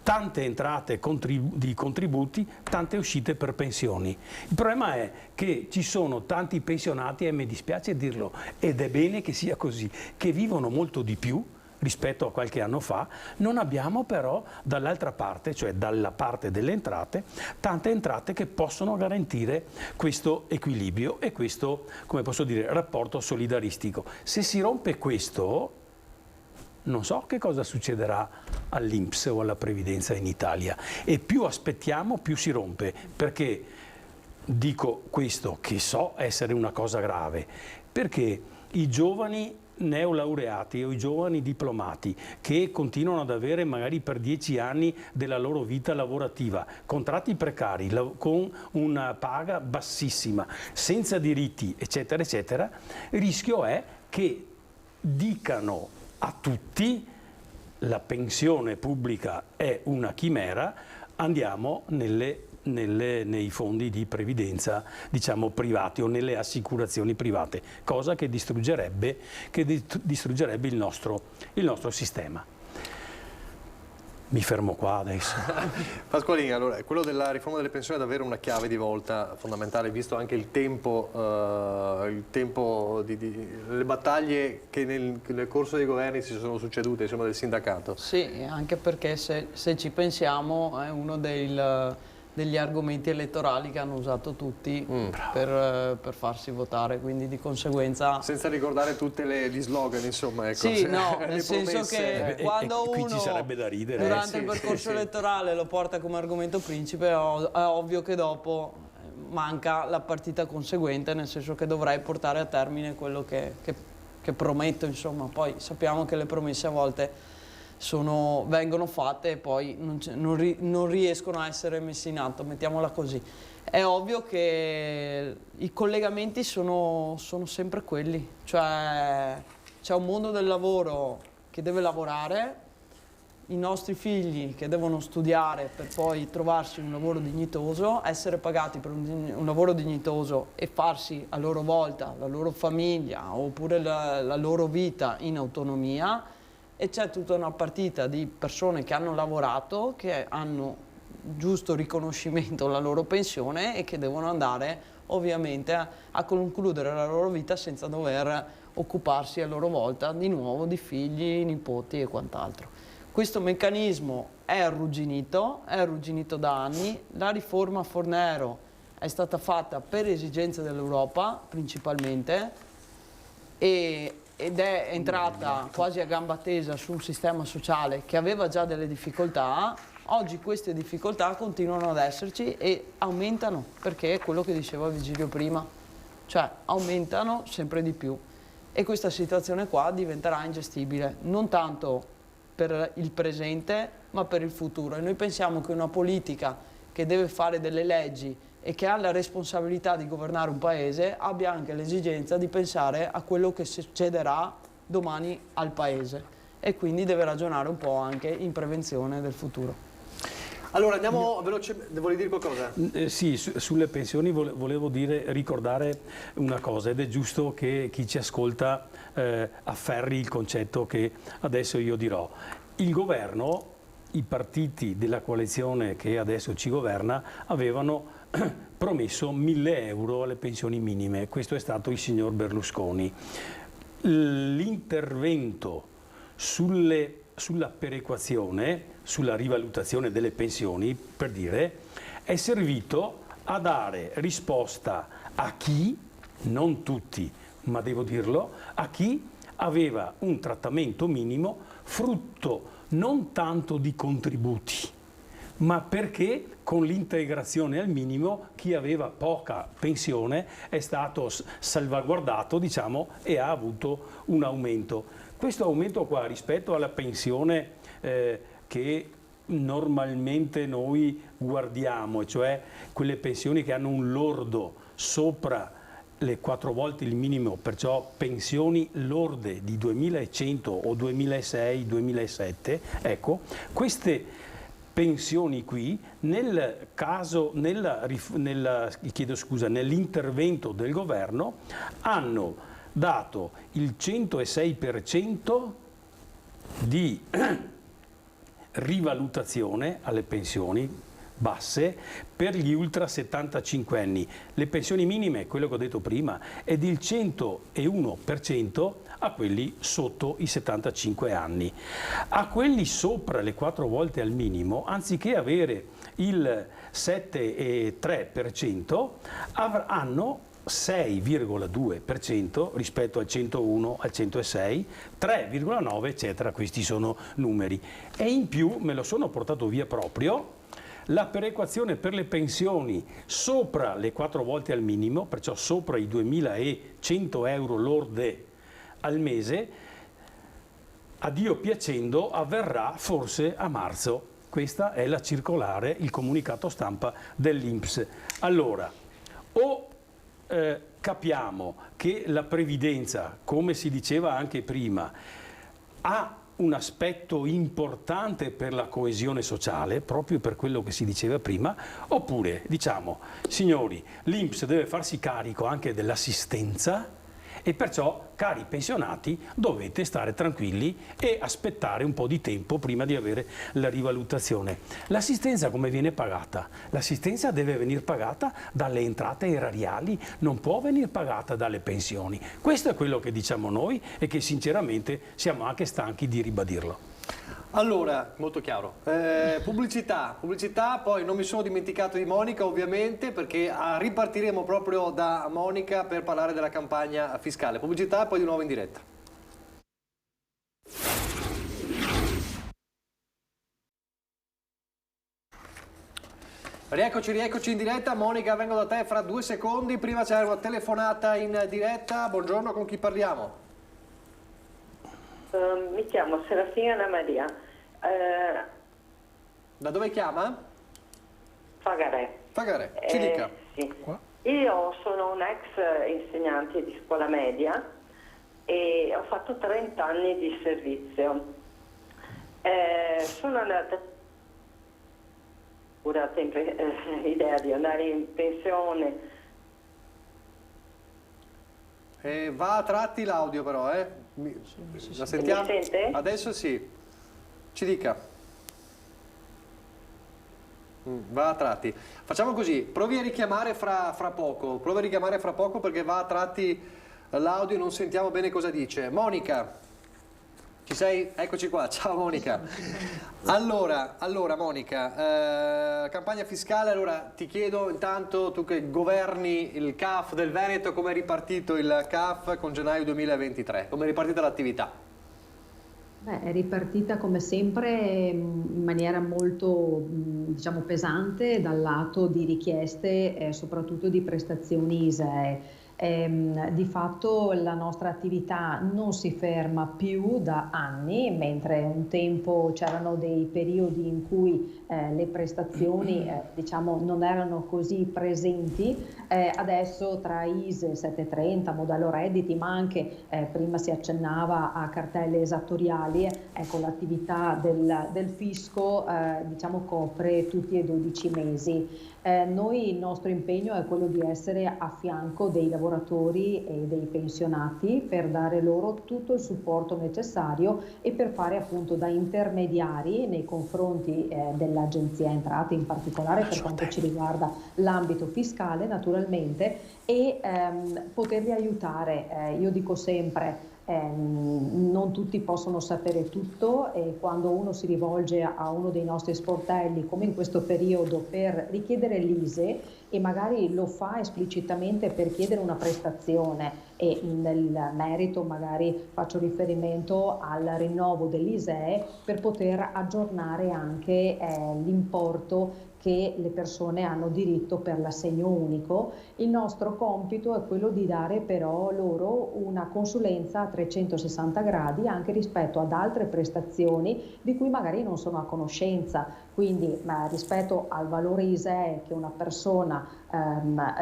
Tante entrate di contributi, tante uscite per pensioni. Il problema è che ci sono tanti pensionati, e mi dispiace dirlo, ed è bene che sia così, che vivono molto di più rispetto a qualche anno fa. Non abbiamo però dall'altra parte, cioè dalla parte delle entrate, tante entrate che possono garantire questo equilibrio e questo, come posso dire, rapporto solidaristico. Se si rompe questo, non so che cosa succederà all'INPS o alla previdenza in Italia, e più aspettiamo più si rompe, perché dico questo, che so essere una cosa grave, perché i giovani neolaureati o i giovani diplomati che continuano ad avere magari per 10 anni della loro vita lavorativa contratti precari con una paga bassissima, senza diritti, eccetera eccetera, il rischio è che dicano a tutti: la pensione pubblica è una chimera, andiamo nei fondi di previdenza, diciamo, privati, o nelle assicurazioni private, cosa che distruggerebbe il nostro sistema. Mi fermo qua adesso. Pasqualini, allora, quello della riforma delle pensioni è davvero una chiave di volta fondamentale, visto anche il tempo le battaglie che nel corso dei governi si sono succedute, insomma, del sindacato. Sì, anche perché se ci pensiamo è uno degli argomenti elettorali che hanno usato tutti per farsi votare, quindi di conseguenza... Senza ricordare tutti gli slogan, insomma. Ecco, sì, no, nel senso che quando qui uno ci sarebbe da ridere, durante il percorso elettorale lo porta come argomento principe, è ovvio che dopo manca la partita conseguente, nel senso che dovrai portare a termine quello che prometto, insomma. Poi sappiamo che le promesse a volte vengono fatte e poi non riescono a essere messe in atto, mettiamola così. È ovvio che i collegamenti sono sempre quelli, cioè c'è un mondo del lavoro che deve lavorare, i nostri figli che devono studiare per poi trovarsi un lavoro dignitoso, essere pagati per un lavoro dignitoso e farsi a loro volta la loro famiglia oppure la loro vita in autonomia. E c'è tutta una partita di persone che hanno lavorato, che hanno giusto riconoscimento alla loro pensione e che devono andare ovviamente a concludere la loro vita senza dover occuparsi a loro volta di nuovo di figli, nipoti e quant'altro. Questo meccanismo è arrugginito da anni. La riforma Fornero è stata fatta per esigenze dell'Europa principalmente ed è entrata quasi a gamba tesa su un sistema sociale che aveva già delle difficoltà. Oggi queste difficoltà continuano ad esserci e aumentano, perché è quello che diceva Vigilio prima, cioè aumentano sempre di più, e questa situazione qua diventerà ingestibile, non tanto per il presente ma per il futuro, e noi pensiamo che una politica che deve fare delle leggi e che ha la responsabilità di governare un paese abbia anche l'esigenza di pensare a quello che succederà domani al paese, e quindi deve ragionare un po' anche in prevenzione del futuro. Allora andiamo velocemente, volevi dire qualcosa? Sì, sulle pensioni volevo ricordare una cosa, ed è giusto che chi ci ascolta afferri il concetto che adesso io dirò. Il governo, i partiti della coalizione che adesso ci governa, avevano promesso 1.000 euro alle pensioni minime. Questo è stato il signor Berlusconi. L'intervento sulla perequazione, sulla rivalutazione delle pensioni, per dire, è servito a dare risposta a chi, non tutti, ma devo dirlo, a chi aveva un trattamento minimo frutto non tanto di contributi, ma perché con l'integrazione al minimo chi aveva poca pensione è stato salvaguardato, diciamo, e ha avuto un aumento. Questo aumento qua rispetto alla pensione che normalmente noi guardiamo, cioè quelle pensioni che hanno un lordo sopra le 4 volte il minimo, perciò pensioni lorde di 2100 o 2006, 2007, ecco, queste pensioni qui, nell'intervento del governo, hanno dato il 106% di rivalutazione alle pensioni basse per gli ultra 75 anni. Le pensioni minime, quello che ho detto prima, è del 101% a quelli sotto i 75 anni. A quelli sopra le 4 volte al minimo, anziché avere il 7,3%, hanno 6,2% rispetto al 101, al 106, 3,9 eccetera, questi sono numeri. E in più me lo sono portato via proprio la perequazione per le pensioni sopra le 4 volte al minimo, perciò sopra i 2.100 euro lorde al mese, a Dio piacendo avverrà forse a marzo. Questa è la circolare, il comunicato stampa dell'INPS. Allora, o capiamo che la previdenza, come si diceva anche prima, ha un aspetto importante per la coesione sociale, proprio per quello che si diceva prima, oppure diciamo, signori, l'INPS deve farsi carico anche dell'assistenza e perciò, cari pensionati, dovete stare tranquilli e aspettare un po' di tempo prima di avere la rivalutazione. L'assistenza come viene pagata? L'assistenza deve venire pagata dalle entrate erariali, non può venire pagata dalle pensioni. Questo è quello che diciamo noi e che sinceramente siamo anche stanchi di ribadirlo. Allora, molto chiaro. Pubblicità, poi non mi sono dimenticato di Monica ovviamente, perché ripartiremo proprio da Monica per parlare della campagna fiscale. Pubblicità e poi di nuovo in diretta. Rieccoci in diretta. Monica, vengo da te fra 2 secondi. Prima c'è una telefonata in diretta. Buongiorno, con chi parliamo? Mi chiamo Serafina Anna Maria. Da dove chiama? Fagarè. Fagarè, ci dica. Sì. Io sono un ex insegnante di scuola media e ho fatto 30 anni di servizio. Sono andata sempre idea di andare in pensione. Va a tratti l'audio però, La sentiamo? Mi sente? Adesso sì. Ci dica. Va a tratti. Facciamo così, provi a richiamare fra poco. Provi a richiamare fra poco perché va a tratti l'audio e non sentiamo bene cosa dice. Monica, ci sei? Eccoci qua. Ciao Monica. Allora Monica, campagna fiscale, allora ti chiedo intanto, tu che governi il CAF del Veneto, come è ripartito il CAF con gennaio 2023? Come è ripartita l'attività? È ripartita come sempre in maniera molto pesante dal lato di richieste, soprattutto di prestazioni ISEE. Di fatto la nostra attività non si ferma più da anni, mentre un tempo c'erano dei periodi in cui le prestazioni diciamo non erano così presenti, adesso tra ISEE 730, modello redditi, ma anche prima si accennava a cartelle esattoriali, ecco, l'attività del fisco diciamo copre tutti e 12 mesi. Noi il nostro impegno è quello di essere a fianco dei lavoratori e dei pensionati per dare loro tutto il supporto necessario e per fare appunto da intermediari nei confronti dell'Agenzia Entrate, in particolare per quanto ci riguarda l'ambito fiscale naturalmente, e poterli aiutare. Io dico sempre, non tutti possono sapere tutto, e quando uno si rivolge a uno dei nostri sportelli come in questo periodo per richiedere l'ISEE e magari lo fa esplicitamente per chiedere una prestazione, e nel merito magari faccio riferimento al rinnovo dell'ISEE per poter aggiornare anche l'importo che le persone hanno diritto per l'assegno unico. Il nostro compito è quello di dare però loro una consulenza a 360 gradi anche rispetto ad altre prestazioni di cui magari non sono a conoscenza, quindi rispetto al valore ISEE che una persona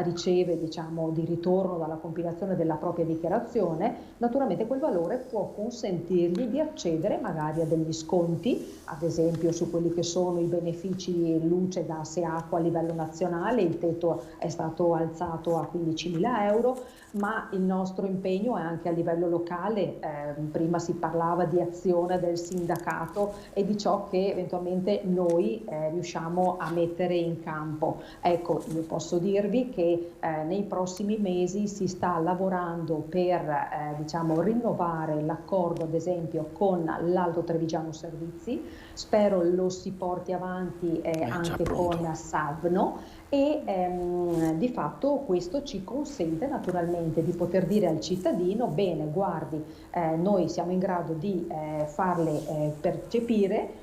riceve diciamo di ritorno dalla compilazione della propria dichiarazione, naturalmente quel valore può consentirgli di accedere magari a degli sconti, ad esempio su quelli che sono i benefici luce, gas e acqua a livello nazionale. Il tetto è stato alzato a 15.000 euro, ma il nostro impegno è anche a livello locale. Prima si parlava di azione del sindacato e di ciò che eventualmente noi riusciamo a mettere in campo. Ecco, io posso dirvi che nei prossimi mesi si sta lavorando per diciamo rinnovare l'accordo ad esempio con l'Alto Trevigiano Servizi, spero lo si porti avanti anche con Savno, e di fatto questo ci consente naturalmente di poter dire al cittadino: bene, guardi, noi siamo in grado di farle percepire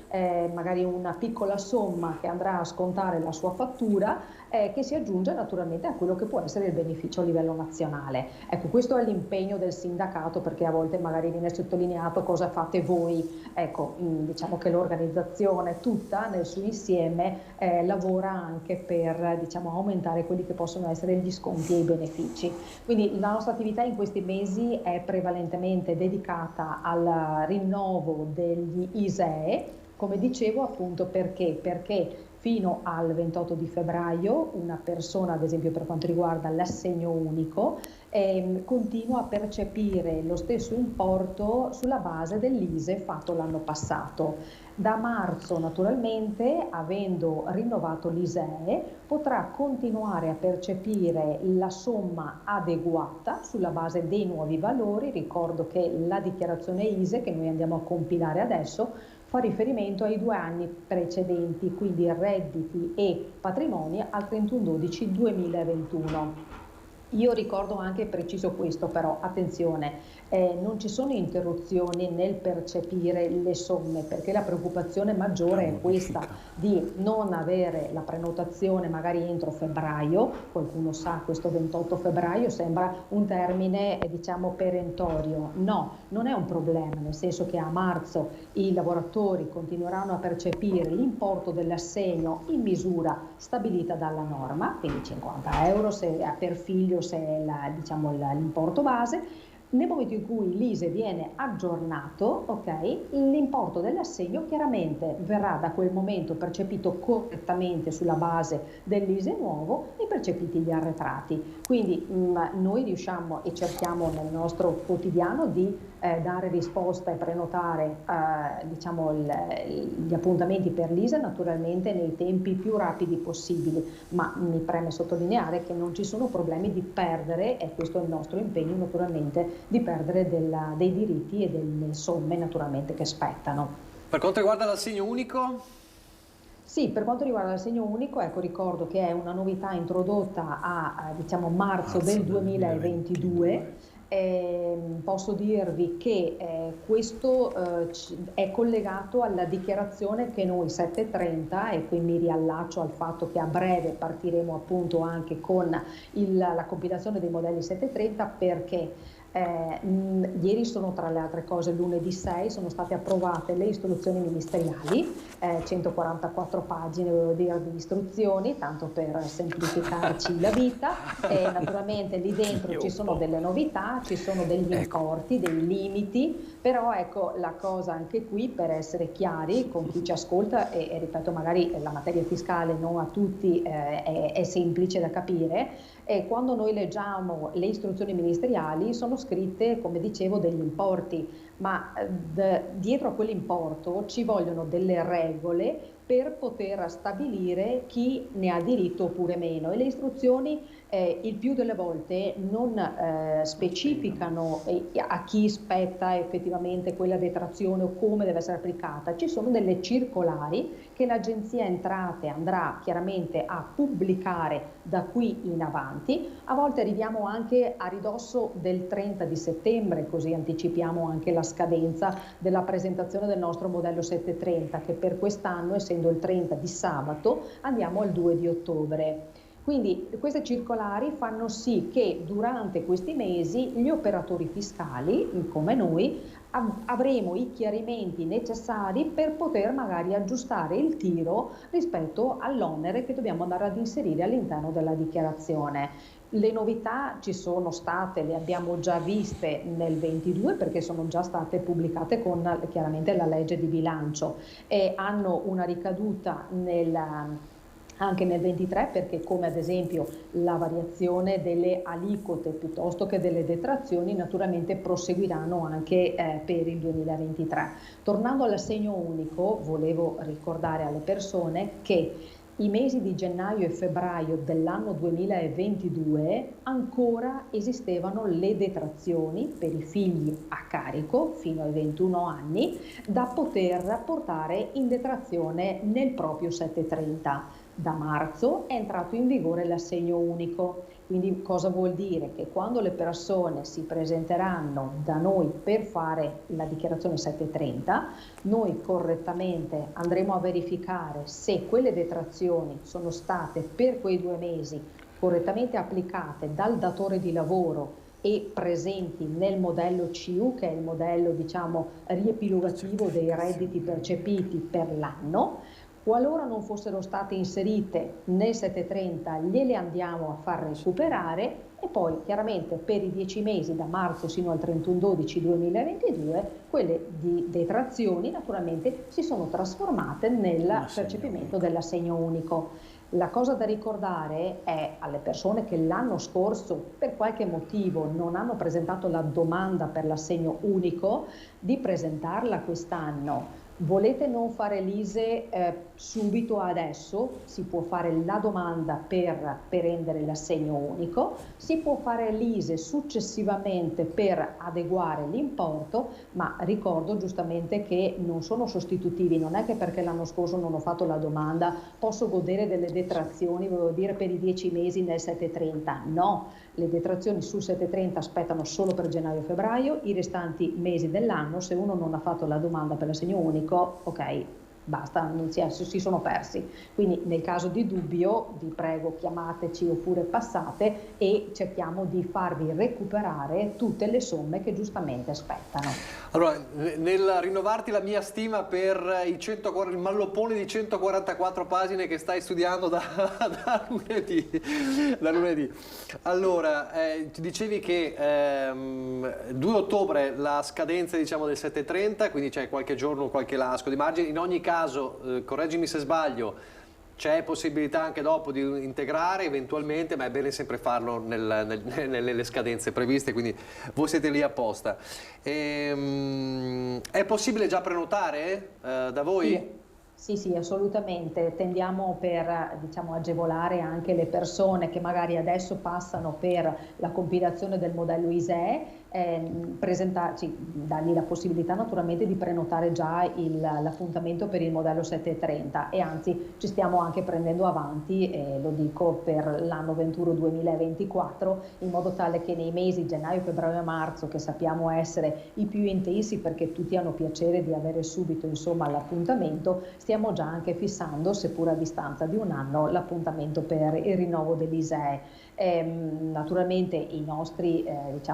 magari una piccola somma che andrà a scontare la sua fattura, che si aggiunge naturalmente a quello che può essere il beneficio a livello nazionale. Ecco, questo è l'impegno del sindacato, perché a volte magari viene sottolineato cosa fate voi. Ecco, diciamo che l'organizzazione tutta nel suo insieme lavora anche per diciamo aumentare quelli che possono essere gli sconti e i benefici. Quindi la nostra attività in questi mesi è prevalentemente dedicata al rinnovo degli ISEE, come dicevo appunto perché fino al 28 di febbraio una persona, ad esempio per quanto riguarda l'assegno unico, continua a percepire lo stesso importo sulla base dell'ISEE fatto l'anno passato. Da marzo naturalmente, avendo rinnovato l'ISEE, potrà continuare a percepire la somma adeguata sulla base dei nuovi valori. Ricordo che la dichiarazione ISEE che noi andiamo a compilare adesso fa riferimento ai 2 anni precedenti, quindi redditi e patrimoni al 31/12/2021. Io ricordo anche, preciso questo però, attenzione, non ci sono interruzioni nel percepire le somme, perché la preoccupazione maggiore è questa, di non avere la prenotazione magari entro febbraio. Qualcuno sa, questo 28 febbraio sembra un termine diciamo perentorio. No, non è un problema, nel senso che a marzo i lavoratori continueranno a percepire l'importo dell'assegno in misura stabilita dalla norma, quindi 50 euro se per figlio, se è diciamo l'importo base. Nel momento in cui l'ISEE viene aggiornato, l'importo dell'assegno chiaramente verrà da quel momento percepito correttamente sulla base dell'ISEE nuovo e percepiti gli arretrati. Quindi noi riusciamo e cerchiamo nel nostro quotidiano di dare risposta e prenotare diciamo gli appuntamenti per l'ISEE naturalmente nei tempi più rapidi possibili, ma mi preme sottolineare che non ci sono problemi di perdere, e questo è il nostro impegno naturalmente, di perdere dei diritti e delle somme naturalmente che spettano. Per quanto riguarda l'assegno unico? Sì, per quanto riguarda l'assegno unico, ecco, ricordo che è una novità introdotta a diciamo marzo del 2022. posso dirvi che questo è collegato alla dichiarazione che noi 7.30, e qui mi riallaccio al fatto che a breve partiremo appunto anche con la compilazione dei modelli 7.30, perché ieri sono, tra le altre cose, lunedì 6, sono state approvate le istruzioni ministeriali, 144 pagine devo dire di istruzioni, tanto per semplificarci la vita, e naturalmente lì dentro ci sono delle novità, ci sono degli importi, dei limiti, però ecco la cosa anche qui, per essere chiari con chi ci ascolta, e ripeto, magari la materia fiscale non a tutti è semplice da capire, e quando noi leggiamo le istruzioni ministeriali sono scritte, come dicevo, degli importi, ma dietro a quell'importo ci vogliono delle regole per poter stabilire chi ne ha diritto oppure meno, e le istruzioni il più delle volte non specificano a chi spetta effettivamente quella detrazione o come deve essere applicata. Ci sono delle circolari che l'Agenzia Entrate andrà chiaramente a pubblicare da qui in avanti. A volte arriviamo anche a ridosso del 30 di settembre, così anticipiamo anche la scadenza della presentazione del nostro modello 730, che per quest'anno, essendo il 30 di sabato, andiamo al 2 di ottobre. Quindi queste circolari fanno sì che durante questi mesi gli operatori fiscali, come noi, avremo i chiarimenti necessari per poter magari aggiustare il tiro rispetto all'onere che dobbiamo andare ad inserire all'interno della dichiarazione. Le novità ci sono state, le abbiamo già viste nel 22, perché sono già state pubblicate con chiaramente la legge di bilancio, e hanno una ricaduta anche nel 23, perché come ad esempio la variazione delle aliquote piuttosto che delle detrazioni naturalmente proseguiranno anche per il 2023. Tornando all'assegno unico, volevo ricordare alle persone che i mesi di gennaio e febbraio dell'anno 2022 ancora esistevano le detrazioni per i figli a carico fino ai 21 anni da poter portare in detrazione nel proprio 730. Da marzo è entrato in vigore l'assegno unico, quindi cosa vuol dire? Che quando le persone si presenteranno da noi per fare la dichiarazione 730, noi correttamente andremo a verificare se quelle detrazioni sono state per quei 2 mesi correttamente applicate dal datore di lavoro e presenti nel modello CIU, che è il modello riepilogativo dei redditi percepiti per l'anno. Qualora non fossero state inserite nel 730, gliele andiamo a far recuperare, e poi chiaramente per i 10 mesi da marzo sino al 31/12/2022 quelle di detrazioni naturalmente si sono trasformate nel percepimento dell'assegno unico. La cosa da ricordare è alle persone che l'anno scorso per qualche motivo non hanno presentato la domanda per l'assegno unico di presentarla quest'anno. Volete non fare l'ISEE subito adesso? Si può fare la domanda per rendere l'assegno unico, si può fare l'ISEE successivamente per adeguare l'importo, ma ricordo giustamente che non sono sostitutivi, non è che perché l'anno scorso non ho fatto la domanda posso godere delle detrazioni, volevo dire per i 10 mesi nel 730, no. Le detrazioni sul 730 aspettano solo per gennaio e febbraio, i restanti mesi dell'anno, se uno non ha fatto la domanda per l'assegno unico, ok, basta, si sono persi. Quindi nel caso di dubbio vi prego chiamateci oppure passate e cerchiamo di farvi recuperare tutte le somme che giustamente aspettano. Allora, nel rinnovarti la mia stima per il malloppone di 144 pagine che stai studiando da lunedì. Allora, ti dicevi che 2 ottobre la scadenza del 730, quindi c'è qualche giorno, qualche lasco di margine. In ogni caso, correggimi se sbaglio, c'è possibilità anche dopo di integrare eventualmente, ma è bene sempre farlo nelle scadenze previste, quindi voi siete lì apposta. È possibile già prenotare da voi? Sì, assolutamente. Tendiamo per agevolare anche le persone che magari adesso passano per la compilazione del modello ISEE, dargli la possibilità naturalmente di prenotare già l'appuntamento per il modello 730 e anzi ci stiamo anche prendendo avanti, lo dico per l'anno 21-2024, in modo tale che nei mesi gennaio, febbraio e marzo, che sappiamo essere i più intensi perché tutti hanno piacere di avere subito l'appuntamento, stiamo già anche fissando, seppur a distanza di un anno, l'appuntamento per il rinnovo dell'ISEE. Naturalmente i nostri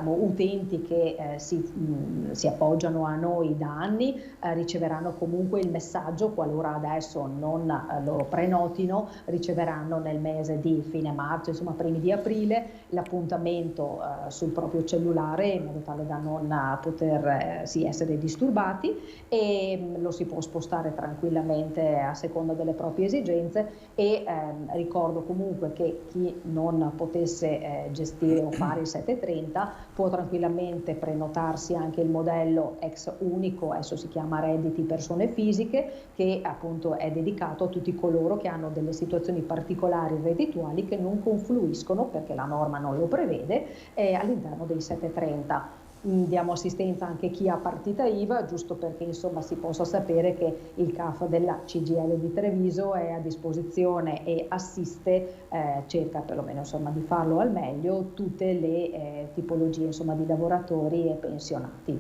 utenti che si appoggiano a noi da anni riceveranno comunque il messaggio, qualora adesso non lo prenotino, riceveranno nel mese di fine marzo, insomma primi di aprile, l'appuntamento sul proprio cellulare, in modo tale da non poter essere disturbati, e lo si può spostare tranquillamente a seconda delle proprie esigenze. E ricordo comunque che chi non potesse gestire o fare il 730 può tranquillamente prenotarsi anche il modello ex unico, adesso si chiama redditi persone fisiche, che appunto è dedicato a tutti coloro che hanno delle situazioni particolari reddituali che non confluiscono, perché la norma non lo prevede, all'interno del 730. Diamo assistenza anche a chi ha partita IVA, giusto perché insomma si possa sapere che il CAF della CGIL di Treviso è a disposizione e assiste, cerca perlomeno di farlo al meglio, tutte le tipologie di lavoratori e pensionati.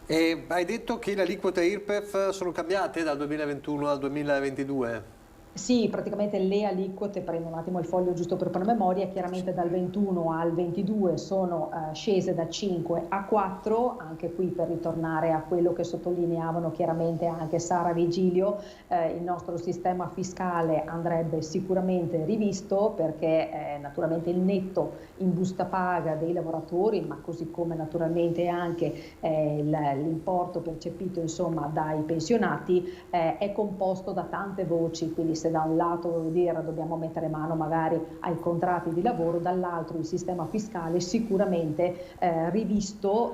E hai detto che le aliquote IRPEF sono cambiate dal 2021 al 2022? Sì, praticamente le aliquote, prendo un attimo il foglio giusto per promemoria, chiaramente dal 21 al 22 sono scese da 5 a 4, anche qui per ritornare a quello che sottolineavano chiaramente anche Sara Vigilio, il nostro sistema fiscale andrebbe sicuramente rivisto, perché naturalmente il netto in busta paga dei lavoratori, ma così come naturalmente anche l'importo percepito dai pensionati è composto da tante voci, quindi se da un lato dobbiamo mettere mano magari ai contratti di lavoro, dall'altro il sistema fiscale sicuramente rivisto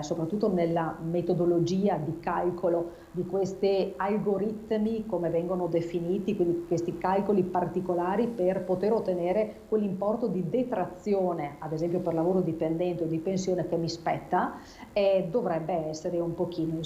soprattutto nella metodologia di calcolo di questi algoritmi, come vengono definiti, quindi questi calcoli particolari per poter ottenere quell'importo di detrazione, ad esempio per lavoro dipendente o di pensione, che mi spetta, dovrebbe essere un pochino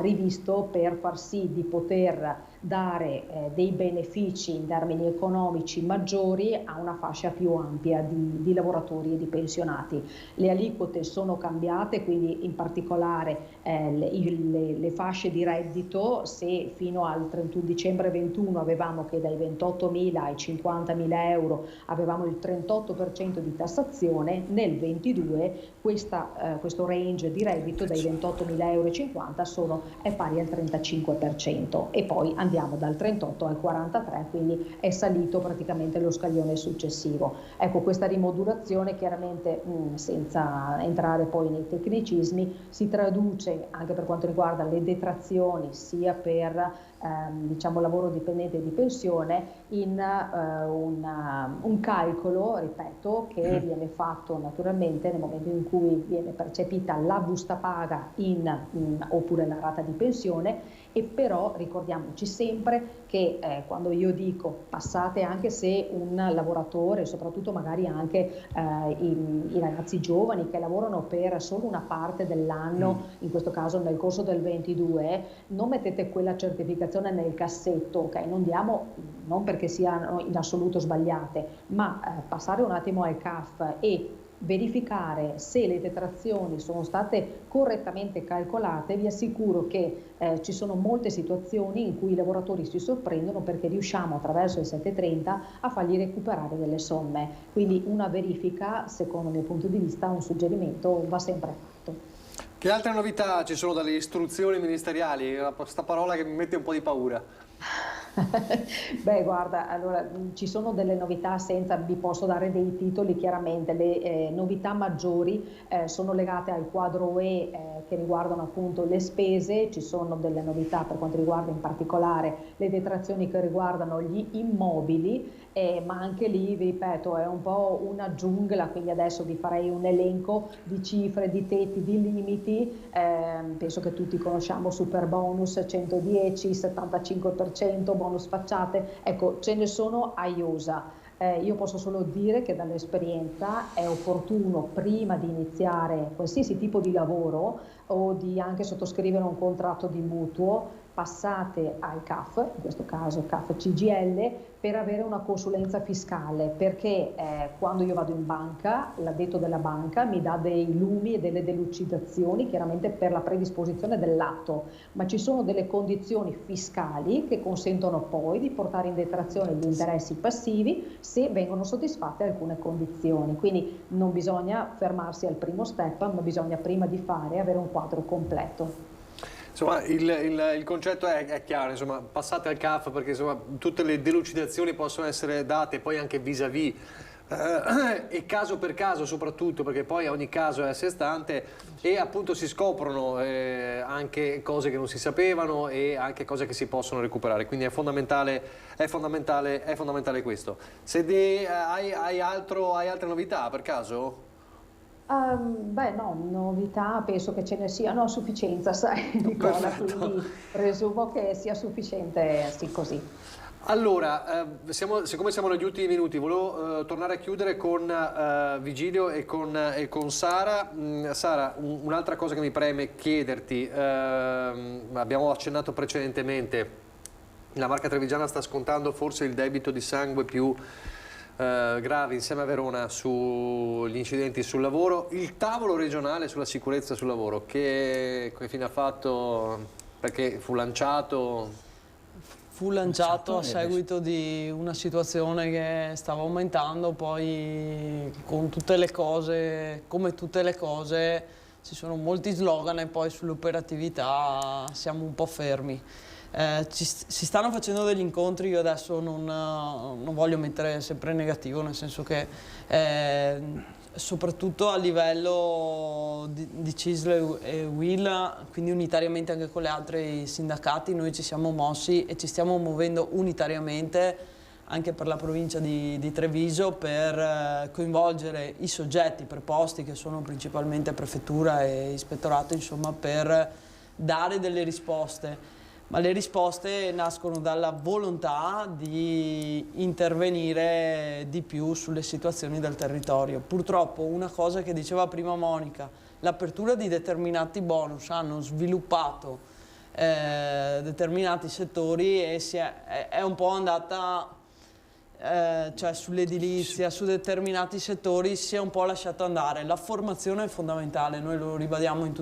rivisto per far sì di poter dare dei benefici in termini economici maggiori a una fascia più ampia di lavoratori e di pensionati. Le aliquote sono cambiate, quindi in particolare le fasce di reddito, se fino al 31 dicembre 21 avevamo che dai 28.000 ai 50.000 euro avevamo il 38% di tassazione, nel 22 questo range di reddito dai 28.000 euro e 50 è pari al 35%, e poi andiamo dal 38 al 43, quindi è salito praticamente lo scaglione successivo. Ecco, questa rimodulazione chiaramente, senza entrare poi nei tecnicismi, si traduce anche per quanto riguarda le detrazioni sia per lavoro dipendente e di pensione in un calcolo, ripeto, che viene fatto naturalmente nel momento in cui viene percepita la busta paga oppure la rata di pensione. E però ricordiamoci sempre che quando io dico passate, anche se un lavoratore, soprattutto magari anche i ragazzi giovani che lavorano per solo una parte dell'anno, in questo caso nel corso del 22, non mettete quella certificazione nel cassetto, ok? Non perché siano in assoluto sbagliate, ma passare un attimo al CAF e verificare se le detrazioni sono state correttamente calcolate. Vi assicuro che ci sono molte situazioni in cui i lavoratori si sorprendono perché riusciamo attraverso il 730 a fargli recuperare delle somme. Quindi una verifica, secondo il mio punto di vista, un suggerimento va sempre fatto. Che altre novità ci sono dalle istruzioni ministeriali? Questa parola che mi mette un po' di paura. Beh, guarda, allora ci sono delle novità, vi posso dare dei titoli chiaramente. Le novità maggiori sono legate al quadro UE che riguardano appunto le spese. Ci sono delle novità per quanto riguarda in particolare le detrazioni che riguardano gli immobili, ma anche lì, vi ripeto, è un po' una giungla, quindi adesso vi farei un elenco di cifre, di tetti, di limiti. Penso che tutti conosciamo super bonus 110, 75%, bonus facciate, ecco, ce ne sono a iosa. Io posso solo dire che dall'esperienza è opportuno, prima di iniziare qualsiasi tipo di lavoro o di anche sottoscrivere un contratto di mutuo, passate al CAF, in questo caso CAF CGIL, per avere una consulenza fiscale, perché quando io vado in banca, l'addetto della banca mi dà dei lumi e delle delucidazioni, chiaramente per la predisposizione dell'atto, ma ci sono delle condizioni fiscali che consentono poi di portare in detrazione gli interessi passivi se vengono soddisfatte alcune condizioni. Quindi non bisogna fermarsi al primo step, ma bisogna prima di fare avere un quadro completo. Insomma, il concetto è chiaro, insomma, passate al CAF perché insomma, tutte le delucidazioni possono essere date poi anche vis-à-vis e caso per caso soprattutto, perché poi ogni caso è a sé stante e appunto si scoprono anche cose che non si sapevano e anche cose che si possono recuperare, quindi è fondamentale questo. Se hai altre novità per caso? Beh no, novità penso che ce ne siano a sufficienza, sai Nicola, quindi presumo che sia sufficiente sì, così. Allora, siccome siamo negli ultimi minuti, volevo tornare a chiudere con Vigilio e con Sara. Sara, un'altra cosa che mi preme chiederti, abbiamo accennato precedentemente, la Marca Trevigiana sta scontando forse il debito di sangue più gravi insieme a Verona sugli incidenti sul lavoro. Il tavolo regionale sulla sicurezza sul lavoro, che fine ha fatto? Perché fu lanciato a seguito di una situazione che stava aumentando, poi con tutte le cose, come tutte le cose, ci sono molti slogan e poi sull'operatività siamo un po' fermi. Si stanno facendo degli incontri, io adesso non voglio mettere sempre negativo, nel senso che soprattutto a livello di CISL e UIL, quindi unitariamente anche con gli altri sindacati, noi ci siamo mossi e ci stiamo muovendo unitariamente anche per la provincia di Treviso per coinvolgere i soggetti preposti, che sono principalmente prefettura e ispettorato, insomma, per dare delle risposte. Ma le risposte nascono dalla volontà di intervenire di più sulle situazioni del territorio. Purtroppo una cosa che diceva prima Monica, l'apertura di determinati bonus hanno sviluppato determinati settori e è un po' andata, cioè sull'edilizia, su determinati settori si è un po' lasciato andare. La formazione è fondamentale, noi lo ribadiamo in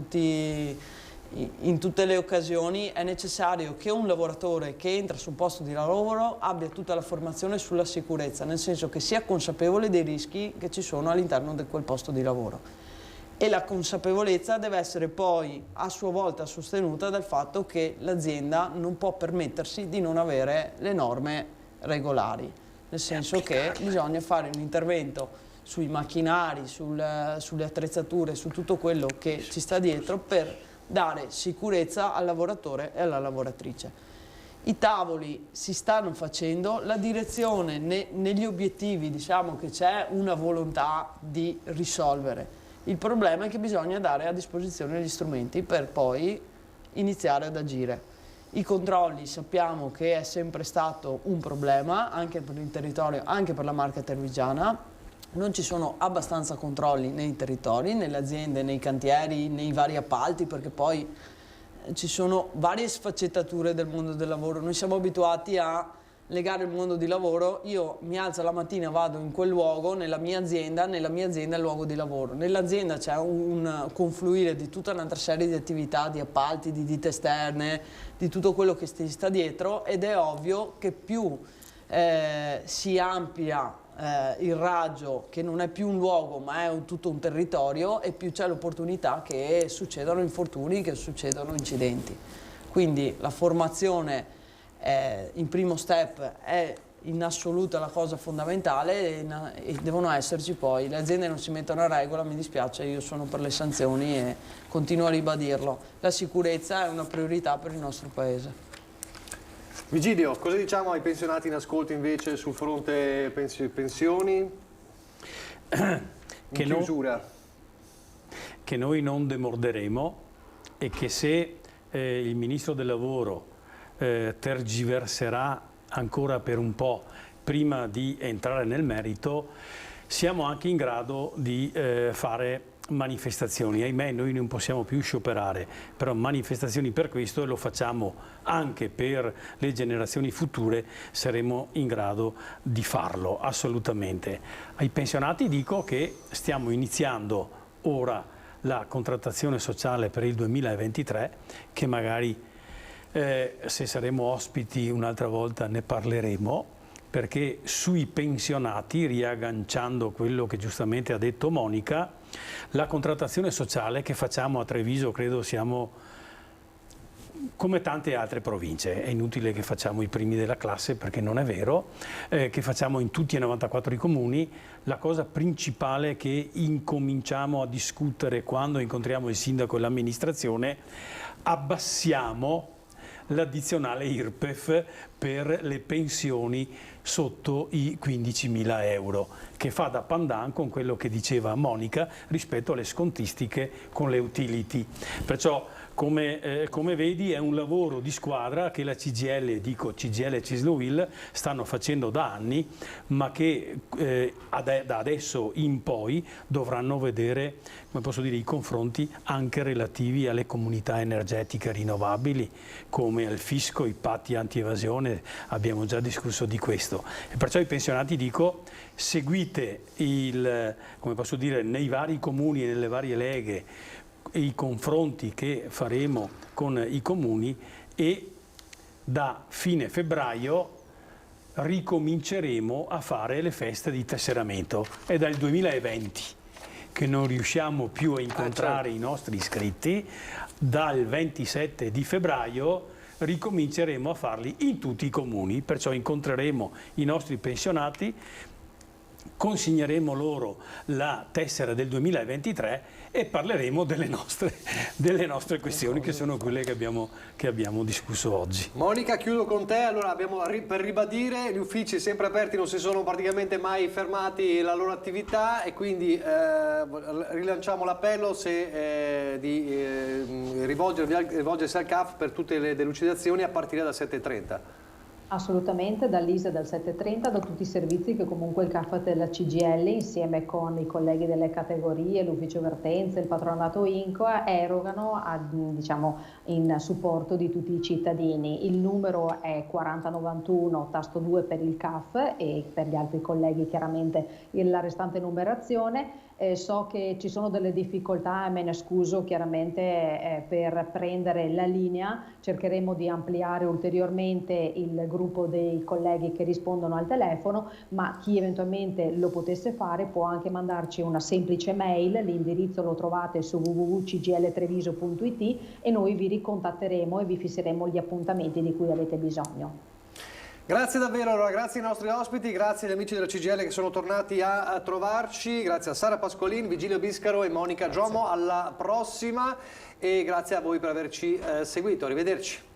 tutte le occasioni. È necessario che un lavoratore che entra sul posto di lavoro abbia tutta la formazione sulla sicurezza, nel senso che sia consapevole dei rischi che ci sono all'interno di quel posto di lavoro. E la consapevolezza deve essere poi a sua volta sostenuta dal fatto che l'azienda non può permettersi di non avere le norme regolari, nel senso che bisogna fare un intervento sui macchinari, sulle attrezzature, su tutto quello che ci sta dietro per dare sicurezza al lavoratore e alla lavoratrice. I tavoli si stanno facendo, la direzione negli obiettivi, diciamo che c'è una volontà di risolvere. Il problema è che bisogna dare a disposizione gli strumenti per poi iniziare ad agire. I controlli sappiamo che è sempre stato un problema anche per il territorio, anche per la Marca Trevigiana. Non ci sono abbastanza controlli nei territori, nelle aziende, nei cantieri, nei vari appalti, perché poi ci sono varie sfaccettature del mondo del lavoro. Noi siamo abituati a legare il mondo di lavoro, io mi alzo la mattina, vado in quel luogo, nella mia azienda è il luogo di lavoro. Nell'azienda c'è un confluire di tutta un'altra serie di attività, di appalti, di ditte esterne, di tutto quello che sta dietro, ed è ovvio che più si amplia il raggio, che non è più un luogo ma è tutto un territorio, e più c'è l'opportunità che succedano infortuni, che succedano incidenti. Quindi la formazione in primo step è in assoluta la cosa fondamentale e devono esserci poi. Le aziende non si mettono a regola, mi dispiace, io sono per le sanzioni e continuo a ribadirlo. La sicurezza è una priorità per il nostro Paese. Vigilio, cosa diciamo ai pensionati in ascolto invece sul fronte pensioni? Che chiusura. Che noi non demorderemo e che se il Ministro del Lavoro tergiverserà ancora per un po' prima di entrare nel merito, siamo anche in grado di fare manifestazioni. Ahimè, noi non possiamo più scioperare, però manifestazioni per questo, e lo facciamo anche per le generazioni future, saremo in grado di farlo assolutamente. Ai pensionati dico che stiamo iniziando ora la contrattazione sociale per il 2023, che magari se saremo ospiti un'altra volta ne parleremo, perché sui pensionati, riagganciando quello che giustamente ha detto Monica, la contrattazione sociale che facciamo a Treviso credo siamo come tante altre province. È inutile che facciamo i primi della classe, perché non è vero, che facciamo in tutti e 94 i comuni. La cosa principale che incominciamo a discutere quando incontriamo il sindaco e l'amministrazione: abbassiamo l'addizionale IRPEF per le pensioni sotto i 15.000 euro, che fa da pandan con quello che diceva Monica rispetto alle scontistiche con le utility. Perciò, come vedi, è un lavoro di squadra che la CGIL, dico CGIL e CISL-UIL, stanno facendo da anni, ma che da adesso in poi dovranno vedere, come posso dire, i confronti anche relativi alle comunità energetiche rinnovabili, come al fisco, i patti anti-evasione, abbiamo già discusso di questo. E perciò ai pensionati dico: seguite come posso dire, nei vari comuni e nelle varie leghe i confronti che faremo con i comuni, e da fine febbraio ricominceremo a fare le feste di tesseramento. È dal 2020 che non riusciamo più a incontrare i nostri iscritti. Dal 27 di febbraio ricominceremo a farli in tutti i comuni, perciò incontreremo i nostri pensionati, consegneremo loro la tessera del 2023 e parleremo delle nostre questioni, che sono quelle che abbiamo discusso oggi. Monica, chiudo con te. Allora, per ribadire, gli uffici sempre aperti, non si sono praticamente mai fermati la loro attività, e quindi rilanciamo l'appello di rivolgersi al CAF per tutte le delucidazioni a partire da 7:30. Assolutamente, dall'ISE dal 7:30, da tutti i servizi che comunque il CAF della CGIL, insieme con i colleghi delle categorie, l'ufficio vertenze, il patronato INCOA, erogano diciamo, in supporto di tutti i cittadini. Il numero è 4091 tasto 2 per il CAF, e per gli altri colleghi chiaramente la restante numerazione. So che ci sono delle difficoltà e me ne scuso chiaramente per prendere la linea. Cercheremo di ampliare ulteriormente il gruppo dei colleghi che rispondono al telefono, ma chi eventualmente lo potesse fare può anche mandarci una semplice mail. L'indirizzo lo trovate su www.cgltreviso.it e noi vi ricontatteremo e vi fisseremo gli appuntamenti di cui avete bisogno. Grazie davvero, allora, grazie ai nostri ospiti, grazie agli amici della CGIL che sono tornati a trovarci, grazie a Sara Pascolin, Vigilio Biscaro e Monica Giomo. Alla prossima, e grazie a voi per averci seguito, arrivederci.